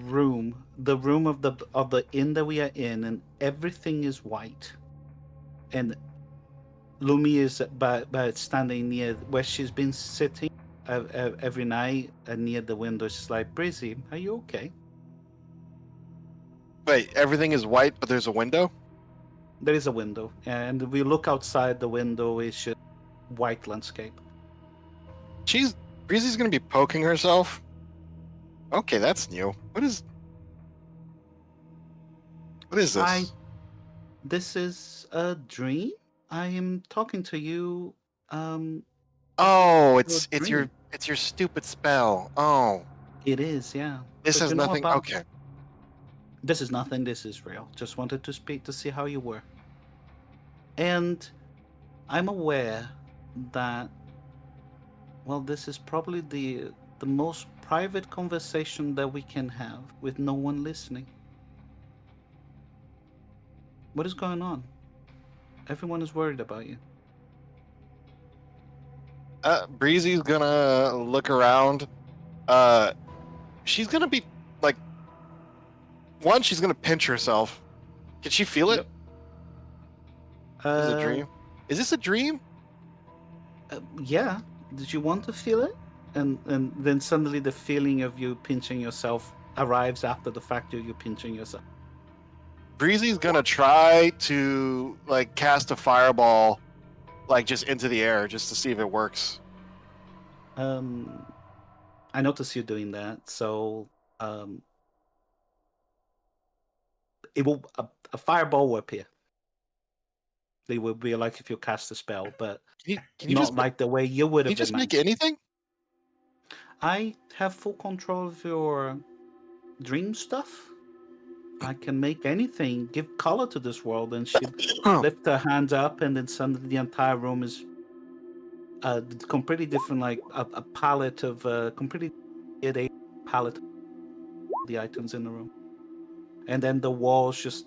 room, the room of the inn that we are in, and everything is white. And Lumi is but standing near where she's been sitting every night near the window. She's like, Breezy, are you okay? wait, everything is white, but there's a window? There is a window, and we look outside the window. It's just white landscape. Breezy's gonna be poking herself? Okay, that's new. What is this? This is a dream. I am talking to you. Oh, It's it's a your stupid spell. Oh, It is, yeah. this But has you know nothing. about- Okay. This is nothing. This is real. Just wanted to speak to see how you were. And I'm aware that, well, this is probably the most private conversation that we can have with no one listening. What is going on? Everyone is worried about you. Breezy's gonna look around. She's gonna be like, one, she's gonna pinch herself. Can she feel it? Is it a dream? Is this a dream? Yeah. Did you want to feel it? And then suddenly the feeling of you pinching yourself arrives after the fact that you're pinching yourself. Breezy's gonna try to like cast a fireball, like just into the air, just to see if it works. I notice you doing that, so it will a fireball will appear. They will be like if you cast a spell, but Can you not just like the way you would can you have just make imagined. anything? I have full control of your dream stuff. I can make anything, give color to this world, and she lift her hand up, and then suddenly the entire room is completely different, like a palette of completely palette of the items in the room, and then the walls just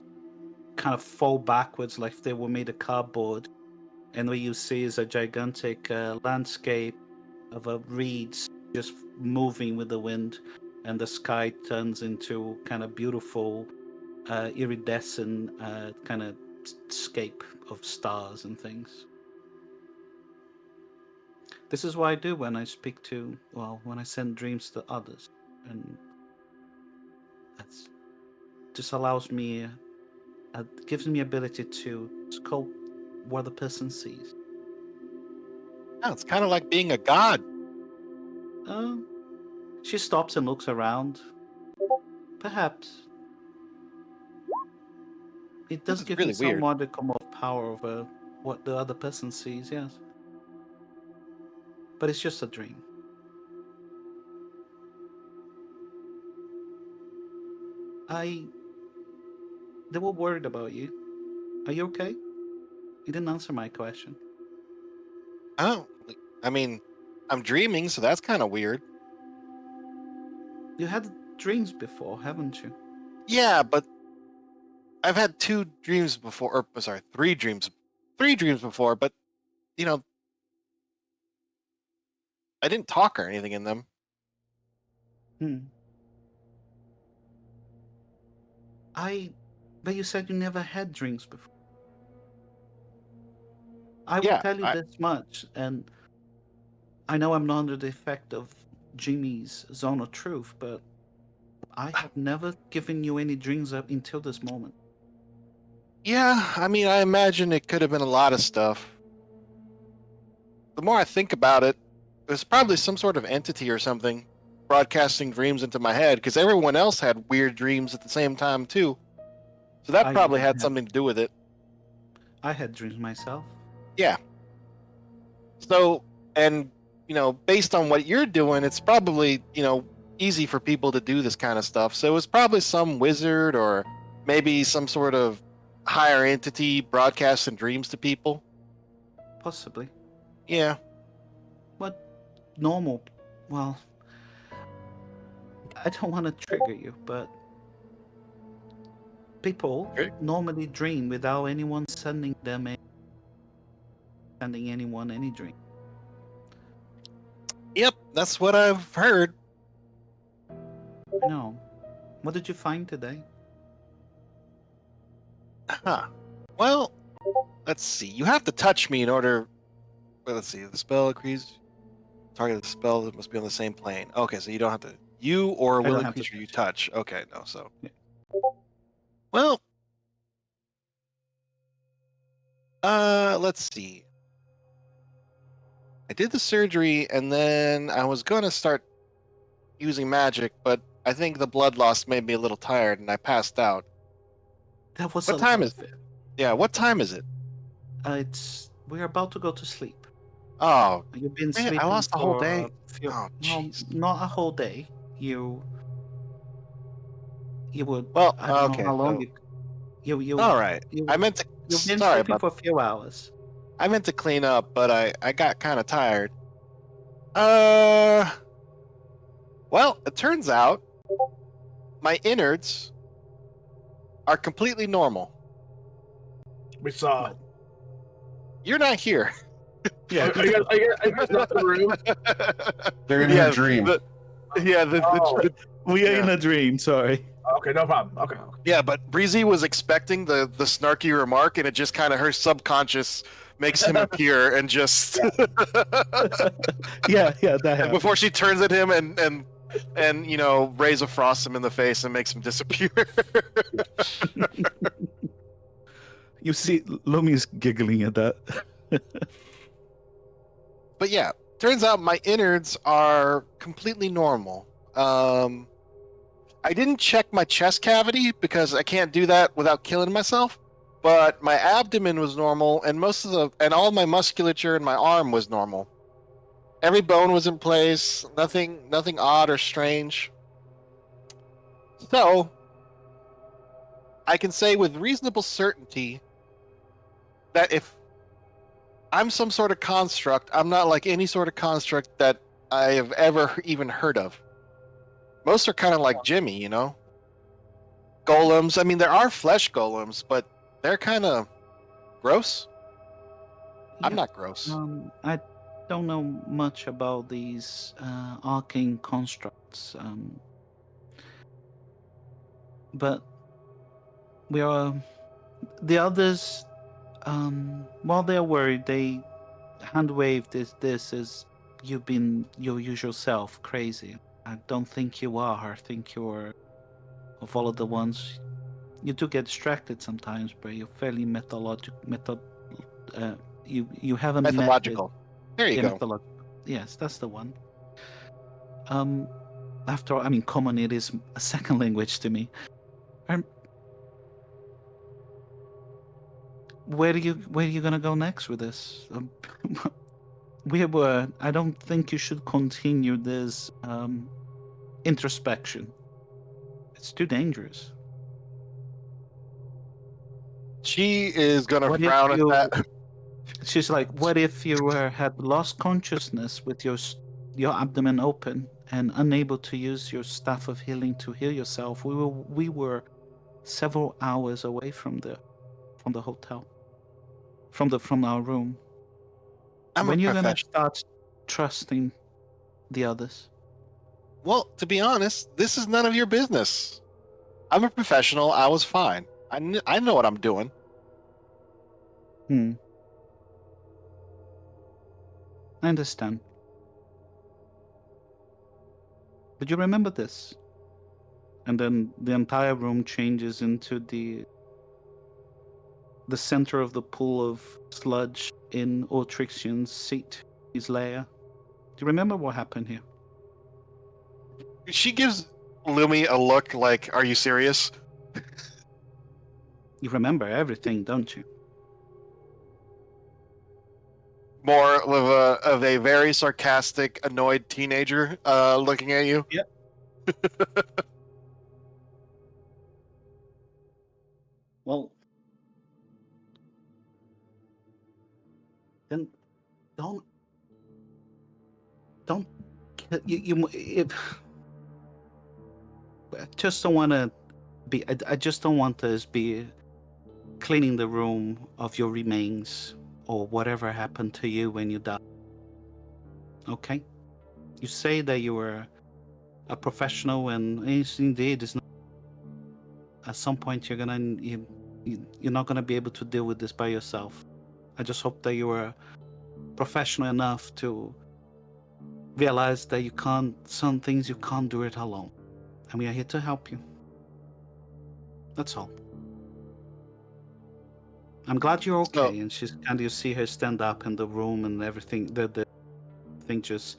kind of fall backwards like if they were made of cardboard, and what you see is a gigantic landscape of reeds just moving with the wind, and the sky turns into kind of beautiful iridescent kind of scape of stars and things. This is what I do when I speak to, when I send dreams to others, and that's just allows me, gives me ability to sculpt what the person sees. Yeah, it's kind of like being a god. She stops and looks around. Perhaps it This does is give me really some weird. modicum of power over what the other person sees, yes. But it's just a dream. They were worried about you. Are you okay? You didn't answer my question. Oh, I mean, I'm dreaming, so that's kind of weird. You had dreams before, haven't you? Yeah, but I've had two dreams before, or sorry, three dreams before, but you know, I didn't talk or anything in them. But you said you never had dreams before. I will Yeah, tell you this much, and I know I'm not under the effect of Jimmy's zone of truth, but I have never given you any dreams up until this moment. yeah, I mean, I imagine it could have been a lot of stuff. The more I think about it, there's probably some sort of entity or something broadcasting dreams into my head because everyone else had weird dreams at the same time too. So that probably had something to do with it. I had dreams myself. Yeah. So, and based on what you're doing, it's probably easy for people to do this kind of stuff. So it's probably some wizard or maybe some sort of higher entity broadcasting dreams to people. Possibly. Yeah. But normal. Well, I don't want to trigger you, but people normally dream without anyone sending anyone any dream. Yep, that's what I've heard. No. What did you find today? Huh. Well, let's see. You have to touch me in order. Well, let's see. The spell agrees. Target of the spell must be on the same plane. Okay, so you don't have to. You or a willing creature you touch. Okay, no, so. Yeah. Well. Let's see. I did the surgery and then I was going to start using magic, but I think the blood loss made me a little tired and I passed out. That was what time is it? Yeah, what time is it? We're about to go to sleep. Oh, you've been sleeping. I lost the whole day. Not a whole day. You would. Well, I don't know how long so, you. All right. I meant to. You've been sleeping for a few hours. I meant to clean up, but I got kind of tired. Well, it turns out my innards are completely normal. We saw. You're not here. Yeah. I guess not the room. They're in her dream. We are Yeah. in a dream. Sorry. Okay, no problem. Okay. Yeah, but Breezy was expecting the snarky remark, and it just kind of her subconscious makes him appear and just Yeah, that and happened. before she turns at him and you know rays of frost him in the face and makes him disappear. You see, Lumi's giggling at that. But yeah, turns out my innards are completely normal. I didn't check my chest cavity because I can't do that without killing myself. But my abdomen was normal, and all my musculature in my arm was normal. Every bone was in place. Nothing odd or strange. So I can say with reasonable certainty that if I'm some sort of construct, I'm not like any sort of construct that I have ever even heard of. Most are kind of like Jimmy, you know? Golems. I mean, there are flesh golems, but they're kind of gross. I'm not gross. I don't know much about these arcane constructs, but we are the others. While they're worried, they hand wave this as you've been your usual self, crazy. I don't think you are. I think you're of all of the ones. You do get distracted sometimes, but you're fairly you haven't Mythological. There you go. Yes, that's the one. After all, I mean, common it is a second language to me. Where are you gonna go next with this? I don't think you should continue this introspection. It's too dangerous. She is gonna What if frown you- at that. She's like, what if you had lost consciousness with your abdomen open and unable to use your staff of healing to heal yourself? We were several hours away from the hotel, from our room. When you're gonna start trusting the others? Well, to be honest, this is none of your business. I'm a professional. I was fine. I know what I'm doing. I understand. But you remember this. And then the entire room changes into the center of the pool of sludge in Ortrixian's seat, his lair. Do you remember what happened here? She gives Lumi a look like, "Are you serious?" You remember everything, don't you? More of a very sarcastic, annoyed teenager looking at you. Yep. Well, then don't you I just don't want to be. I just don't want us be cleaning the room of your remains or whatever happened to you when you died. Okay, you say that you were a professional, and indeed, it's not. At some point, you're not gonna be able to deal with this by yourself. I just hope that you are professional enough to realize that you can't. Some things you can't do it alone, and we are here to help you. That's all. I'm glad you're okay. And she's you see her stand up in the room, and everything. The thing just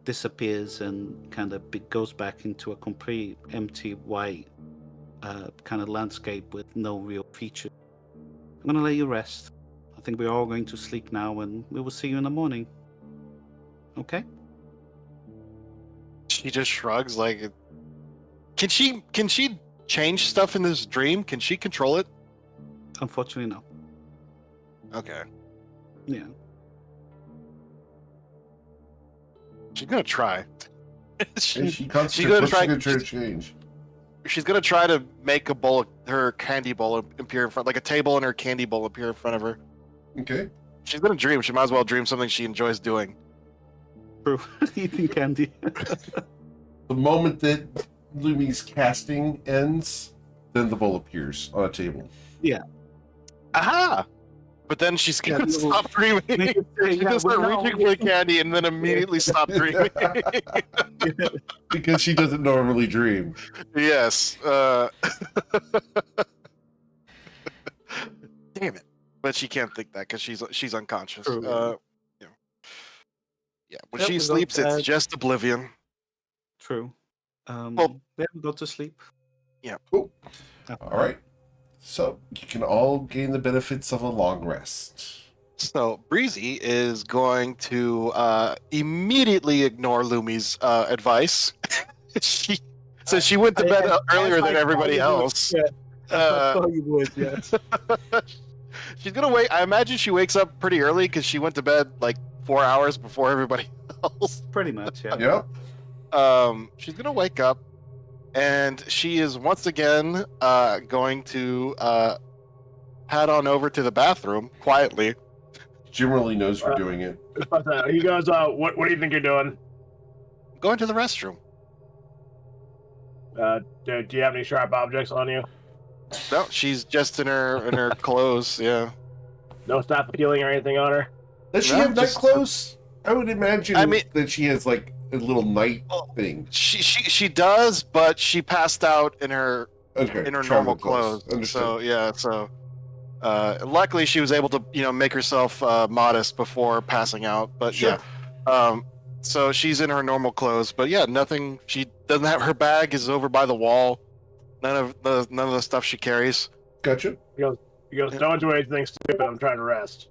disappears and kind of goes back into a complete empty white kind of landscape with no real features. I'm gonna let you rest. I think we're all going to sleep now, and we will see you in the morning. Okay? She just shrugs like, can she change stuff in this dream? Can she control it? Unfortunately, no. Okay. Yeah. She's gonna try. She's gonna try to change. She's gonna try to make Okay. her candy bowl appear in front, like a table and her candy bowl appear in front of her. Okay. she's gonna dream. She might as well dream something she enjoys doing. True. Eating candy. The moment that Lumi's casting ends, then the bowl appears on a table. Aha! But then she's gonna little- stop dreaming. She's gonna start reaching for the candy and then immediately stop dreaming. Because she doesn't normally dream. Yes. Damn it! But she can't think that because she's unconscious. True. Yeah. When Yep, she we got sleeps, it's that. just oblivion. True. Well- Then we go to sleep. Cool. All right. So you can all gain the benefits of a long rest. So Breezy is going to immediately ignore Lumi's advice. she went to bed earlier than everybody else. Yeah. I Uh, thought you would, yes. She's gonna wait. I imagine she wakes up pretty early because she went to bed like 4 hours before everybody else. Pretty much, yeah. Yep. She's gonna wake up, and she is once again going to head on over to the bathroom quietly. Jim really knows you're doing it. You guys, what do you think you're doing? Going to the restroom. Do you have any sharp objects on you? No, she's just in her clothes. Yeah. No stop peeling or anything on her? Does she No, have night just- clothes? I would imagine I mean- that she has like a little night thing. She does, but she passed out in her Okay. in her travel normal clothes. Understood. So yeah, luckily she was able to make herself modest before passing out. But Sure. yeah, so she's in her normal clothes. But yeah, nothing. She doesn't have her bag is over by the wall. None of the stuff she carries. Gotcha. He goes, don't do anything stupid, I'm trying to rest.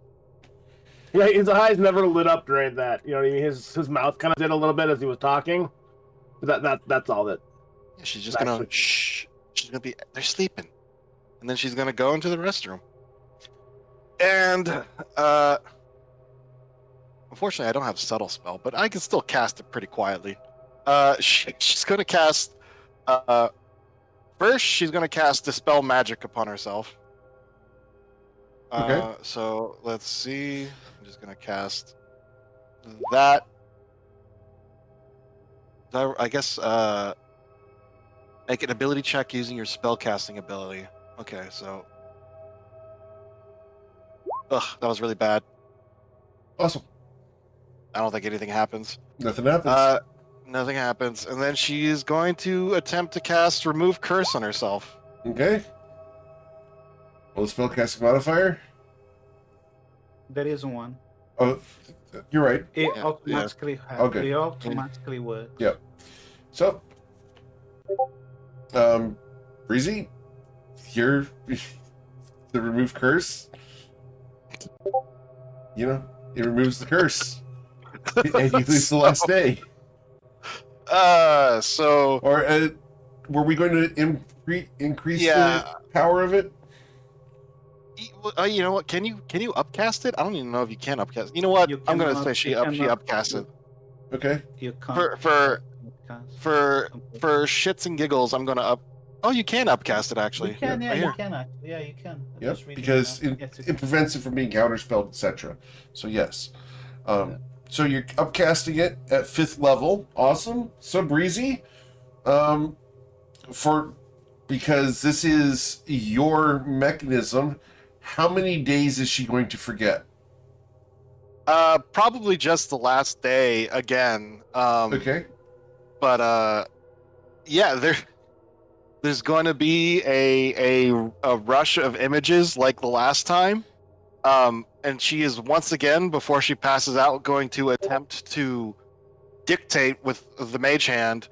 Yeah, his eyes never lit up during that. You know what I mean? His mouth kind of did a little bit as he was talking. But that's all that. Yeah, she's just gonna shh. She's gonna be. They're sleeping, and then she's gonna go into the restroom. And unfortunately, I don't have subtle spell, but I can still cast it pretty quietly. She's gonna cast. First, she's gonna cast Dispel Magic upon herself. Okay. So let's see. I'm just gonna cast that. I guess make an ability check using your spellcasting ability. Okay, so ugh, that was really bad. Awesome. I don't think anything happens. Nothing happens. Nothing happens, and then she's going to attempt to cast Remove Curse on herself. Okay. Well, the spellcasting modifier. There is one. Oh, you're right. It Yeah, automatically Okay. It automatically works. Yep. So, Breezy, you're the remove curse. You know, it removes the curse, and you lose the last day. So Or were we going to increase Yeah. the power of it? you know what? Can you upcast it? I don't even know if you can upcast. You know what? You I'm gonna cannot- say she you cannot- upcast it. Okay. You can't For cast. for shits and giggles. I'm gonna up. Oh, you can upcast it actually. You can, Right yeah, here. you can actually. Yeah, you can. I Yep. just read Because now. it, Yes, you it can. prevents it from being counterspelled, etc. So yes. So you're upcasting it at 5th level. Awesome. So Breezy, because this is your mechanism, how many days is she going to forget? Probably just the last day again. Okay. But yeah, there's going to be a rush of images like the last time. And she is once again, before she passes out, going to attempt to dictate with the mage hand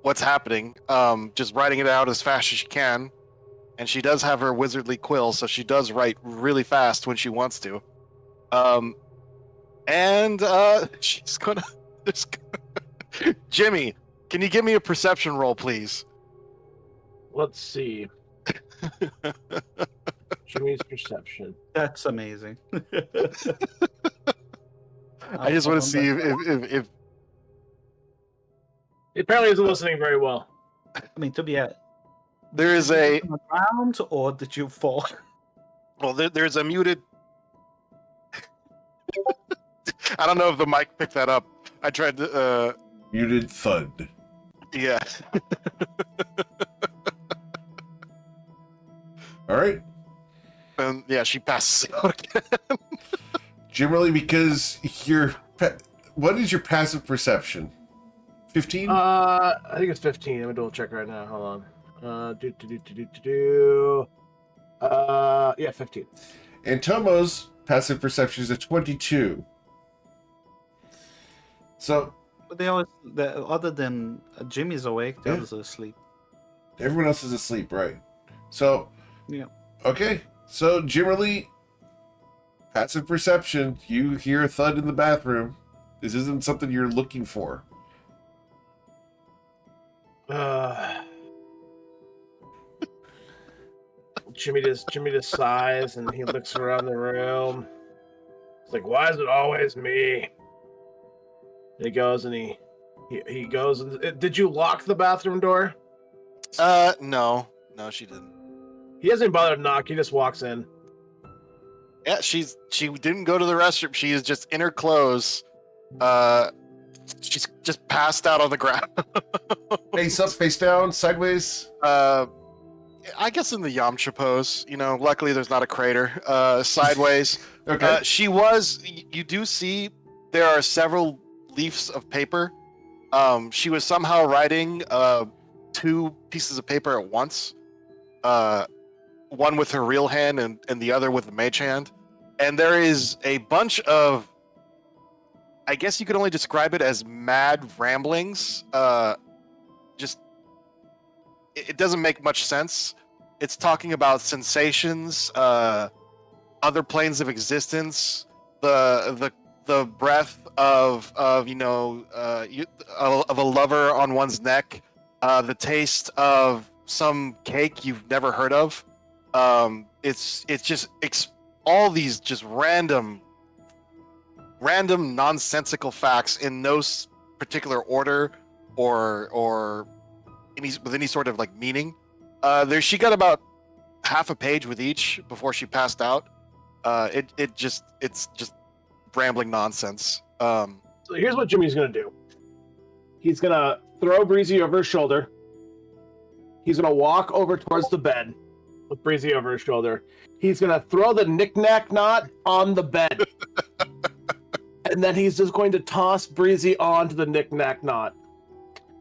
what's happening. Just writing it out as fast as she can. And she does have her wizardly quill, so she does write really fast when she wants to. She's gonna. Jimmy, can you give me a perception roll, please? Let's see. Jimmy's perception. That's amazing. I just want to see if He apparently isn't listening very well. I mean, to be a there is a round, or did you fall? well, there's a muted. I don't know if the mic picked that up. I tried to. Muted thud. Yeah. All right. And yeah, she passes out again. Generally, because what is your passive perception? 15? I think it's 15. I'm gonna double check right now. Hold on. Yeah, 15. And Tomo's passive perception is a 22. So But they always, other than Jimmy's awake, the Yeah. others are asleep. everyone else is asleep, right? So, Yeah. okay. So generally, passive perception, you hear a thud in the bathroom. This isn't something you're looking for. Jimmy just sighs and he looks around the room. It's like, why is it always me? And he goes and he goes and did you lock the bathroom door? No, she didn't. He hasn't bothered to knock. He just walks in. Yeah, she didn't go to the restroom. She is just in her clothes. She's just passed out on the ground. Face up, face down, sideways. I guess in the Yamcha pose. Luckily there's not a crater. Sideways. Okay. You do see there are several leaves of paper. She was somehow writing 2 pieces of paper at once. One with her real hand and the other with the mage hand. And there is a bunch of, I guess you could only describe it as mad ramblings. It doesn't make much sense. It's talking about sensations, other planes of existence, the breath of a lover on one's neck, the taste of some cake you've never heard of. It's just all these just random nonsensical facts in no particular order or with any sort of like meaning. She got about half a page with each before she passed out. It's just rambling nonsense. So here's what Jimmy's gonna do. He's gonna throw Breezy over his shoulder. He's gonna walk over towards the bed with Breezy over his shoulder. He's gonna throw the knick-knack knot on the bed. And then he's just going to toss Breezy onto the knick-knack knot.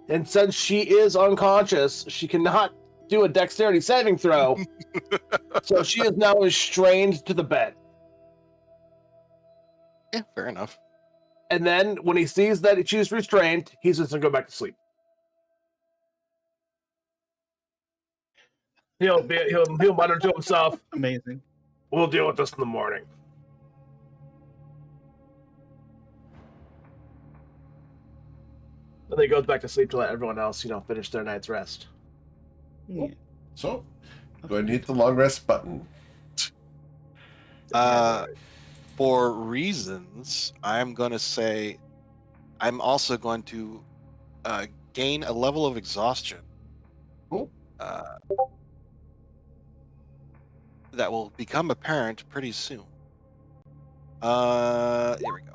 And since she is unconscious, she cannot do a dexterity saving throw. So she is now restrained to the bed. Yeah, fair enough. And then when he sees that she's restrained, he's just gonna go back to sleep. He'll mutter to himself, Amazing. "We'll deal with this in the morning." Then he goes back to sleep to let everyone else, finish their night's rest. Yeah. So, go ahead and hit the long rest button. For reasons, I'm going to say I'm also going to gain a level of exhaustion. Cool. That will become apparent pretty soon. Here we go.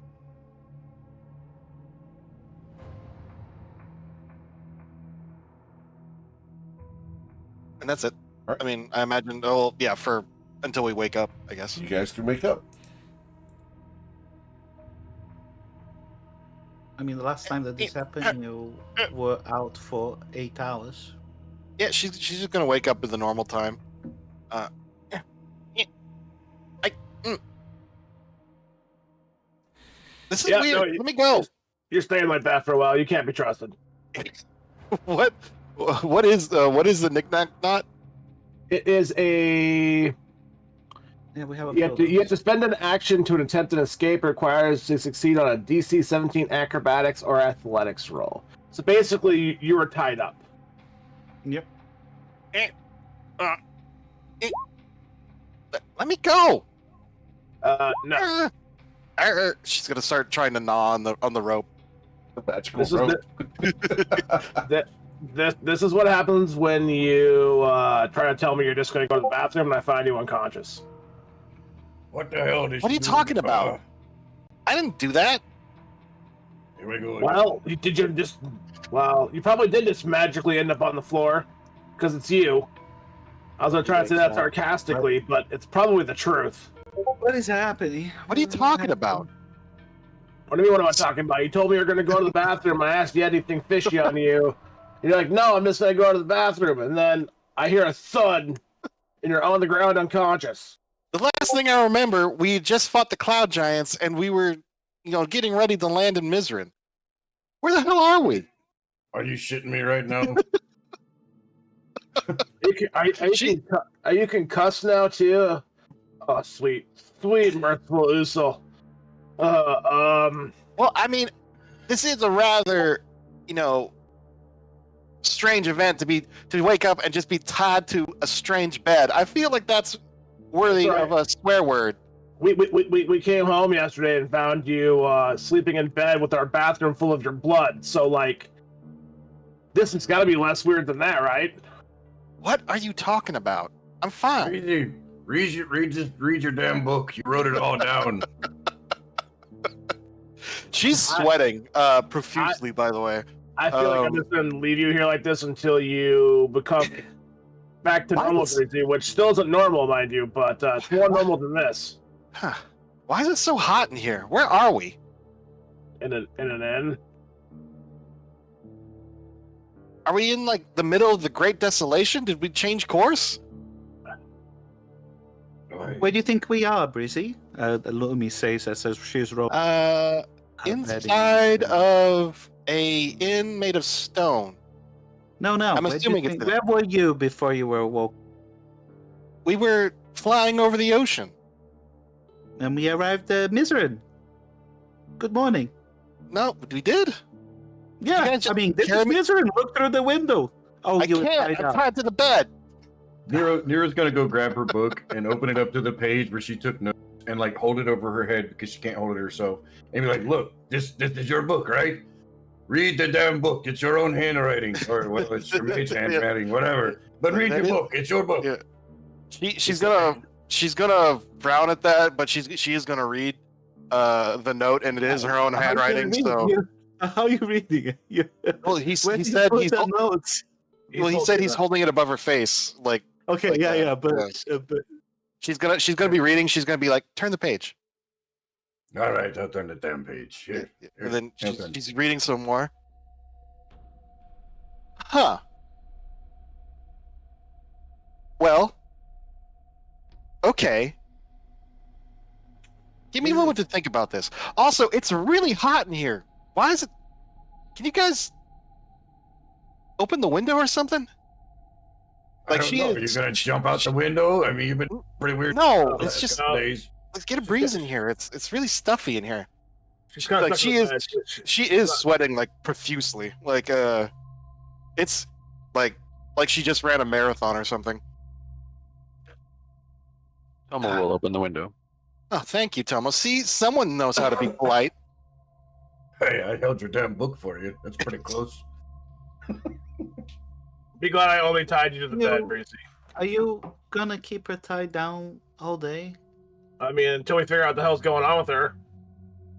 And that's it. All right. I mean, I imagine, for until we wake up, I guess. You guys can wake up. I mean, the last time that this happened, you were out for 8 hours. Yeah, she's just gonna wake up at the normal time. This is weird. No, Let me go. You're staying like that for a while. You can't be trusted. What is the knick-knack knot? It is a. Yeah, we have a. You have to spend an action to attempt an escape. It requires to succeed on a DC 17 acrobatics or athletics roll. So basically, you were tied up. Yep. Let me go. No. She's gonna start trying to gnaw on the rope. The magical This is rope. This is what happens when you try to tell me you're just going to go to the bathroom and I find you unconscious. What the hell did What are she you do? talking about? I didn't do that. Here we go. Well, did you just? Well, you probably did just magically end up on the floor, because it's you. I was gonna try to say that sarcastically, but it's probably the truth. What is happening? What are you talking about? What do you mean? What am I talking about? You told me you were gonna go to the bathroom. I asked you anything fishy on you. You're like, no, I'm just gonna go to the bathroom, and then I hear a thud, and you're on the ground unconscious. The last thing I remember, we just fought the Cloud Giants, and we were, getting ready to land in Mizrin. Where the hell are we? Are you shitting me right now? Are you concussed now too? Oh, sweet, merciful Usul. Well, I mean, this is a rather, strange event to wake up and just be tied to a strange bed. I feel like that's worthy of a swear word. We came home yesterday and found you sleeping in bed with our bathroom full of your blood. So this has got to be less weird than that, right? What are you talking about? I'm fine. Read your damn book. You wrote it all down. She's sweating profusely, by the way. I feel like I'm just going to leave you here like this until you become back to normal, which still isn't normal, mind you, but it's more normal than this. Huh. Why is it so hot in here? Where are we? In an inn. Are we in the middle of the Great Desolation? Did we change course? Where do you think we are, Breezy? Lumi says as she's rolling. Inside of a inn made of stone. No. I'm assuming it's where were you before you were woke? We were flying over the ocean. And we arrived at Mizrin. Good morning. No, we did? Yeah, this is Mizrin. Look through the window. Oh, I can't. I'm tied to the bed. Nira's gonna go grab her book and open it up to the page where she took notes and hold it over her head because she can't hold it herself. And be like, look, this is your book, right? Read the damn book. It's your own handwriting, or it's your mate's handwriting, whatever. But read your book. It's your book. Yeah. She's gonna frown at that, but she is gonna read the note, and it is her own handwriting. So how are you reading it? Well, he said he's notes. Well, he said he's holding it above her face, Okay, but she's gonna be reading. She's gonna be like, turn the page. All right, I'll turn the damn page. Here. And then she's reading some more. Huh. Well. Okay. Give me a moment to think about this. Also, it's really hot in here. Why is it? Can you guys open the window or something? I don't know. Are you gonna jump out the window? I mean, you've been pretty weird. No, it's just days. Let's get a breeze in here. It's really stuffy in here. She's She is sweating profusely. It's like she just ran a marathon or something. Tomo will open the window. Oh, thank you, Tomo. See, someone knows how to be polite. Hey, I held your damn book for you. That's pretty close. Be glad I only tied you to the bed, Breezy. Are you gonna keep her tied down all day? I mean, until we figure out what the hell's going on with her.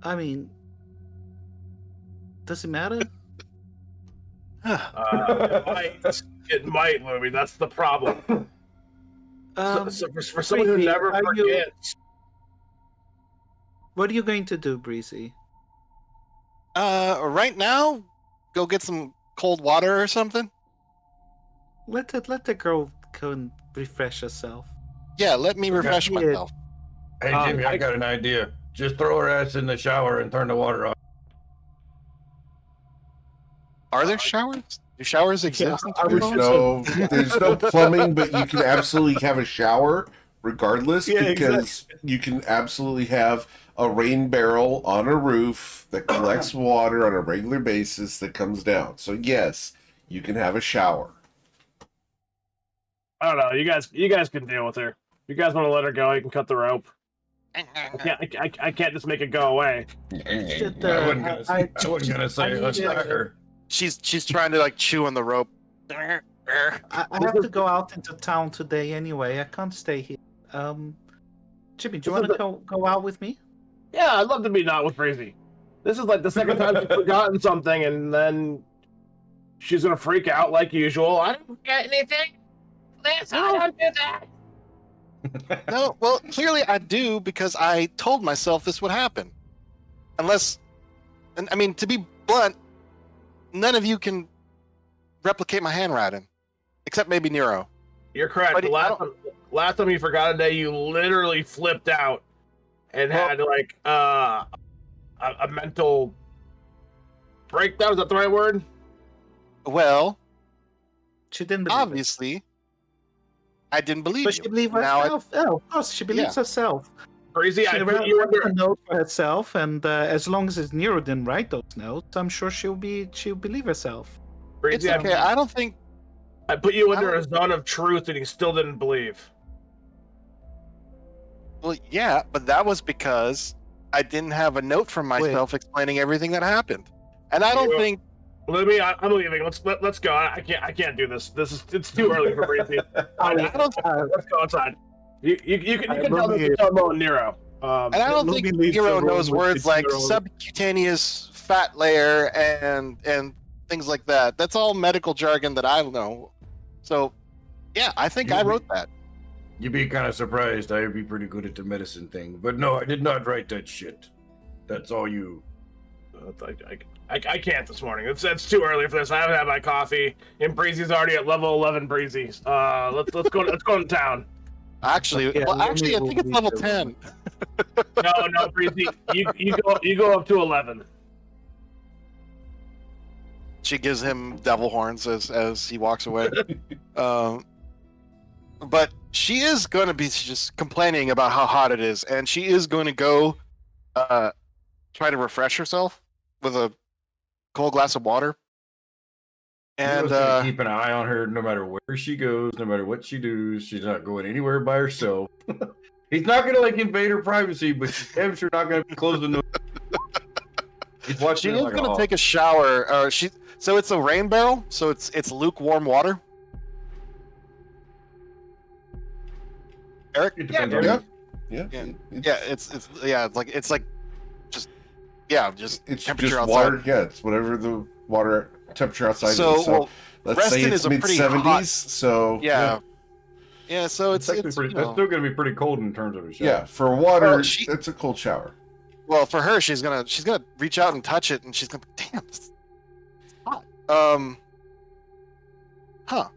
I mean, does it matter? It might, Louie. That's the problem. For someone who Breezy, never forgets. What are you going to do, Breezy? Right now, go get some cold water or something. Let the girl go and refresh herself. Yeah, let me refresh myself. Hey, Jimmy, I got an idea. Just throw her ass in the shower and turn the water off. Are there showers? Do showers exist? There's no plumbing, but you can absolutely have a shower regardless, because you can absolutely have a rain barrel on a roof that collects water on a regular basis that comes down. So yes, you can have a shower. I don't know. You guys can deal with her. If you guys want to let her go, you can cut the rope. I can't just make it go away. I wasn't gonna say let's let her. She's trying to chew on the rope. I have to go out into town today anyway. I can't stay here. Jimmy, do you want to go out with me? Yeah, I'd love to be not with Breezy. This is like the second time she's forgotten something, and then she's gonna freak out like usual. I didn't forget anything. Liz, I don't do that. No, well, clearly I do because I told myself this would happen. Unless, and I mean, to be blunt, none of you can replicate my handwriting, except maybe Nero. You're correct. But The last time you forgot a day, you literally flipped out and had like a mental breakdown. Is that the right word? Well, She didn't believe it. obviously, I didn't believe But you. she believed Now herself. Oh, of course, she believes herself. Crazy. She I wrote put you a under. note for herself, and as long as Nero didn't write those notes, I'm sure she'll believe herself. It's Crazy. okay. I don't think. I put you under I a zone of truth, and you still didn't believe. Well, yeah, but that was because I didn't have a note from myself explaining everything that happened, and I don't think. I'm leaving. Let's go. I can't do this. It's too early for Breezy. Let's go outside. You can tell this to Tomo and Nero. And I don't think Luby leaves Nero the knows room with words his like Nero. subcutaneous fat layer and things like that. That's all medical jargon that I know. So, yeah, I think I wrote that. You'd be kind of surprised. I'd be pretty good at the medicine thing. But no, I did not write that shit. That's all you. I can't this morning. It's too early for this. I haven't had my coffee, and Breezy's already at level 11. Breezy. Let's go to town. Actually, Yeah, well, Luby actually, I will think it's leave level the 10. No, Breezy. You go up to 11. She gives him devil horns as he walks away. But she is going to be just complaining about how hot it is, and she is going to go try to refresh herself with a cold glass of water. And keep an eye on her no matter where she goes, no matter what she does. She's not going anywhere by herself. He's not going to invade her privacy, but she's damn sure not going to be closing the. He's watching. She is going to take a shower. So it's a rain barrel, so it's lukewarm water. Eric? It depends Yeah. on Yeah. Yeah, it's It's temperature just outside. water. Yeah, it's whatever the water temperature outside So, is. So well, let's say Reston it's is a mid pretty 70s. hot- So Yeah. Yeah, so it's actually pretty, you that's know, still going to be pretty cold in terms of a shower. yeah, for water, Well, it's a cold shower. well, for her, she's gonna reach out and touch it, and she's gonna, damn, it's hot.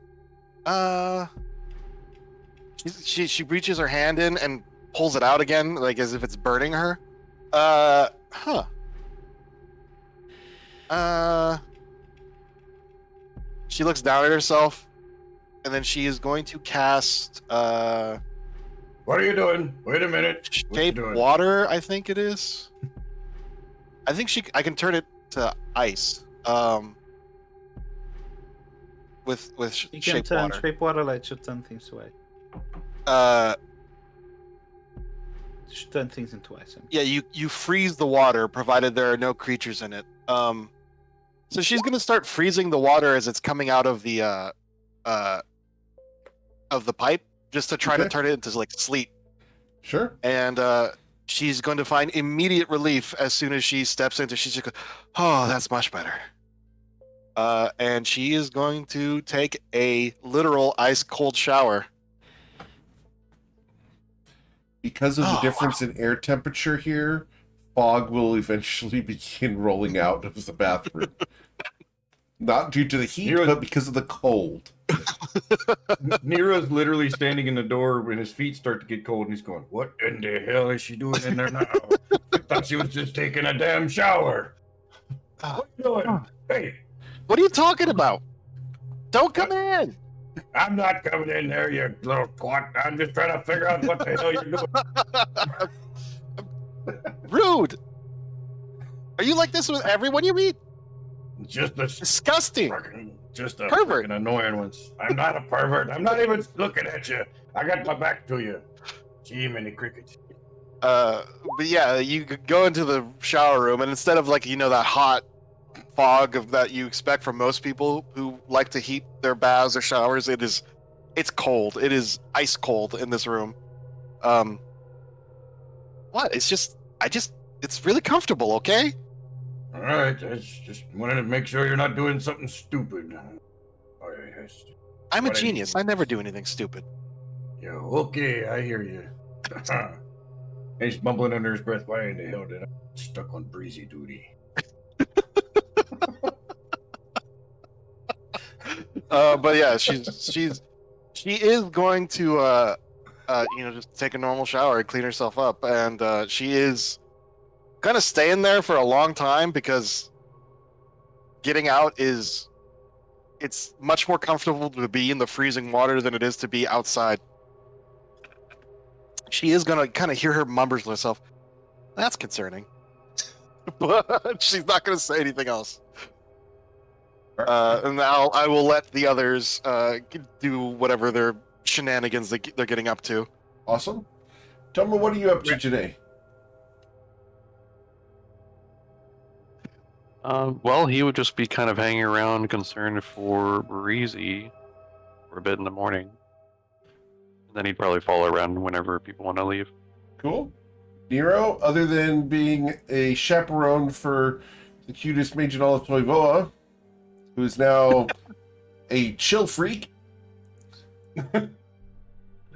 She reaches her hand in and pulls it out again, like as if it's burning her. She looks down at herself, and then she is going to cast What are you doing? Wait a minute. What you shape doing? water. I think it is. I think I can turn it to ice. With You can shape turn water. shape water light should turn things away. Should turn things into ice. Yeah, you freeze the water provided there are no creatures in it. So she's gonna start freezing the water as it's coming out of the pipe, just to try to Okay. turn it into like sleet. Sure. And she's going to find immediate relief as soon as she steps into. She's just going, oh, that's much better. And she is going to take a literal ice cold shower. Because of the Oh, difference in air temperature here, fog will eventually begin rolling out of the bathroom. Not due to the heat, Nero's- but because of the cold. Nero's literally standing in the door when his feet start to get cold, and he's going, "What in the hell is she doing in there now? I thought she was just taking a damn shower. What you doing? Hey, What are you talking about? Don't come in. I'm not coming in there, you little twat. I'm just trying to figure out what the hell you're doing." Rude. Are you like this with everyone you meet? Just a Disgusting. just a Pervert. freaking annoying one. I'm not a pervert. I'm not even looking at you. I got my back to you. Gee, many crickets. But yeah, you could go into the shower room, and instead of that hot fog that you expect from most people who like to heat their baths or showers, it's cold. It is ice cold in this room. What? It's really comfortable, okay? All right, I just wanted to make sure you're not doing something stupid. All right, I'm a what I genius. need. I never do anything stupid. Yeah, okay, I hear you. He's mumbling under his breath. Why in the hell did I get stuck on breezy duty? But yeah, she is going to just take a normal shower and clean herself up, and she is gonna stay in there for a long time because getting out it's much more comfortable to be in the freezing water than it is to be outside. She is gonna kind of hear her mumble to herself. That's concerning, but she's not gonna say anything else. And I will let the others do whatever their shenanigans they're getting up to. Awesome. Tell me, what are you up to today? Well, he would just be kind of hanging around, concerned for Breezy for a bit in the morning. And then he'd probably follow around whenever people want to leave. Cool. Nero, other than being a chaperone for the cutest mage in all of Toivoa, who is now a chill freak. The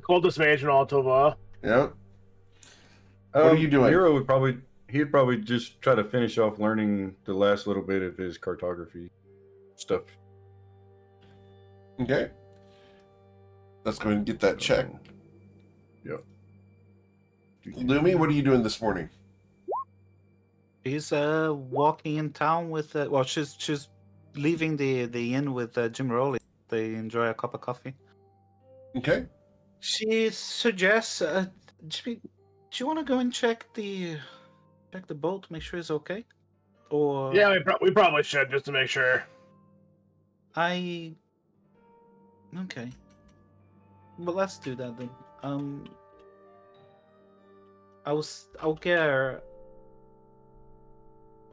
coldest mage in all Tova. Yeah. What are you doing? Nero he'd probably just try to finish off learning the last little bit of his cartography stuff. Okay. Let's go ahead and get that checked. Yep. Lumi, what are you doing this morning? She's walking in town with she's leaving the inn with Jim Rowley. They enjoy a cup of coffee. Okay. She suggests, Jimmy, do you want to go and check the boat, make sure it's okay? Or Yeah, we probably should, just to make sure. Okay. Well, let's do that then. I'll get her.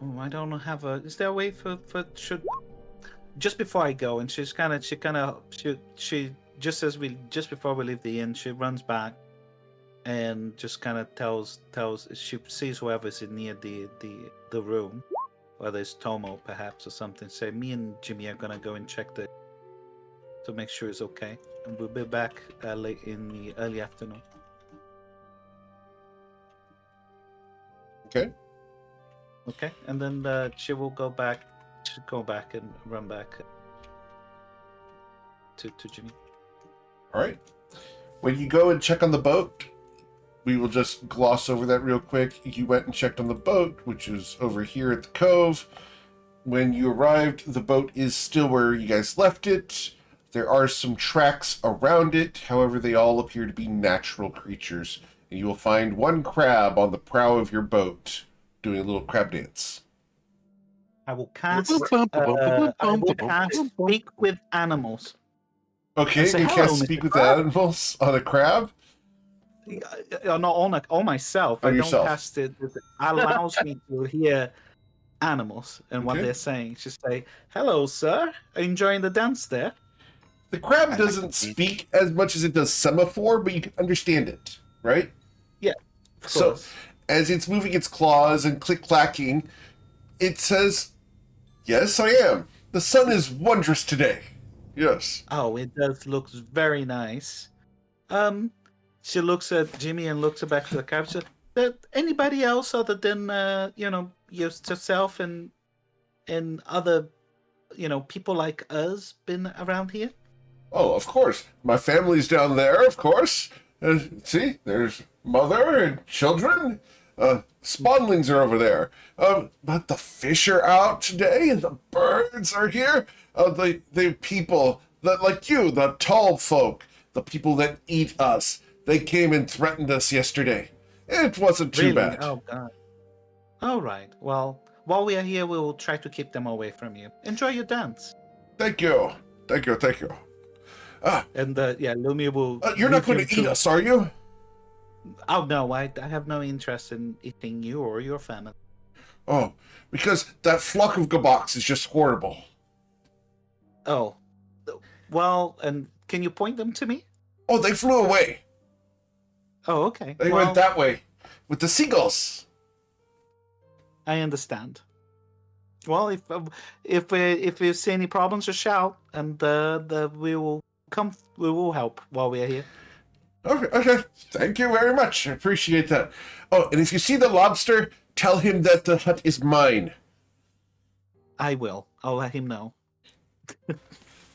Oh, I don't have a. Is there a way for should just before I go? And she just before we leave the inn, she runs back and just kind of tells she sees whoever's near the room, whether it's Tomo perhaps or something. Say, me and Jimmy are gonna go and check to make sure it's okay, and we'll be back late in the early afternoon. Okay. Okay, and then she will go back. She'll go back and run back to Jimmy. All right. When you go and check on the boat, we will just gloss over that real quick. You went and checked on the boat, which is over here at the cove. When you arrived, the boat is still where you guys left it. There are some tracks around it. However, they all appear to be natural creatures. And you will find one crab on the prow of your boat doing a little crab dance. I will cast speak with animals. Okay, Say you hello, can't Mr. speak with Crab. animals on a crab? Not on myself. On I yourself. don't cast it. It allows me to hear animals and what Okay. they're saying. Just say, "Hello, sir. Enjoying the dance there?" The crab doesn't speak as much as it does semaphore, but you can understand it, right? Of So, course. as it's moving its claws and click-clacking, it says, "Yes, I am. The sun is wondrous today. Yes." Oh, it does look very nice. She looks at Jimmy and looks back to the crab. She said, anybody else other than yourself and other people like us been around here? Oh, of course. My family's down there, of course. See, there's mother and children. Spawnlings are over there. But the fish are out today, and the birds are here. The people that, like you, the tall folk, the people that eat us, they came and threatened us yesterday. It wasn't too Really? bad. Oh God. All right. Well, while we are here, we will try to keep them away from you. Enjoy your dance. Thank you. Thank you. Thank you. And Lumi will. You're not leave going to him eat us, are you? Oh no, I have no interest in eating you or your family. Oh, because that flock of gaboks is just horrible. Oh, well, and can you point them to me? Oh, they flew away. Oh, okay. They well, went that way with the seagulls. I understand. Well, if you see any problems, just shout, and we will come. We will help while we are here. Okay. Thank you very much. I appreciate that. Oh, and if you see the lobster, tell him that the hut is mine. I will. I'll let him know.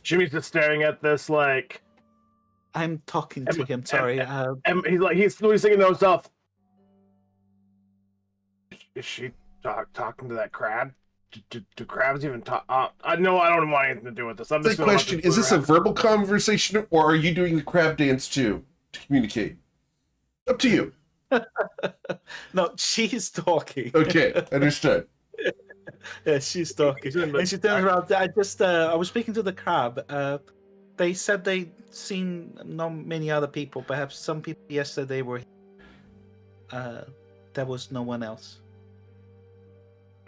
Jimmy's just staring at this like. I'm talking to him. Sorry. And he's thinking to himself. Is she talking to that crab? Do crabs even talk? I know I don't want anything to do with this. I'm just The question, is this a verbal conversation or are you doing the crab dance too to communicate? Up to you. No, she's talking. Okay, understood. Yeah, she's talking. And she turns around. I was speaking to the crab. They said they'd seen not many other people. Perhaps some people yesterday were here. There was no one else.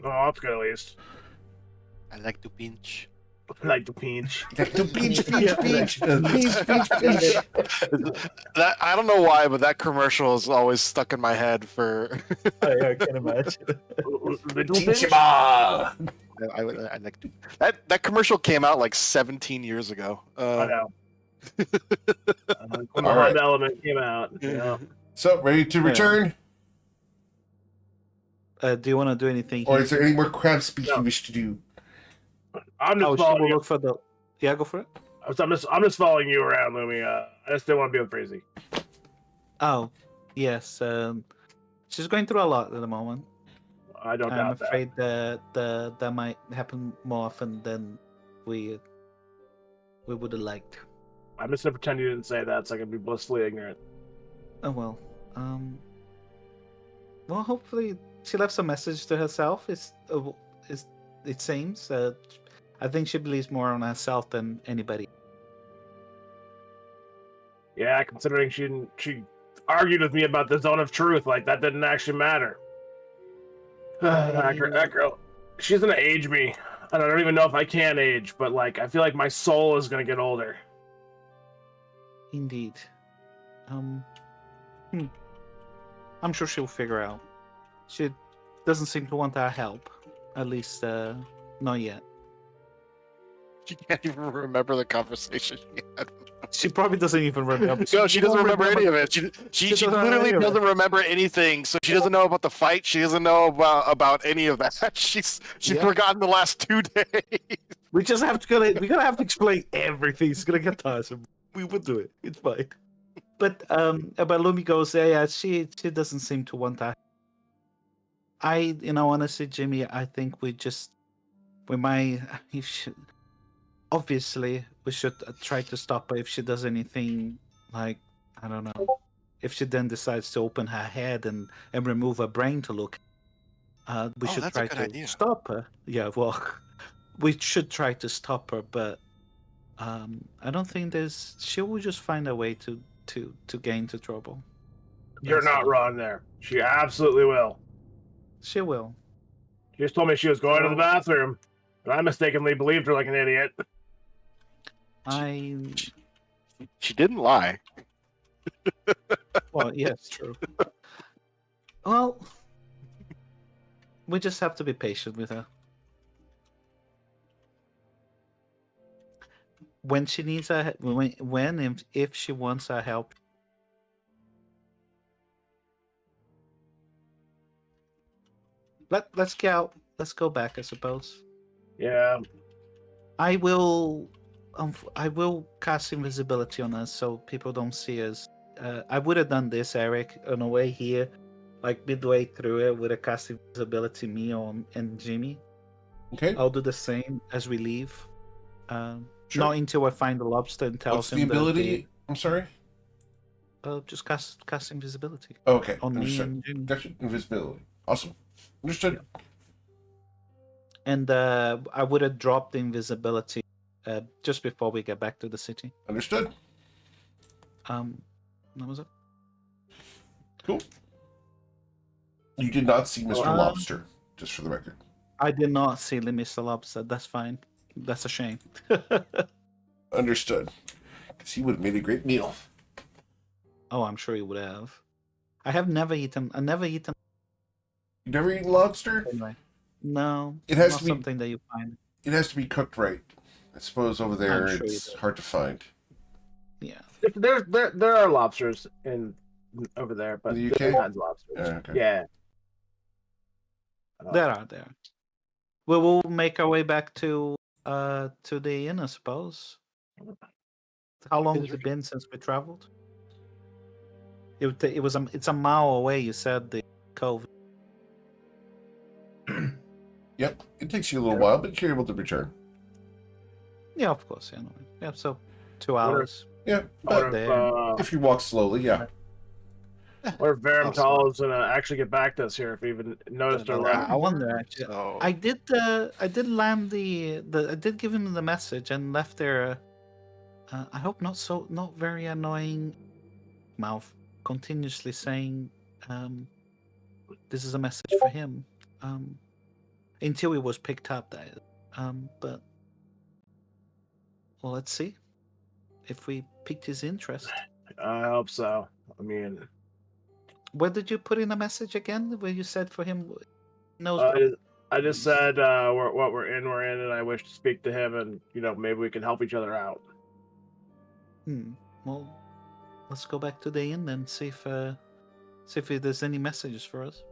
Oh, that's good at least. I like to pinch. Like the pinch. Pinch. That I don't know why, but that commercial is always stuck in my head for. I can imagine. Little pinch. I like to. That commercial came out like 17 years ago. I know. When the All right. Honda Element came out. Yeah. So, ready to return? Do you want to do anything? Or is there any more crab speak you wish to do? I'm just she following will you. look for the. Yeah, go for it. I'm just following you around, Lumi. I just didn't want to be with Breezy. Oh, yes. She's going through a lot at the moment. I don't I'm doubt that. afraid that might happen more often than we would have liked. I'm just gonna pretend you didn't say that, so I can be blissfully ignorant. Oh well. Well, hopefully she left some message to herself. It seems. I think she believes more on herself than anybody. Yeah, considering she argued with me about the zone of truth, like that didn't actually matter. That girl, she's gonna age me, and I don't even know if I can age, but like I feel like my soul is gonna get older. Indeed. I'm sure she'll figure out. She doesn't seem to want our help. At least, not yet. She can't even remember the conversation she had. She probably doesn't even remember. No, she doesn't remember any of it. She doesn't remember literally any of it. doesn't remember anything. So she doesn't know about the fight. She doesn't know about any of that. She's Yeah. forgotten the last 2 days. We just have to we're gonna have to explain everything. It's gonna get tiresome. We will do it. It's fine. But Lumi goes, yeah, she doesn't seem to want that. Honestly, Jimmy, I think we might. Obviously, we should try to stop her if she does anything like, I don't know, if she then decides to open her head and remove her brain to look. We should that's try a good to idea. stop her. Yeah, well, we should try to stop her, but I don't think she will just find a way to get into trouble. You're That's not all. wrong there. She absolutely will. She will. She just told me she was going to the bathroom, and I mistakenly believed her like an idiot. She didn't lie. Well, yes, true. Well, we just have to be patient with her. When she needs our if she wants our help. Let's get out. Let's go back, I suppose. Yeah. I will cast invisibility on us so people don't see us. I would have done this, Eric, on the way here, like midway through it, would have cast invisibility me and Jimmy. Okay. I'll do the same as we leave. Sure. Not until I find the lobster and tells What's him the that ability? I'm sorry? just cast invisibility Okay. on me Understood. and Jimmy. Gotcha. Invisibility. Awesome. Understood. And I would have dropped the invisibility just before we get back to the city. Understood. That was it. Cool. You did not see Mr. Lobster, just for the record. I did not see Mr. Lobster. That's fine. That's a shame. Understood. Because he would have made a great meal. Oh, I'm sure he would have. I never eaten. You never eaten lobster? Anyway. No, It has not to be- something that you find. It has to be cooked right. I suppose over there sure you it's do. hard to find. Yeah. There are lobsters over there, but In the different UK? kinds of lobsters. Yeah, okay. Yeah. There. We will make our way back to the inn, I suppose. How long has it been since we traveled? It's a mile away. You said the cove. Yep, it takes you a little while, but you're able to return. Yeah, of course. Yeah, no, yeah. So 2 What are- hours. Yeah, What but if, if you walk slowly, yeah. what if Awesome. Varamtal is gonna actually get back to us here? If we even noticed or Another like, I wonder actually. So I did land the I did give him the message and left there. I hope not very annoying mouth continuously saying, "This is a message for him." Until he was picked up, that is. But well, let's see if we piqued his interest. I hope so. I mean, Where did you put in a message again? Where you said for him, he knows. I just said what we're in, and I wish to speak to him, and maybe we can help each other out. Well, let's go back to the inn and see if there's any messages for us.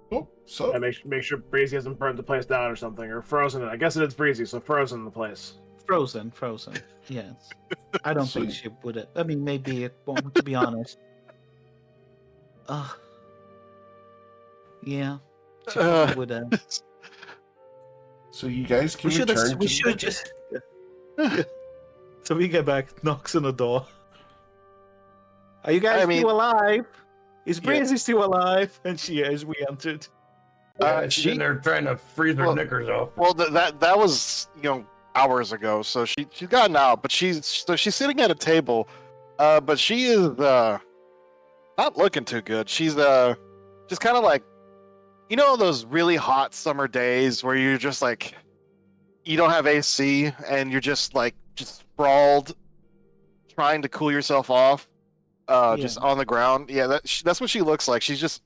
Oh, so And make sure Breezy hasn't burned the place down or something, or frozen it. I guess it is Breezy, so frozen the place. Frozen. Yes. I don't think she would have. I mean, maybe it won't, to be honest. Yeah. She probably would have. so you guys can We should return. we should just. So we get back, knocks on the door. Are you guys still alive? Is Breezy still alive? And she is. We entered. She's in there trying to freeze her knickers off. Well, that was hours ago. So she's gotten out, but she's sitting at a table, but she is not looking too good. She's just kind of like, those really hot summer days where you're just like, you don't have AC and you're just sprawled, trying to cool yourself off, just on the ground. Yeah, that's what she looks like. She's just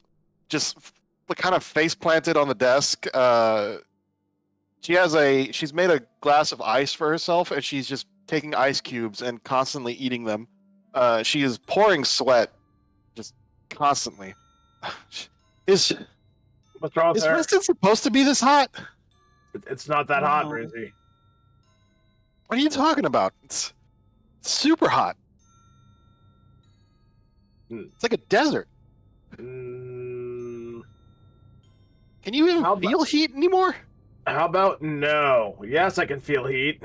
kind of face planted on the desk. She's made a glass of ice for herself, and she's just taking ice cubes and constantly eating them. She is pouring sweat, just constantly. What's wrong with Is her? Winston supposed to be this hot? It's not that hot, No. Breezy. What are you talking about? It's super hot. It's like a desert. Mm, Can you even How feel heat anymore? how about no? Yes, I can feel heat.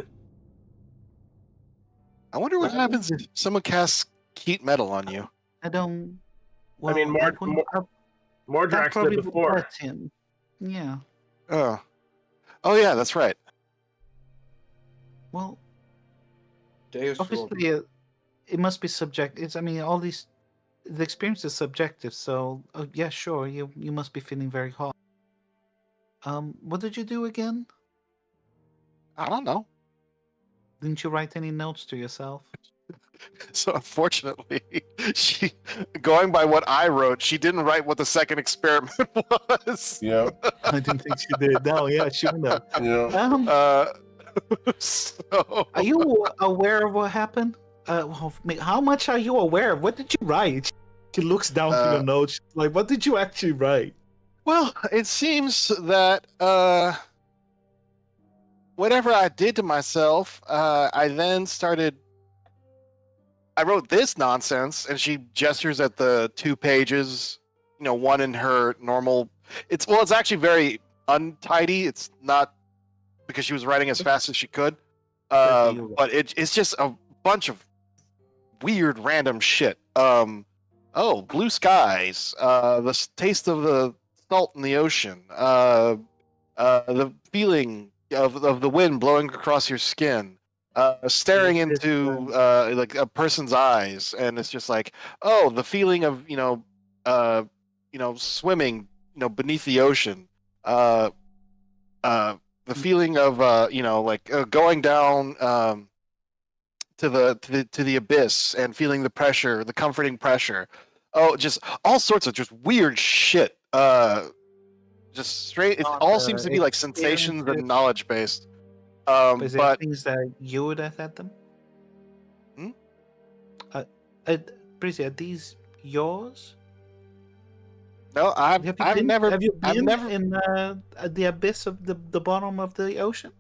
I wonder what happens if someone casts heat metal on you. I don't. Well, I mean, Mordrax probably did would before. hurt him. Yeah. Oh yeah, that's right. Well, Deus obviously, it must be subjective. I mean, all these, the experience is subjective. So, yeah, sure, you must be feeling very hot. What did you do again? I don't know. Didn't you write any notes to yourself? So unfortunately, she, going by what I wrote, she didn't write what the second experiment was. Yeah, I didn't think she did. No, yeah, she would have. yeah. So Are you aware of what happened? Well, how much are you aware of? What did you write? She looks down to your notes. Like, what did you actually write? well, it seems that whatever I did to myself, I then started. I wrote this nonsense, and she gestures at the 2 pages. One in her normal. It's actually very untidy. It's not because she was writing as fast as she could, but it's just a bunch of weird random shit. Blue skies, the taste of the salt in the ocean, the feeling of the wind blowing across your skin, staring into like a person's eyes, and it's just like, the feeling of swimming beneath the ocean, the feeling of going down to the abyss and feeling the pressure, the comforting pressure. Just all sorts of just weird shit. Just straight. It Not, all seems to be like sensations experiences. and knowledge based. Is it But things that you would have had them? Hmm? Breezy, are these yours? no, I've never Have you been I've never in at the abyss of the bottom of the ocean?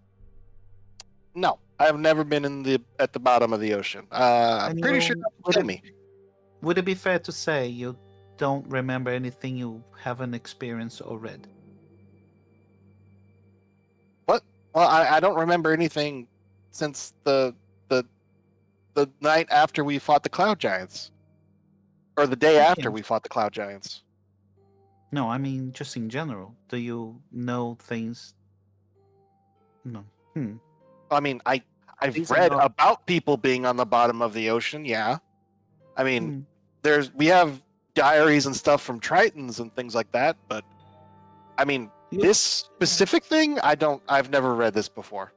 no, I've never been at the bottom of the ocean. I'm And pretty you- sure that would would kill it- me. Would it be fair to say you don't remember anything you haven't experienced or read? What? Well, I don't remember anything since the night after we fought the Cloud Giants, or the day after Yeah. we fought the Cloud Giants. No, I mean just in general. Do you know things? No. I mean, I've These are read not- about people being on the bottom of the ocean. Yeah, I mean, Hmm. we have diaries and stuff from Tritons and things like that. But I mean, You- this specific thing, I've never read this before.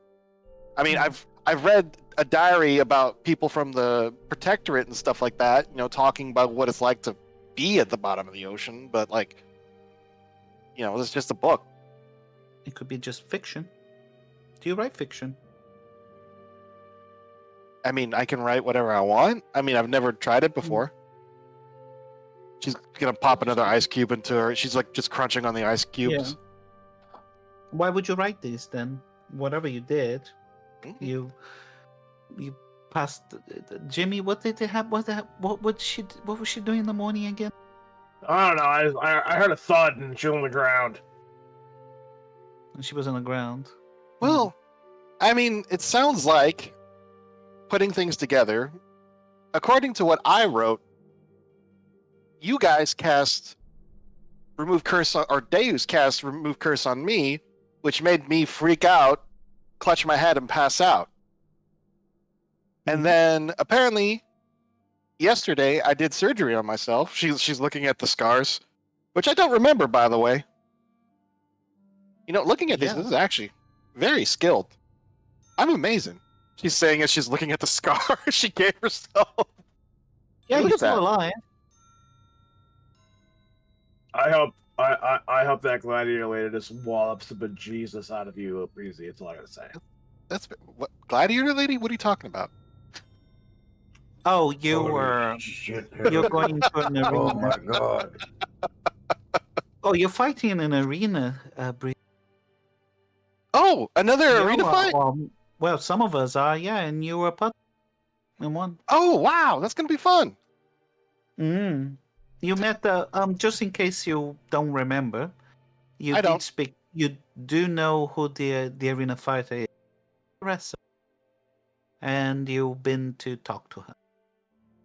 I mean, Hmm. I've read a diary about people from the Protectorate and stuff like that. You know, talking about what it's like to be at the bottom of the ocean. But like, you know, it's just a book. It could be just fiction. Do you write fiction? I mean, I can write whatever I want. I mean, I've never tried Hmm. it before. She's gonna pop another ice cube into her. She's like just crunching on the ice cubes. Why would you write these then? Whatever you did, Mhm. you passed. Jimmy, what did they have? What was she doing in the morning again? I don't know. I heard a thud and she was on the ground. And she was on the ground. Well, I mean, it sounds like putting things together. According to what I wrote, you guys cast remove curse on, or Deus cast remove curse on me, which made me freak out, clutch my head, and pass out. And then apparently, yesterday I did surgery on myself. She's looking at the scars, which I don't remember, by the way. You know, looking at Yeah. this is actually very skilled. I'm amazing. She's saying as she's looking at the scar she gave herself. Yeah, Look you're at still that. alive. I hope that gladiator lady just wallops the bejesus out of you, Breezy. That's all I gotta say. That's what gladiator lady. What are you talking about? Oh, you Holy were. shit. You're going into an arena. Oh my god. Oh, you're fighting in an arena, Bree. Oh, another Yeah, arena fight. Well, some of us are, yeah, and you were part in one. Oh wow, that's gonna be fun. You met the just in case you don't remember, you I did don't. speak. You do know who the arena fighter is, Teresa, and you've been to talk to her,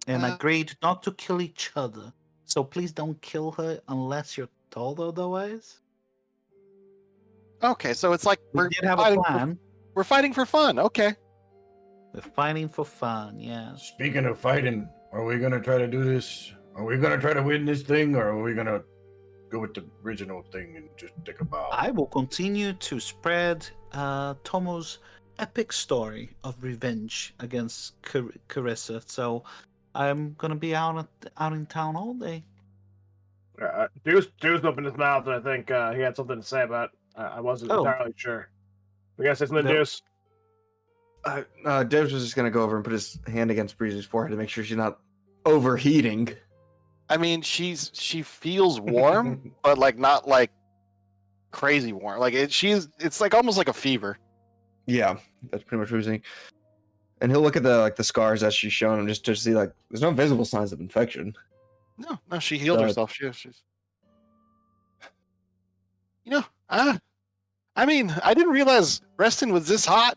and agreed not to kill each other. So please don't kill her unless you're told otherwise. Okay, so it's like We did have a plan. we're fighting for fun. Okay. We're fighting for fun, yeah. Speaking of fighting, are we gonna try to do this? Are we gonna try to win this thing, or are we gonna go with the original thing and just take a bow? I will continue to spread Tomo's epic story of revenge against Carissa. So I'm gonna be out in town all day. Deuce opened his mouth, and I think he had something to say about. I wasn't Oh. entirely sure. We gotta say something, No. Deuce. Dave was just gonna go over and put his hand against Breezy's forehead to make sure she's not overheating. I mean, she feels warm, but like not like crazy warm. Like it's like almost like a fever. Yeah, that's pretty much what he's saying. And he'll look at the scars that she's shown him just to see like there's no visible signs of infection. No, she healed herself. She's. You know, I mean, I didn't realize Reston was this hot.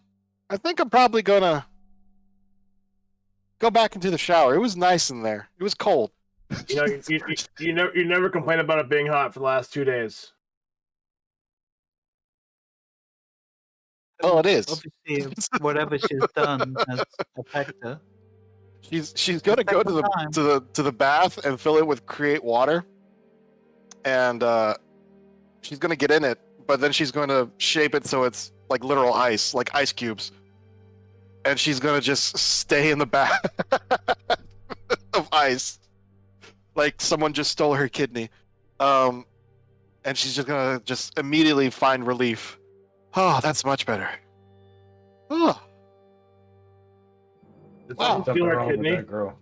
I think I'm probably gonna go back into the shower. It was nice in there. It was cold. You know, you never complain about it being hot for the last 2 days. Oh, it is. Obviously, whatever she's done has affected her. She's gonna go to Time. the bath and fill it with create water, and she's gonna get in it, but then she's going to shape it so it's like literal ice, like ice cubes, and she's gonna just stay in the bath of ice, like someone just stole her kidney, and and she's just gonna just immediately find relief. Oh, that's much better. Oh, wow. Something wrong with that girl.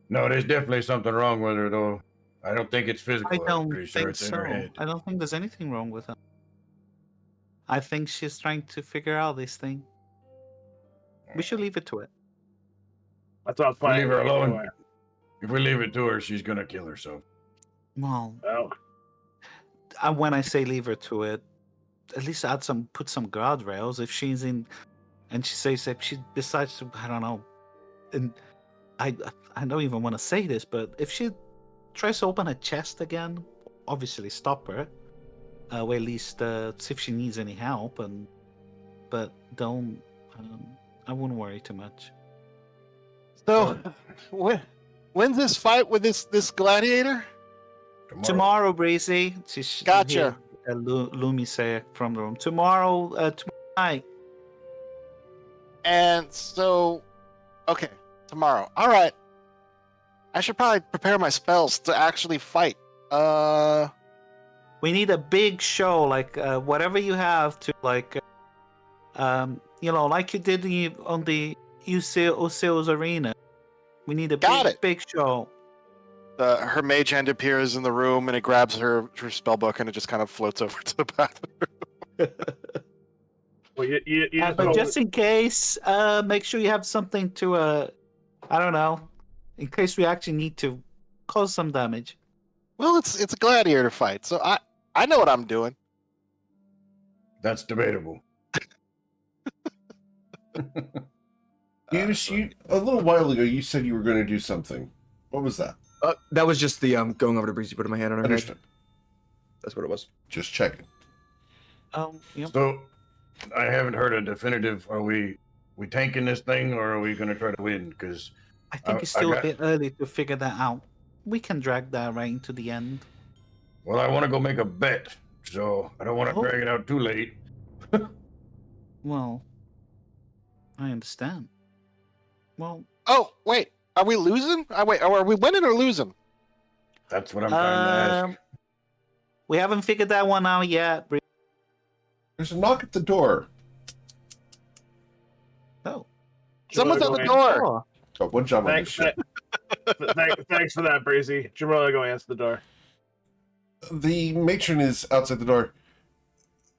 No, there's definitely something wrong with her, though. I don't think it's physical. I I'm don't pretty sure think it's in so. her head. I don't think there's anything wrong with her. I think she's trying to figure out this thing. We should leave it to it. That's what I was If we leave her planning alone, anyway. if we leave it to her, she's gonna kill herself. Well, Oh. when I say leave her to it, at least put some guardrails. If she's in, and she says if she decides to, I don't know, and I don't even want to say this, but if she tries to open a chest again, obviously stop her. Or at least see if she needs any help, but don't. I wouldn't worry too much. So, when's this fight with this gladiator? Tomorrow, Breezy. Gotcha. Lumi say from the room. Tomorrow night. And so, okay, tomorrow. All right. I should probably prepare my spells to actually fight. We need a big show, like whatever you have to, like, like you did on the Usil's arena. We need a big show. Her mage hand appears in the room, and it grabs her spell book, and it just kind of floats over to the bathroom. Well, but just in case, make sure you have something to, I don't know, in case we actually need to cause some damage. Well, it's a gladiator fight, so I know what I'm doing. That's debatable. You a little while ago, you said you were going to do something. What was that? That was just the going over to Breezy, putting my hand on her Understood. head. That's what it was. Just checking. Yep. So, I haven't heard a definitive. Are we tanking this thing, or are we going to try to win? Because I think it's still a bit early to figure that out. We can drag that right into the end. Well, I want to go make a bet, so I don't want to drag it out too late. Well, I understand. Well. Oh, wait. Are we losing? Are we winning or losing? That's what I'm trying to ask. We haven't figured that one out yet. There's a knock at the door. Oh. Someone's at the door. Oh, one job on this shit. Thanks for that, Breezy. Jamila, go answer the door. The matron is outside the door.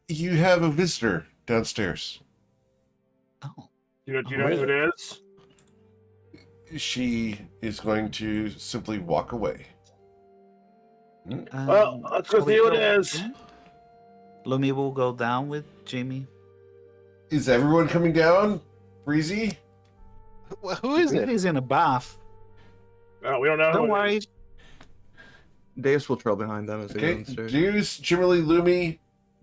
You have a visitor downstairs. Oh. Do you know who it is? She is going to simply walk away. Well, let's go see who it is. Lumi will go down with Jimmy. Is everyone coming down? Breezy? Who is it? He's in a bath. Oh, we don't know. Don't worry. Deus will trail behind them as they go Okay. downstairs. Deus, Jimmy, Lumi,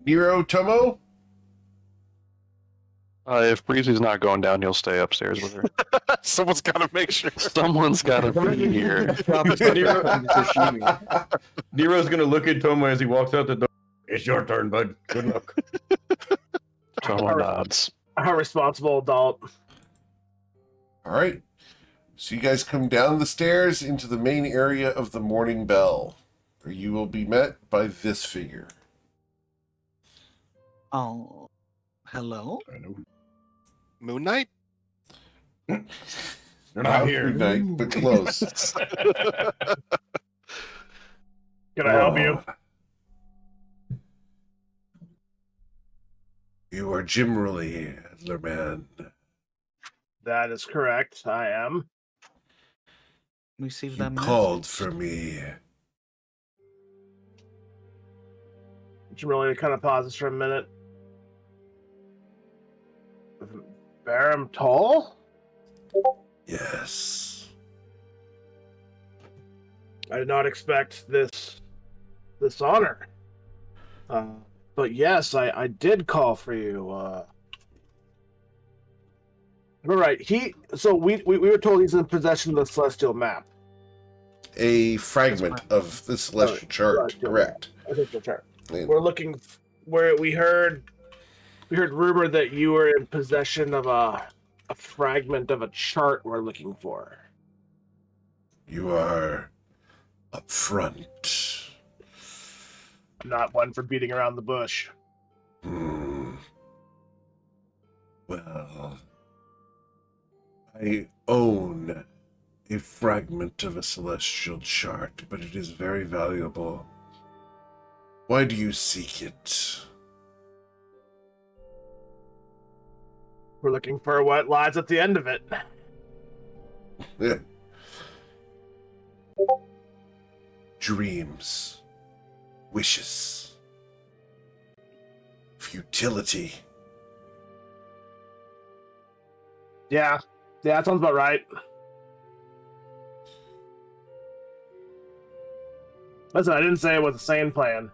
Nero, Tomo? If Breezy's not going down, he'll stay upstairs with her. Someone's got to make sure. Someone's got to be here. Nero's going to look at Tomo as he walks out the door. It's your turn, bud. Good luck. Tomo nods. Our responsible adult. All right. So you guys come down the stairs into the main area of the Morning Bell, where you will be met by this figure. Oh, hello? I know. Moon Knight? They're not here. Night, but close. Can I help you? You are Jim Rully, Adlerman. That is correct. I am. Receive You that called message. for me. Jamila kind of pauses for a minute. Barum Toll? Yes. I did not expect this honor. But yes, I did call for you. All right. We were told he's in possession of the celestial map. A fragment of the celestial chart, correct. I think the chart. And We're looking where we heard rumor that you were in possession of a fragment of a chart we're looking for. you are up front. not one for beating around the bush. Well, I own a fragment of a celestial chart, but it is very valuable. Why do you seek it? We're looking for what lies at the end of it. Dreams, wishes, futility. Yeah, that sounds about right. Listen, I didn't say it was a sane plan.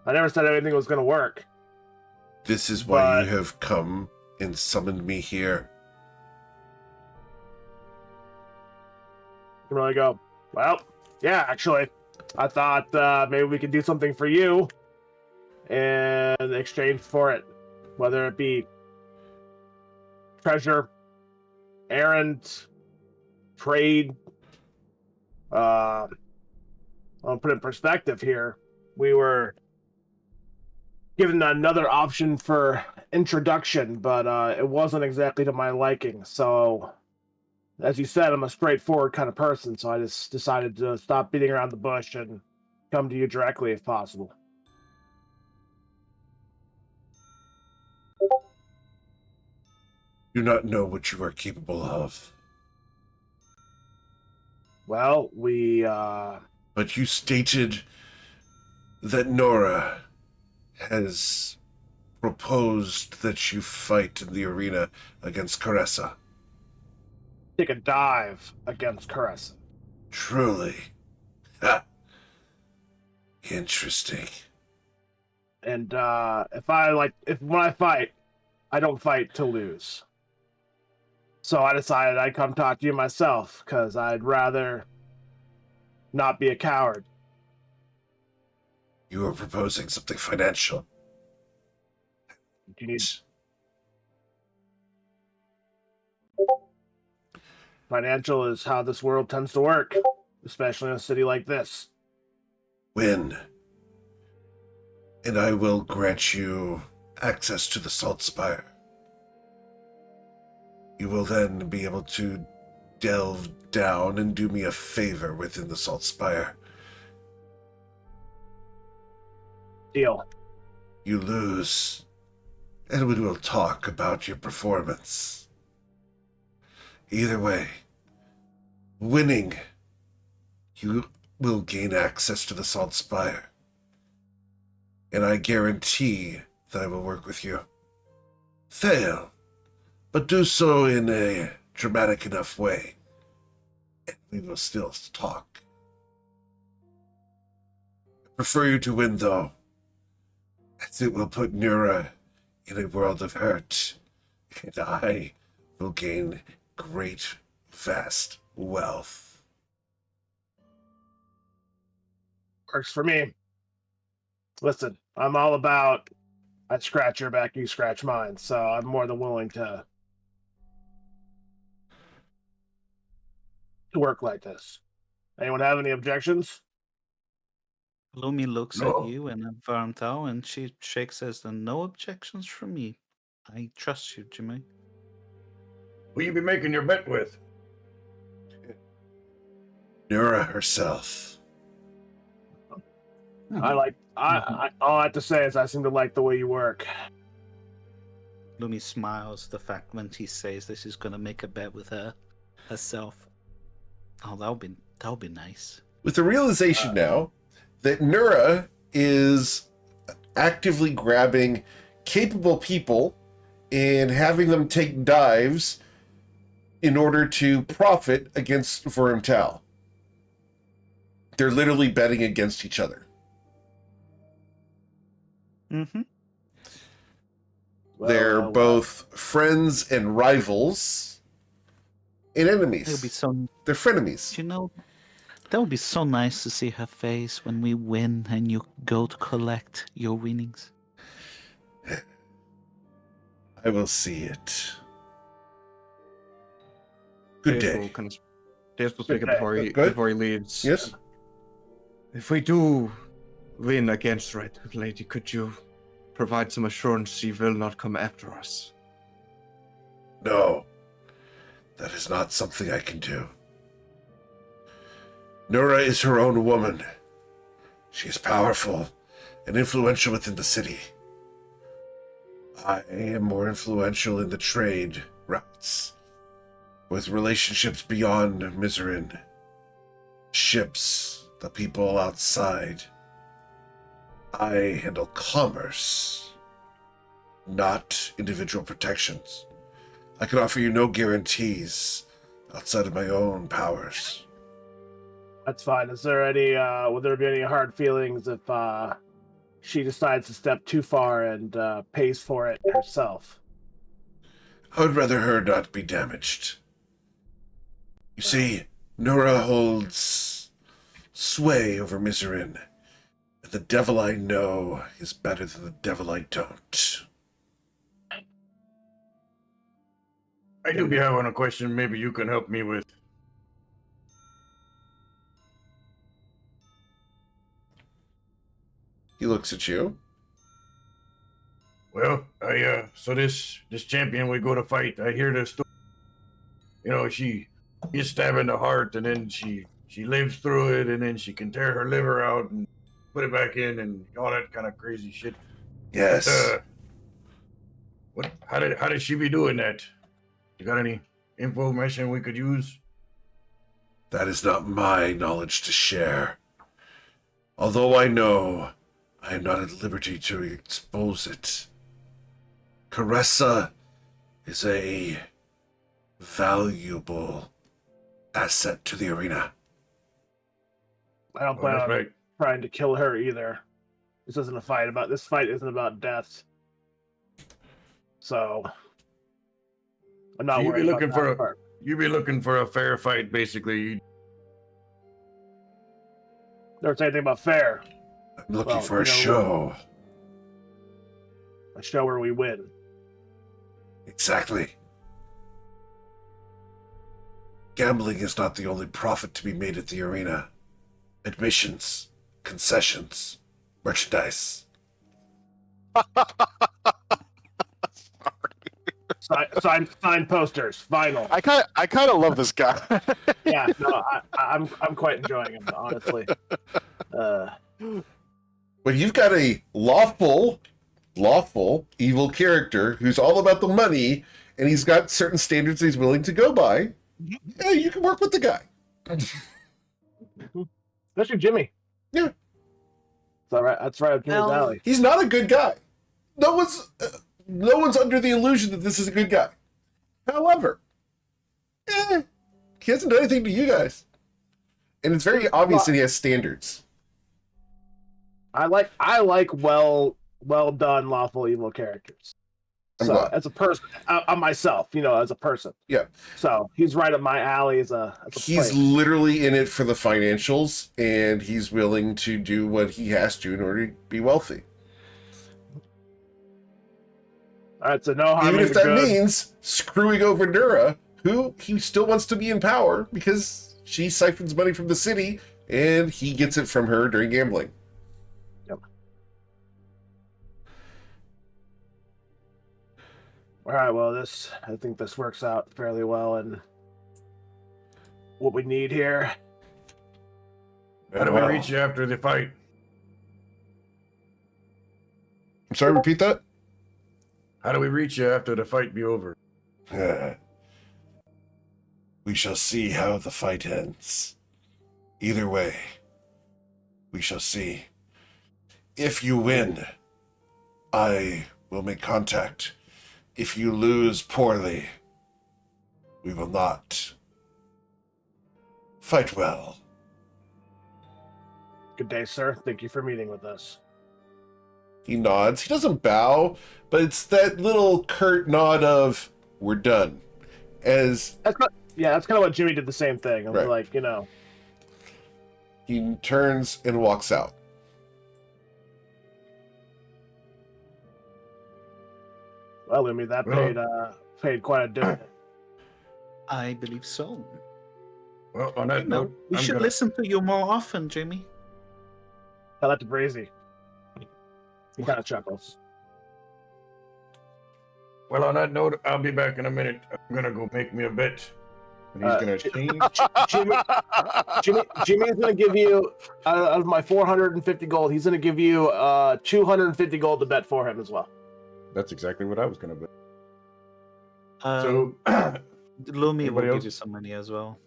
I never said anything was going to work. This is why But- you have come and summoned me here. You can really go, well, yeah, actually, I thought maybe we could do something for you in exchange for it. Whether it be treasure, errand, trade. I'll put it in perspective here. We were given another option for introduction, but it wasn't exactly to my liking. So, as you said, I'm a straightforward kind of person, so I just decided to stop beating around the bush and come to you directly if possible. Do not know what you are capable of. Well, we But you stated that Nora has proposed that you fight in the arena against Caressa. take a dive against Caressa. Truly. Ha. Interesting. And when I fight, I don't fight to lose. So I decided I'd come talk to you myself, because I'd rather not be a coward. You are proposing something financial. Do you need financial is how this world tends to work, especially in a city like this. Win. And I will grant you access to the Salt Spire. You will then be able to delve down and do me a favor within the Salt Spire. Deal. You lose, and we will talk about your performance. Either way, winning, you will gain access to the Salt Spire. And I guarantee that I will work with you. Fail, but do so in a dramatic enough way, and we will still talk. I prefer you to win, though, as it will put Nura in a world of hurt, and I will gain great, vast wealth. Works for me. Listen, I'm all about I scratch your back, you scratch mine, so I'm more than willing to work like this. Anyone have any objections? Lumi looks No. at you and at Varmtau, and she shakes says, "No objections from me. I trust you, Jimmy." Who you be making your bet with? Nura herself. I all I have to say is I seem to like the way you work. Lumi smiles the fact when he says this is gonna make a bet with her herself. Oh, that'll be nice. With the realization now that Nura is actively grabbing capable people and having them take dives in order to profit against Vermtal. They're literally betting against each other. Mm-hmm. They're both friends and rivals and enemies. It'll be so. They're frenemies. You know, that would be so nice to see her face when we win and you go to collect your winnings. I will see it. Good day. Dave will speak Good up day. Good. before he leaves. Yes? If we do win against Red Lady, could you provide some assurance she will not come after us? No, that is not something I can do. Nura is her own woman. She is powerful and influential within the city. I am more influential in the trade routes, with relationships beyond Miserin, ships, the people outside. I handle commerce, not individual protections. I can offer you no guarantees outside of my own powers. That's fine. Is there any, would there be any hard feelings if she decides to step too far and pays for it herself? I would rather her not be damaged. You see, Nura holds sway over Miserin, and the devil I know is better than the devil I don't. I do be having a question maybe you can help me with. He looks at you. Well, so this champion we go to fight, I hear the story. You know, she gets stabbed in the heart, and then she lives through it, and then she can tear her liver out and put it back in, and all that kind of crazy shit. Yes. But, how did she be doing that? You got any information we could use? That is not my knowledge to share. Although I know, I am not at liberty to expose it. Caressa is a valuable asset to the arena. I don't plan that's on right. trying to kill her either. This fight isn't about death. So I'm not So worried about that part. you'd be looking for a fair fight, basically. Never say anything about fair. I'm looking Well, for a show. A show where we win. Exactly. Gambling is not the only profit to be made at the arena. Admissions, concessions, merchandise. Sign posters, vinyl. I kind of love this guy. Yeah, no, I'm quite enjoying him, honestly. When you've got a lawful evil character who's all about the money, and he's got certain standards he's willing to go by, yeah, you can work with the guy. Especially Jimmy. Yeah. That's all right. That's right up Jimmy's Well- alley. He's not a good guy. No one's under the illusion that this is a good guy. However, he hasn't done anything to you guys. And it's very obvious that he has standards. I like well done lawful evil characters. I'm So glad. as a person, I'm myself, as a person. Yeah. So he's right up my alley as a He's place. literally in it for the financials, and he's willing to do what he has to in order to be wealthy. All right, so no harm Even in if the that good. means screwing over Nura, who he still wants to be in power because she siphons money from the city, and he gets it from her during gambling. All right, well, I think this works out fairly well, and what we need here. How do we reach you after the fight? I'm sorry, repeat that? How do we reach you after the fight be over? We shall see how the fight ends. Either way, we shall see. If you win, I will make contact. If you lose poorly, we will not fight well. Good day, sir. Thank you for meeting with us. He nods. He doesn't bow, but it's that little curt nod of, we're done. As That's kind of what Jimmy did the same thing. I was Right. like, he turns and walks out. well, I mean, that paid quite a dividend. I believe so. Well, on that You know, note, we I'm should gonna- listen to you more often, Jimmy. Tell that to Breezy. He kind of chuckles. Well, on that note, I'll be back in a minute. I'm gonna go make me a bet. And he's gonna change. Jimmy's gonna give you out of my 450 gold. He's gonna give you 250 gold to bet for him as well. That's exactly what I was gonna bet. So Lumi will anybody give else? you some money as well.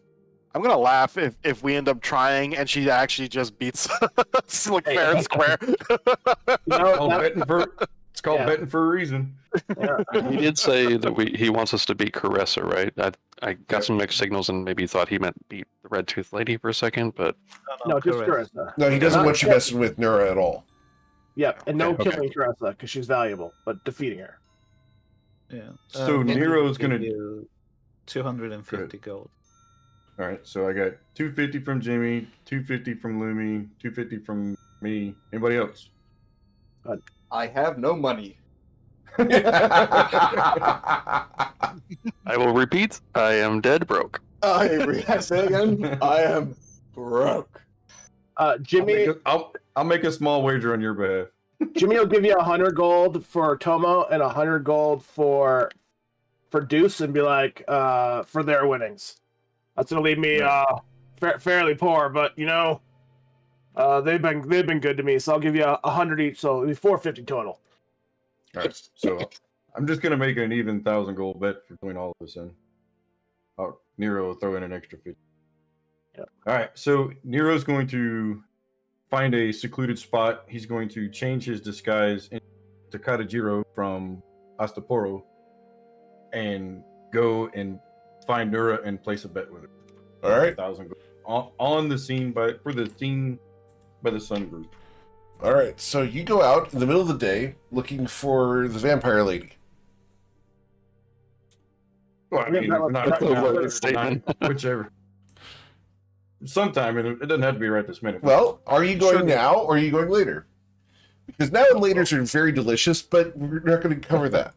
I'm gonna laugh if we end up trying and she actually just beats us like fair and square. It's called Yeah. betting for a reason. He did say that he wants us to beat Caressa, right? I got some mixed signals and maybe thought he meant beat the Red Tooth Lady for a second, but No, just correct. Caressa. No, he doesn't Not want you kill- messing with Nura at all. Yeah, and no Okay. killing Caressa because she's valuable, but defeating her. Yeah. So Lumi Nero's will give gonna- you 250 gold. All right, so I got 250 from Jimmy, 250 from Lumi, 250 from me. Anybody else? I have no money. I will repeat, I am dead broke. I say again, I am broke. Jimmy I'll make a small wager on your behalf. Jimmy will give you 100 gold for Tomo and 100 gold for Deuce and be like, for their winnings. That's gonna leave me fairly poor, but you know, they've been good to me, so I'll give you 100 each, so it'll be 450 total. All right, so I'm just gonna make an even 1,000 gold bet between all of us, and Nero will throw in an extra 50. Yep. All right, so Nero's going to find a secluded spot. He's going to change his disguise into Katajiro from Astaporo and go and find Nura and place a bet with her. All right. 1,000 gold on the scene by the Sun Group. All right. So you go out in the middle of the day looking for the vampire lady. Well, I mean, That's a loaded statement. Whichever. Sometime, and it doesn't have to be right this minute. Well, are you going Sure. now or are you going later? Because now and laters are very delicious, but we're not going to cover that.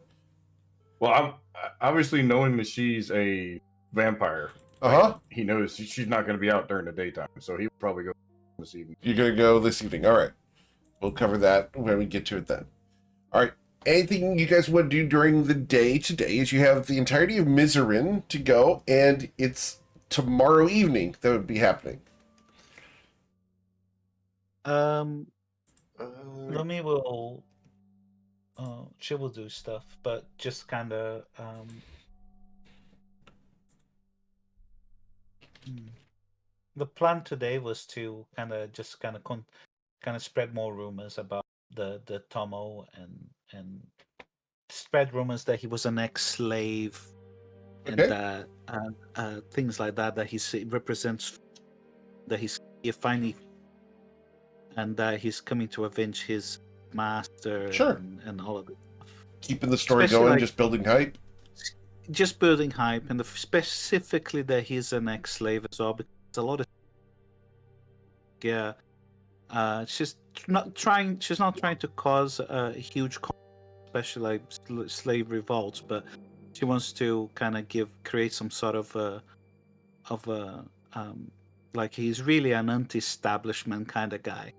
Well, I'm obviously knowing that she's a vampire. Uh-huh. He knows she's not going to be out during the daytime, so he would probably go this evening. You're going to go this evening. All right. We'll cover that when we get to it then. All right. Anything you guys want to do during the day today is you have the entirety of Miserin to go, and it's tomorrow evening that would be happening. Lumi will she will do stuff, but just kind of the plan today was to kind of spread more rumors about the Tomo and spread rumors that he was an ex-slave Okay. and that things like that he represents, that he's finally, and that he's coming to avenge his master. Sure. and all of it. Keeping the story Especially going, like- just building hype. Just building hype, and specifically that he's an ex-slave as well, because a lot of she's not trying to cause a huge, especially like slave revolts, but she wants to kind of create some sort of like he's really an anti-establishment kind of guy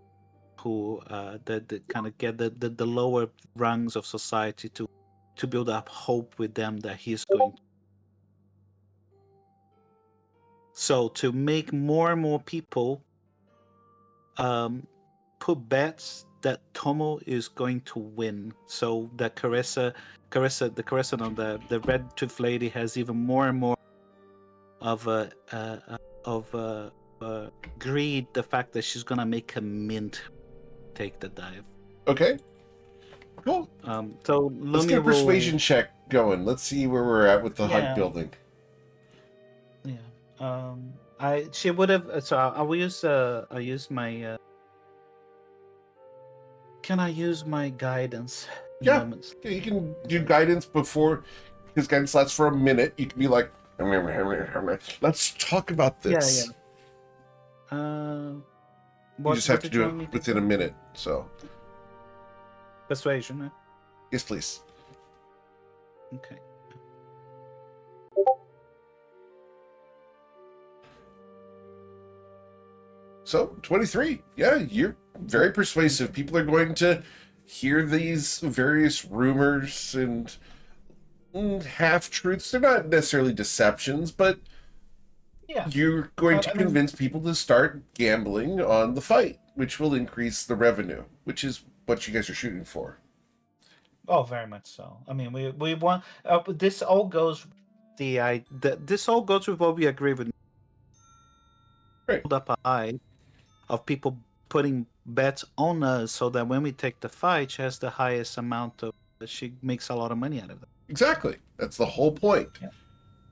who that kind of get the lower rungs of society to build up hope with them that he's going to. So to make more and more people put bets that Tomo is going to win, so that the Red Tooth Lady has even more and more of greed, the fact that she's gonna make a mint take the dive. Okay. Cool. So Let's Lumi get a will- persuasion check going. Let's see where we're at with the hype Yeah. building. Yeah. She would have. So I will use. I use my. Can I use my guidance? Yeah. Moments? Yeah, you can do guidance before, because guidance lasts for a minute. You can be like, let's talk about this. Yeah. You just have to do it within a minute. So, Persuasion. Right? yes, please. Okay. So 23. Yeah, you're very persuasive. People are going to hear these various rumors and half-truths. They're not necessarily deceptions, but Yeah. you're going to I mean- convince people to start gambling on the fight, which will increase the revenue, which is what you guys are shooting for. Oh, very much so. I mean, we want this all goes this all goes with what we agree with. Right. Hold up a high of people putting bets on us, so that when we take the fight, she has the highest amount of. She makes a lot of money out of it. Exactly. That's the whole point. Yeah.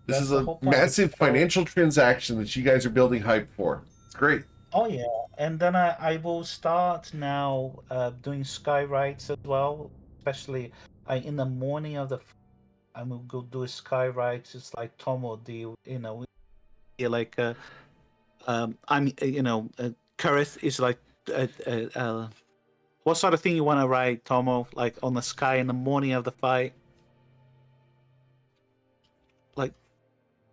This That's is the a whole point. massive financial transaction that you guys are building hype for. It's great. Oh yeah, and then I will start now doing sky rides as well, especially in the morning of the. I will go do a sky ride, just like Tomo did. Like I'm Kareth is like what sort of thing you want to ride, Tomo? Like on the sky in the morning of the fight. Like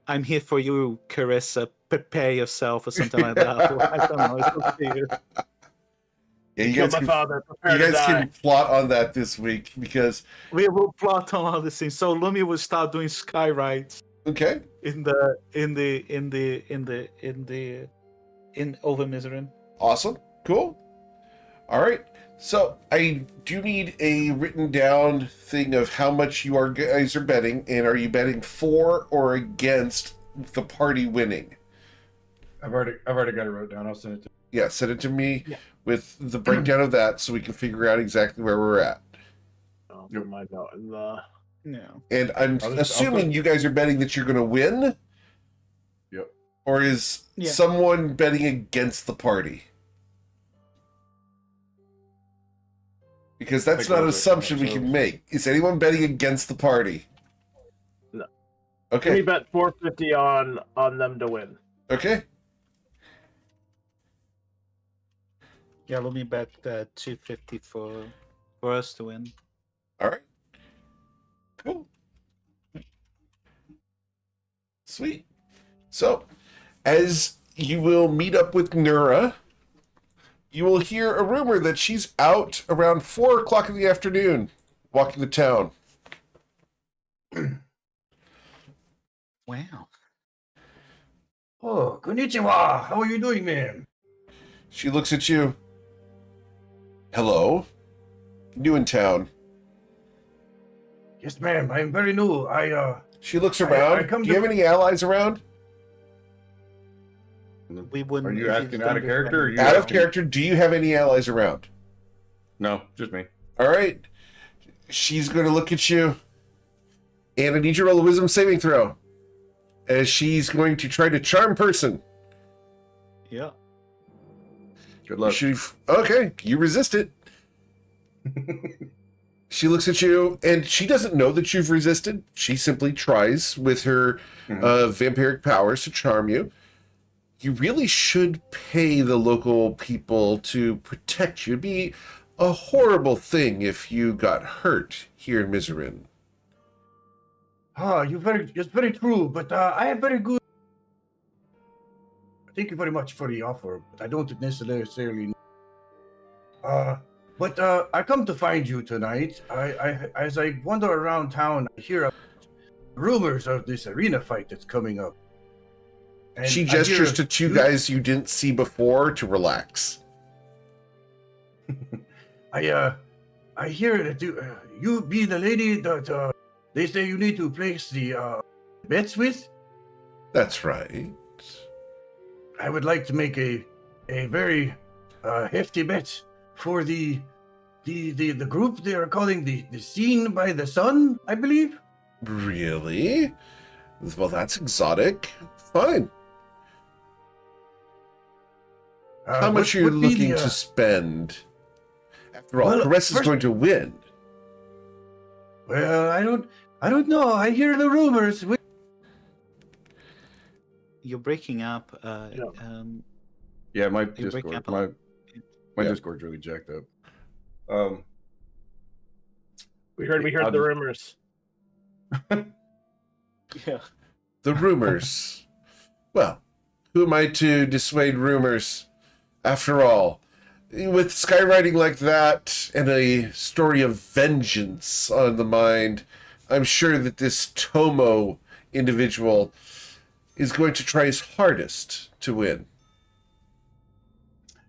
I'm here for you, Carissa. Prepare yourself or something like that. I don't know. It's up to you. Yeah, you Kill guys my can, father. you Prepare to guys die. can plot on that this week because We will plot on all these things. So Lumi will start doing sky rides okay, in over Miserin. awesome, cool. All right, so I do need a written down thing of how much you guys are betting, and are you betting for or against the party winning? I've already got it wrote down. I'll send it to Yeah, send it to me Yeah. with the breakdown of that so we can figure out exactly where we're at. Oh, for my God. And, Yeah. And I'm I'll assuming put- you guys are betting that you're going to win, Yep. or is Yeah. someone betting against the party? Because that's Take not an those assumption we ourselves. can make. Is anyone betting against the party? No. Okay. we bet 450 on them to win. Okay. Yeah, let me bet 250 for us to win. All right. Cool. Sweet. So, as you will meet up with Nura, you will hear a rumor that she's out around 4 o'clock in the afternoon, walking the town. Wow. Oh, konnichiwa. How are you doing, ma'am? She looks at you. Hello? New in town. Yes, ma'am. I'm very new. She looks I around. come Do you to- have any allies around? We wouldn't. Are you if asking don't out of do character? Or friendly- you Out of asking- character, do you have any allies around? No, just me. All right. She's going to look at you. And I need you to roll a wisdom saving throw. As she's going to try to charm person. Yeah. Good luck. Okay, you resist it. She looks at you, and she doesn't know that you've resisted. She simply tries with her vampiric powers to charm you. You really should pay the local people to protect you. It'd be a horrible thing if you got hurt here in Miserin. It's very true, but I have very good. Thank you very much for the offer, but I don't necessarily. But I come to find you tonight. I as I wander around town, I hear rumors of this arena fight that's coming up. And She I gestures hear to two you- guys you didn't see before to relax. I hear that you be the lady that they say you need to place the bets with. That's right. I would like to make a very hefty bet for the group they are calling the Seen by the Sun, I believe. Really? Well, that's exotic. Fine. How much are you looking to spend? After all, Well, Caress is first- going to win. Well, I don't know. I hear the rumors. You're breaking up. Yeah. Yeah, my You're breaking Discord, up a my lot. my Yeah. Discord's really jacked up. We heard I'll the just- rumors. Yeah. The rumors. Well, who am I to dissuade rumors? After all, with skywriting like that and a story of vengeance on the mind, I'm sure that this Tomo individual is going to try his hardest to win.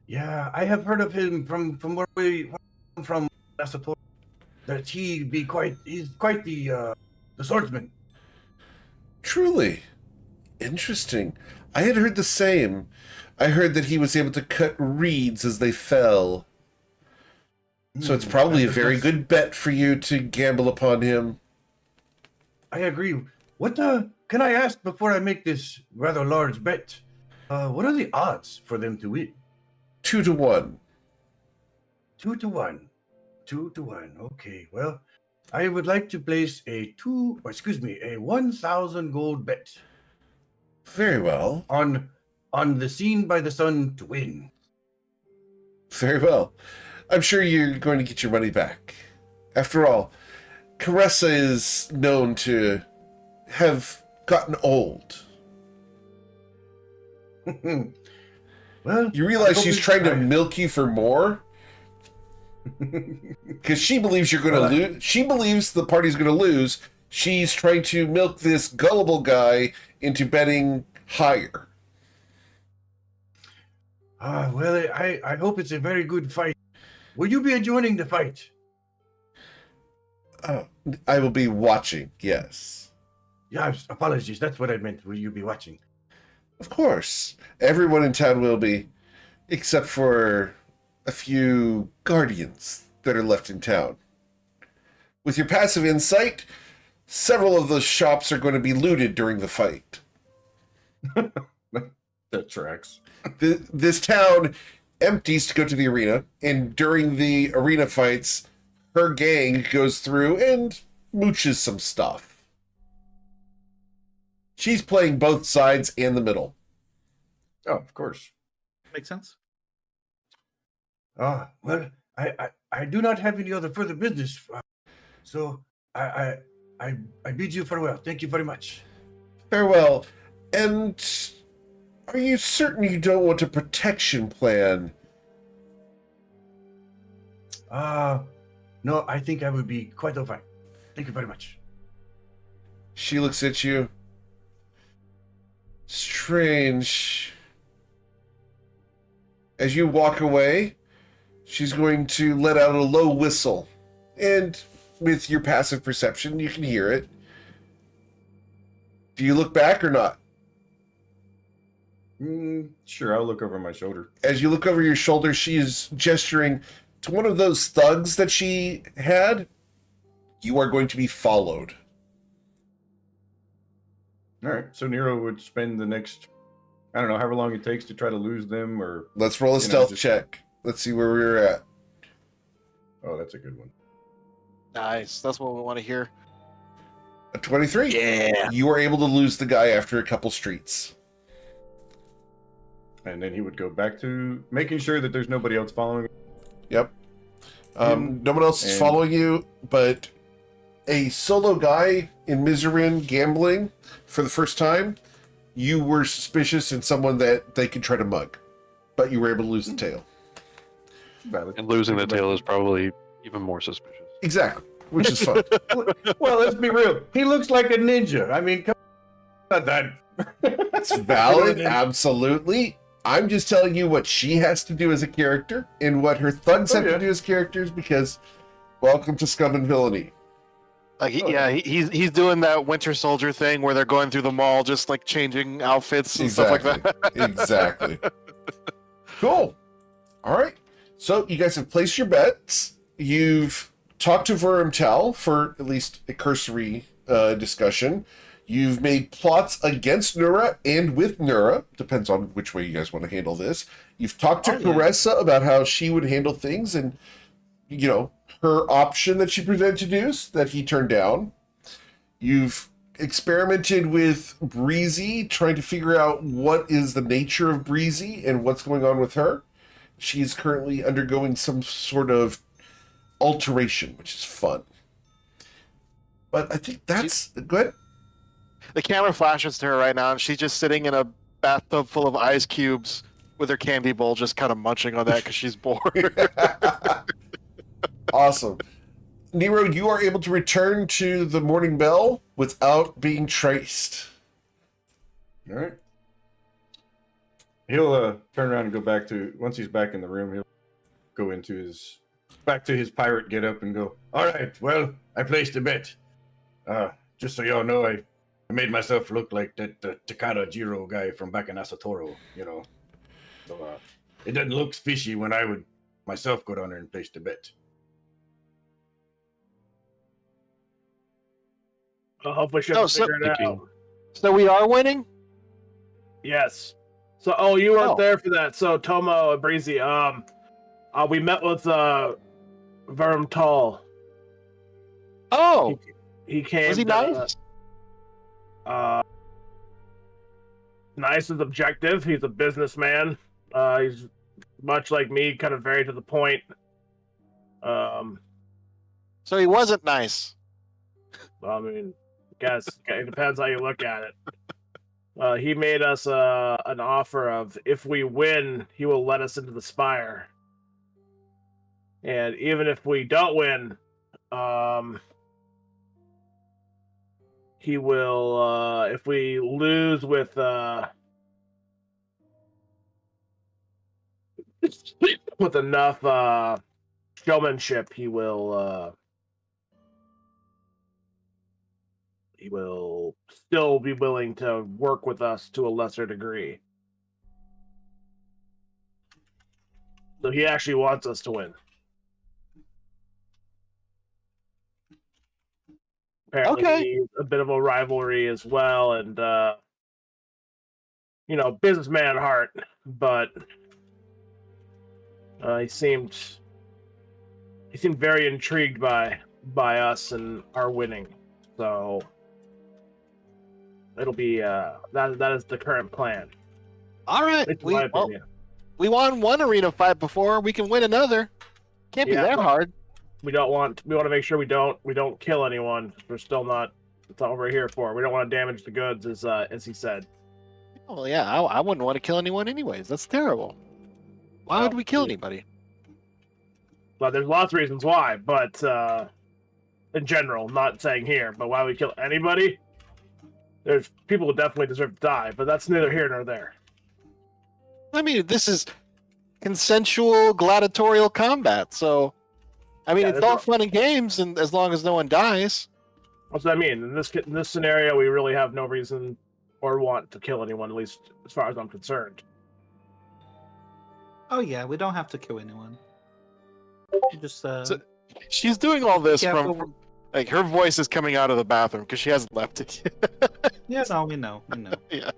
Yeah, I have heard of him from where we from. I suppose that he's quite the swordsman. Truly interesting. I had heard the same. I heard that he was able to cut reeds as they fell. So it's probably a very good bet for you to gamble upon him. I agree. What can I ask before I make this rather large bet? What are the odds for them to win? 2 to 1. 2 to 1. 2 to 1. Okay. Well, I would like to place a 1,000 gold bet Very well. on the Seen by the Sun to win. Very well. I'm sure you're going to get your money back. After all, Caressa is known to have gotten old. Well, You realize she's trying to milk you for more? Because she believes you're going to lose. She believes the party's going to lose. She's trying to milk this gullible guy into betting higher. Well, I hope it's a very good fight. Will you be joining the fight? I will be watching, yes. Yeah, apologies. That's what I meant. Will you be watching? Of course. Everyone in town will be, except for a few guardians that are left in town. With your passive insight, several of those shops are going to be looted during the fight. That tracks. This town empties to go to the arena, and during the arena fights, her gang goes through and mooches some stuff. She's playing both sides and the middle. Oh, of course. Makes sense. Well, I do not have any other further business, so I bid you farewell. Thank you very much. Farewell. And are you certain you don't want a protection plan? No, I think I would be quite all fine. Thank you very much. She looks at you. Strange. As you walk away, she's going to let out a low whistle. And with your passive perception, you can hear it. Do you look back or not? Sure, I'll look over my shoulder. As you look over your shoulder, she is gesturing to one of those thugs that she had. You are going to be followed. All right, so Nero would spend the next, I don't know, however long it takes to try to lose them, or... Let's roll a stealth check. Let's see where we're at. Oh, that's a good one. Nice. That's what we want to hear. A 23. Yeah. You are able to lose the guy after a couple streets. And then he would go back to making sure that there's nobody else following him. Yep. No one else is following you, but a solo guy in Miserin gambling for the first time, you were suspicious in someone that they could try to mug, but you were able to lose the tail. Valid. And losing the tail is probably even more suspicious. Exactly, which is fun. Well, let's be real. He looks like a ninja. I mean, come on, not that. That's valid, absolutely. I'm just telling you what she has to do as a character and what her thugs have to do as characters, because welcome to Scum and Villainy. Like he's doing that Winter Soldier thing where they're going through the mall, just like changing outfits and stuff like that. Exactly. Cool. All right. So you guys have placed your bets. You've talked to Verumtel for at least a cursory discussion. You've made plots against Nura and with Nura. Depends on which way you guys want to handle this. You've talked to Caressa about how she would handle things, and you know, her option that she presented to Deuce that he turned down. You've experimented with Breezy, trying to figure out what is the nature of Breezy and what's going on with her. She's currently undergoing some sort of alteration, which is fun. But I think that's good. The camera flashes to her right now, and she's just sitting in a bathtub full of ice cubes, with her candy bowl, just kind of munching on that because she's bored. Awesome. Nero, you are able to return to the Morning Bell without being traced. All right. He'll turn around and go back to, once he's back in the room, he'll go into his, back to his pirate getup and go, all right, well, I placed a bet. Just so y'all know, I made myself look like that Takada Jiro guy from back in Asatoro, you know. So it doesn't look fishy when I would myself go down there and place the bet. Well, hopefully she Oh, can so- figure it out. So we are winning? Yes. So, you weren't there for that. So, Tomo and Breezy, we met with Vermtal. Oh, He came. was he nice? Nice is objective. He's a businessman. He's much like me, kind of very to the point. So he wasn't nice. I mean, I guess it depends how you look at it. He made us an offer of if we win, he will let us into the Spire. And even if we don't win, he will. If we lose with enough showmanship, he will still be willing to work with us to a lesser degree. So he actually wants us to win. Apparently, Okay. a bit of a rivalry as well, and businessman at heart, but he seemed very intrigued by us and our winning. So it'll be that is the current plan. All right. It's my opinion. We won one arena fight before. We can win another. Can't be that hard. We want to make sure we don't kill anyone. We're still not. That's not what we're here for. We don't want to damage the goods, as he said. Oh yeah, I wouldn't want to kill anyone anyways. That's terrible. Why would we kill anybody? Well, there's lots of reasons why, but in general, not saying here, but why we kill anybody? There's people who definitely deserve to die, but that's neither here nor there. I mean, this is consensual gladiatorial combat, so I mean, it's all fun and games, and as long as no one dies. What's that mean? In this scenario, we really have no reason or want to kill anyone, at least as far as I'm concerned. Oh yeah, we don't have to kill anyone. Just So, she's doing all this from like her voice is coming out of the bathroom because she hasn't left it yet. Yeah, no, we know. Yeah.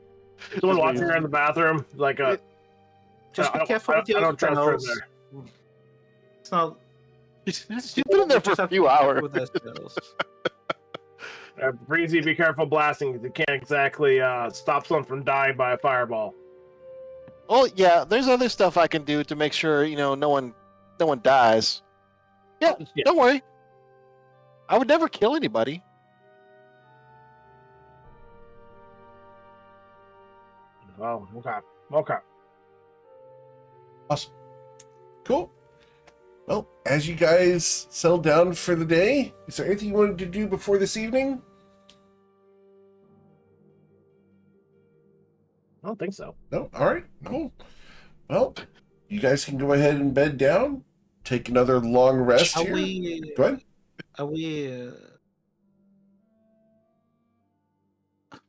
Someone watching her in the bathroom, like a. Just be careful with your I don't trust her in spells. there. It's not. She's been in there for a few hours. With their spells. Breezy, be careful blasting. You can't exactly stop someone from dying by a fireball. Oh yeah, there's other stuff I can do to make sure no one dies. Yeah, don't worry. I would never kill anybody. Oh, okay. Awesome. Cool. Well, as you guys settle down for the day, is there anything you wanted to do before this evening? I don't think so. No? All right. Cool. Well, you guys can go ahead and bed down. Take another long rest Are here. we? Go ahead. Are we?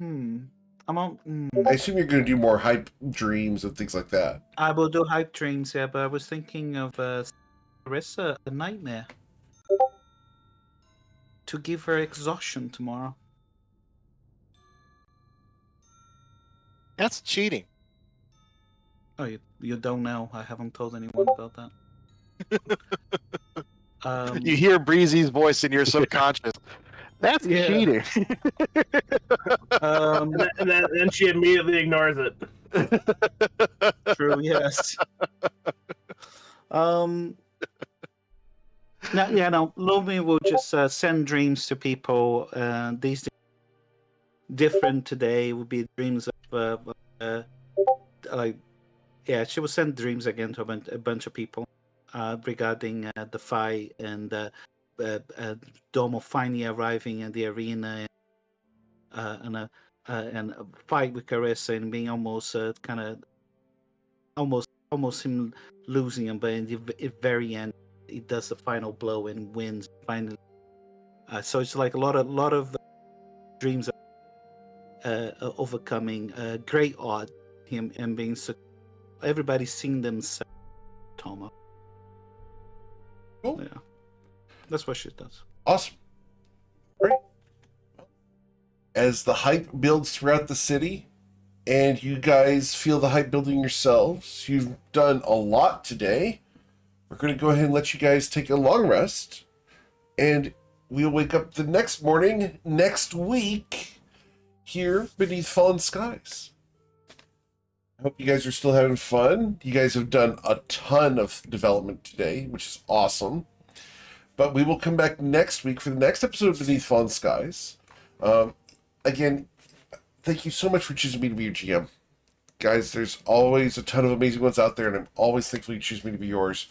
I'm on. I assume you're going to do more hype dreams and things like that. I will do hype dreams, yeah, but I was thinking of Carissa a nightmare to give her exhaustion tomorrow. That's cheating. Oh, you don't know. I haven't told anyone about that. You hear Breezy's voice in your subconscious. That's cheating. And then she immediately ignores it. True. Yes. No, Lumi will just send dreams to people. These different today would be dreams of like yeah, she will send dreams again to a bunch of people regarding the fight and Domo finally arriving in the arena and a fight with Carissa and being almost kind of almost him losing him, but in the very end, he does the final blow and wins finally. So it's like a lot of dreams overcoming great odds, him and being everybody's seeing themselves. Toma. Cool. Yeah, that's what she does. Awesome. Great. As the hype builds throughout the city, and you guys feel the hype building yourselves, you've done a lot today. We're going to go ahead and let you guys take a long rest, and we'll wake up the next morning, next week, here beneath fallen skies. I hope you guys are still having fun. You guys have done a ton of development today, which is awesome. But we will come back next week for the next episode of Beneath Fallen Skies. Again, thank you so much for choosing me to be your GM. Guys, there's always a ton of amazing ones out there, and I'm always thankful you choose me to be yours.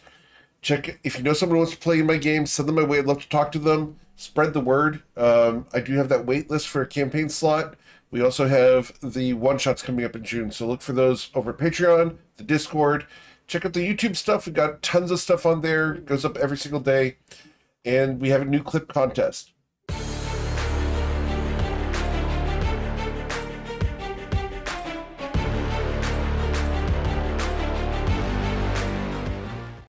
Check if you know someone who wants to play in my game, send them my way. I'd love to talk to them. Spread the word. I do have that wait list for a campaign slot. We also have the one-shots coming up in June, so look for those over at Patreon, the Discord. Check out the YouTube stuff. We've got tons of stuff on there. It goes up every single day. And we have a new clip contest.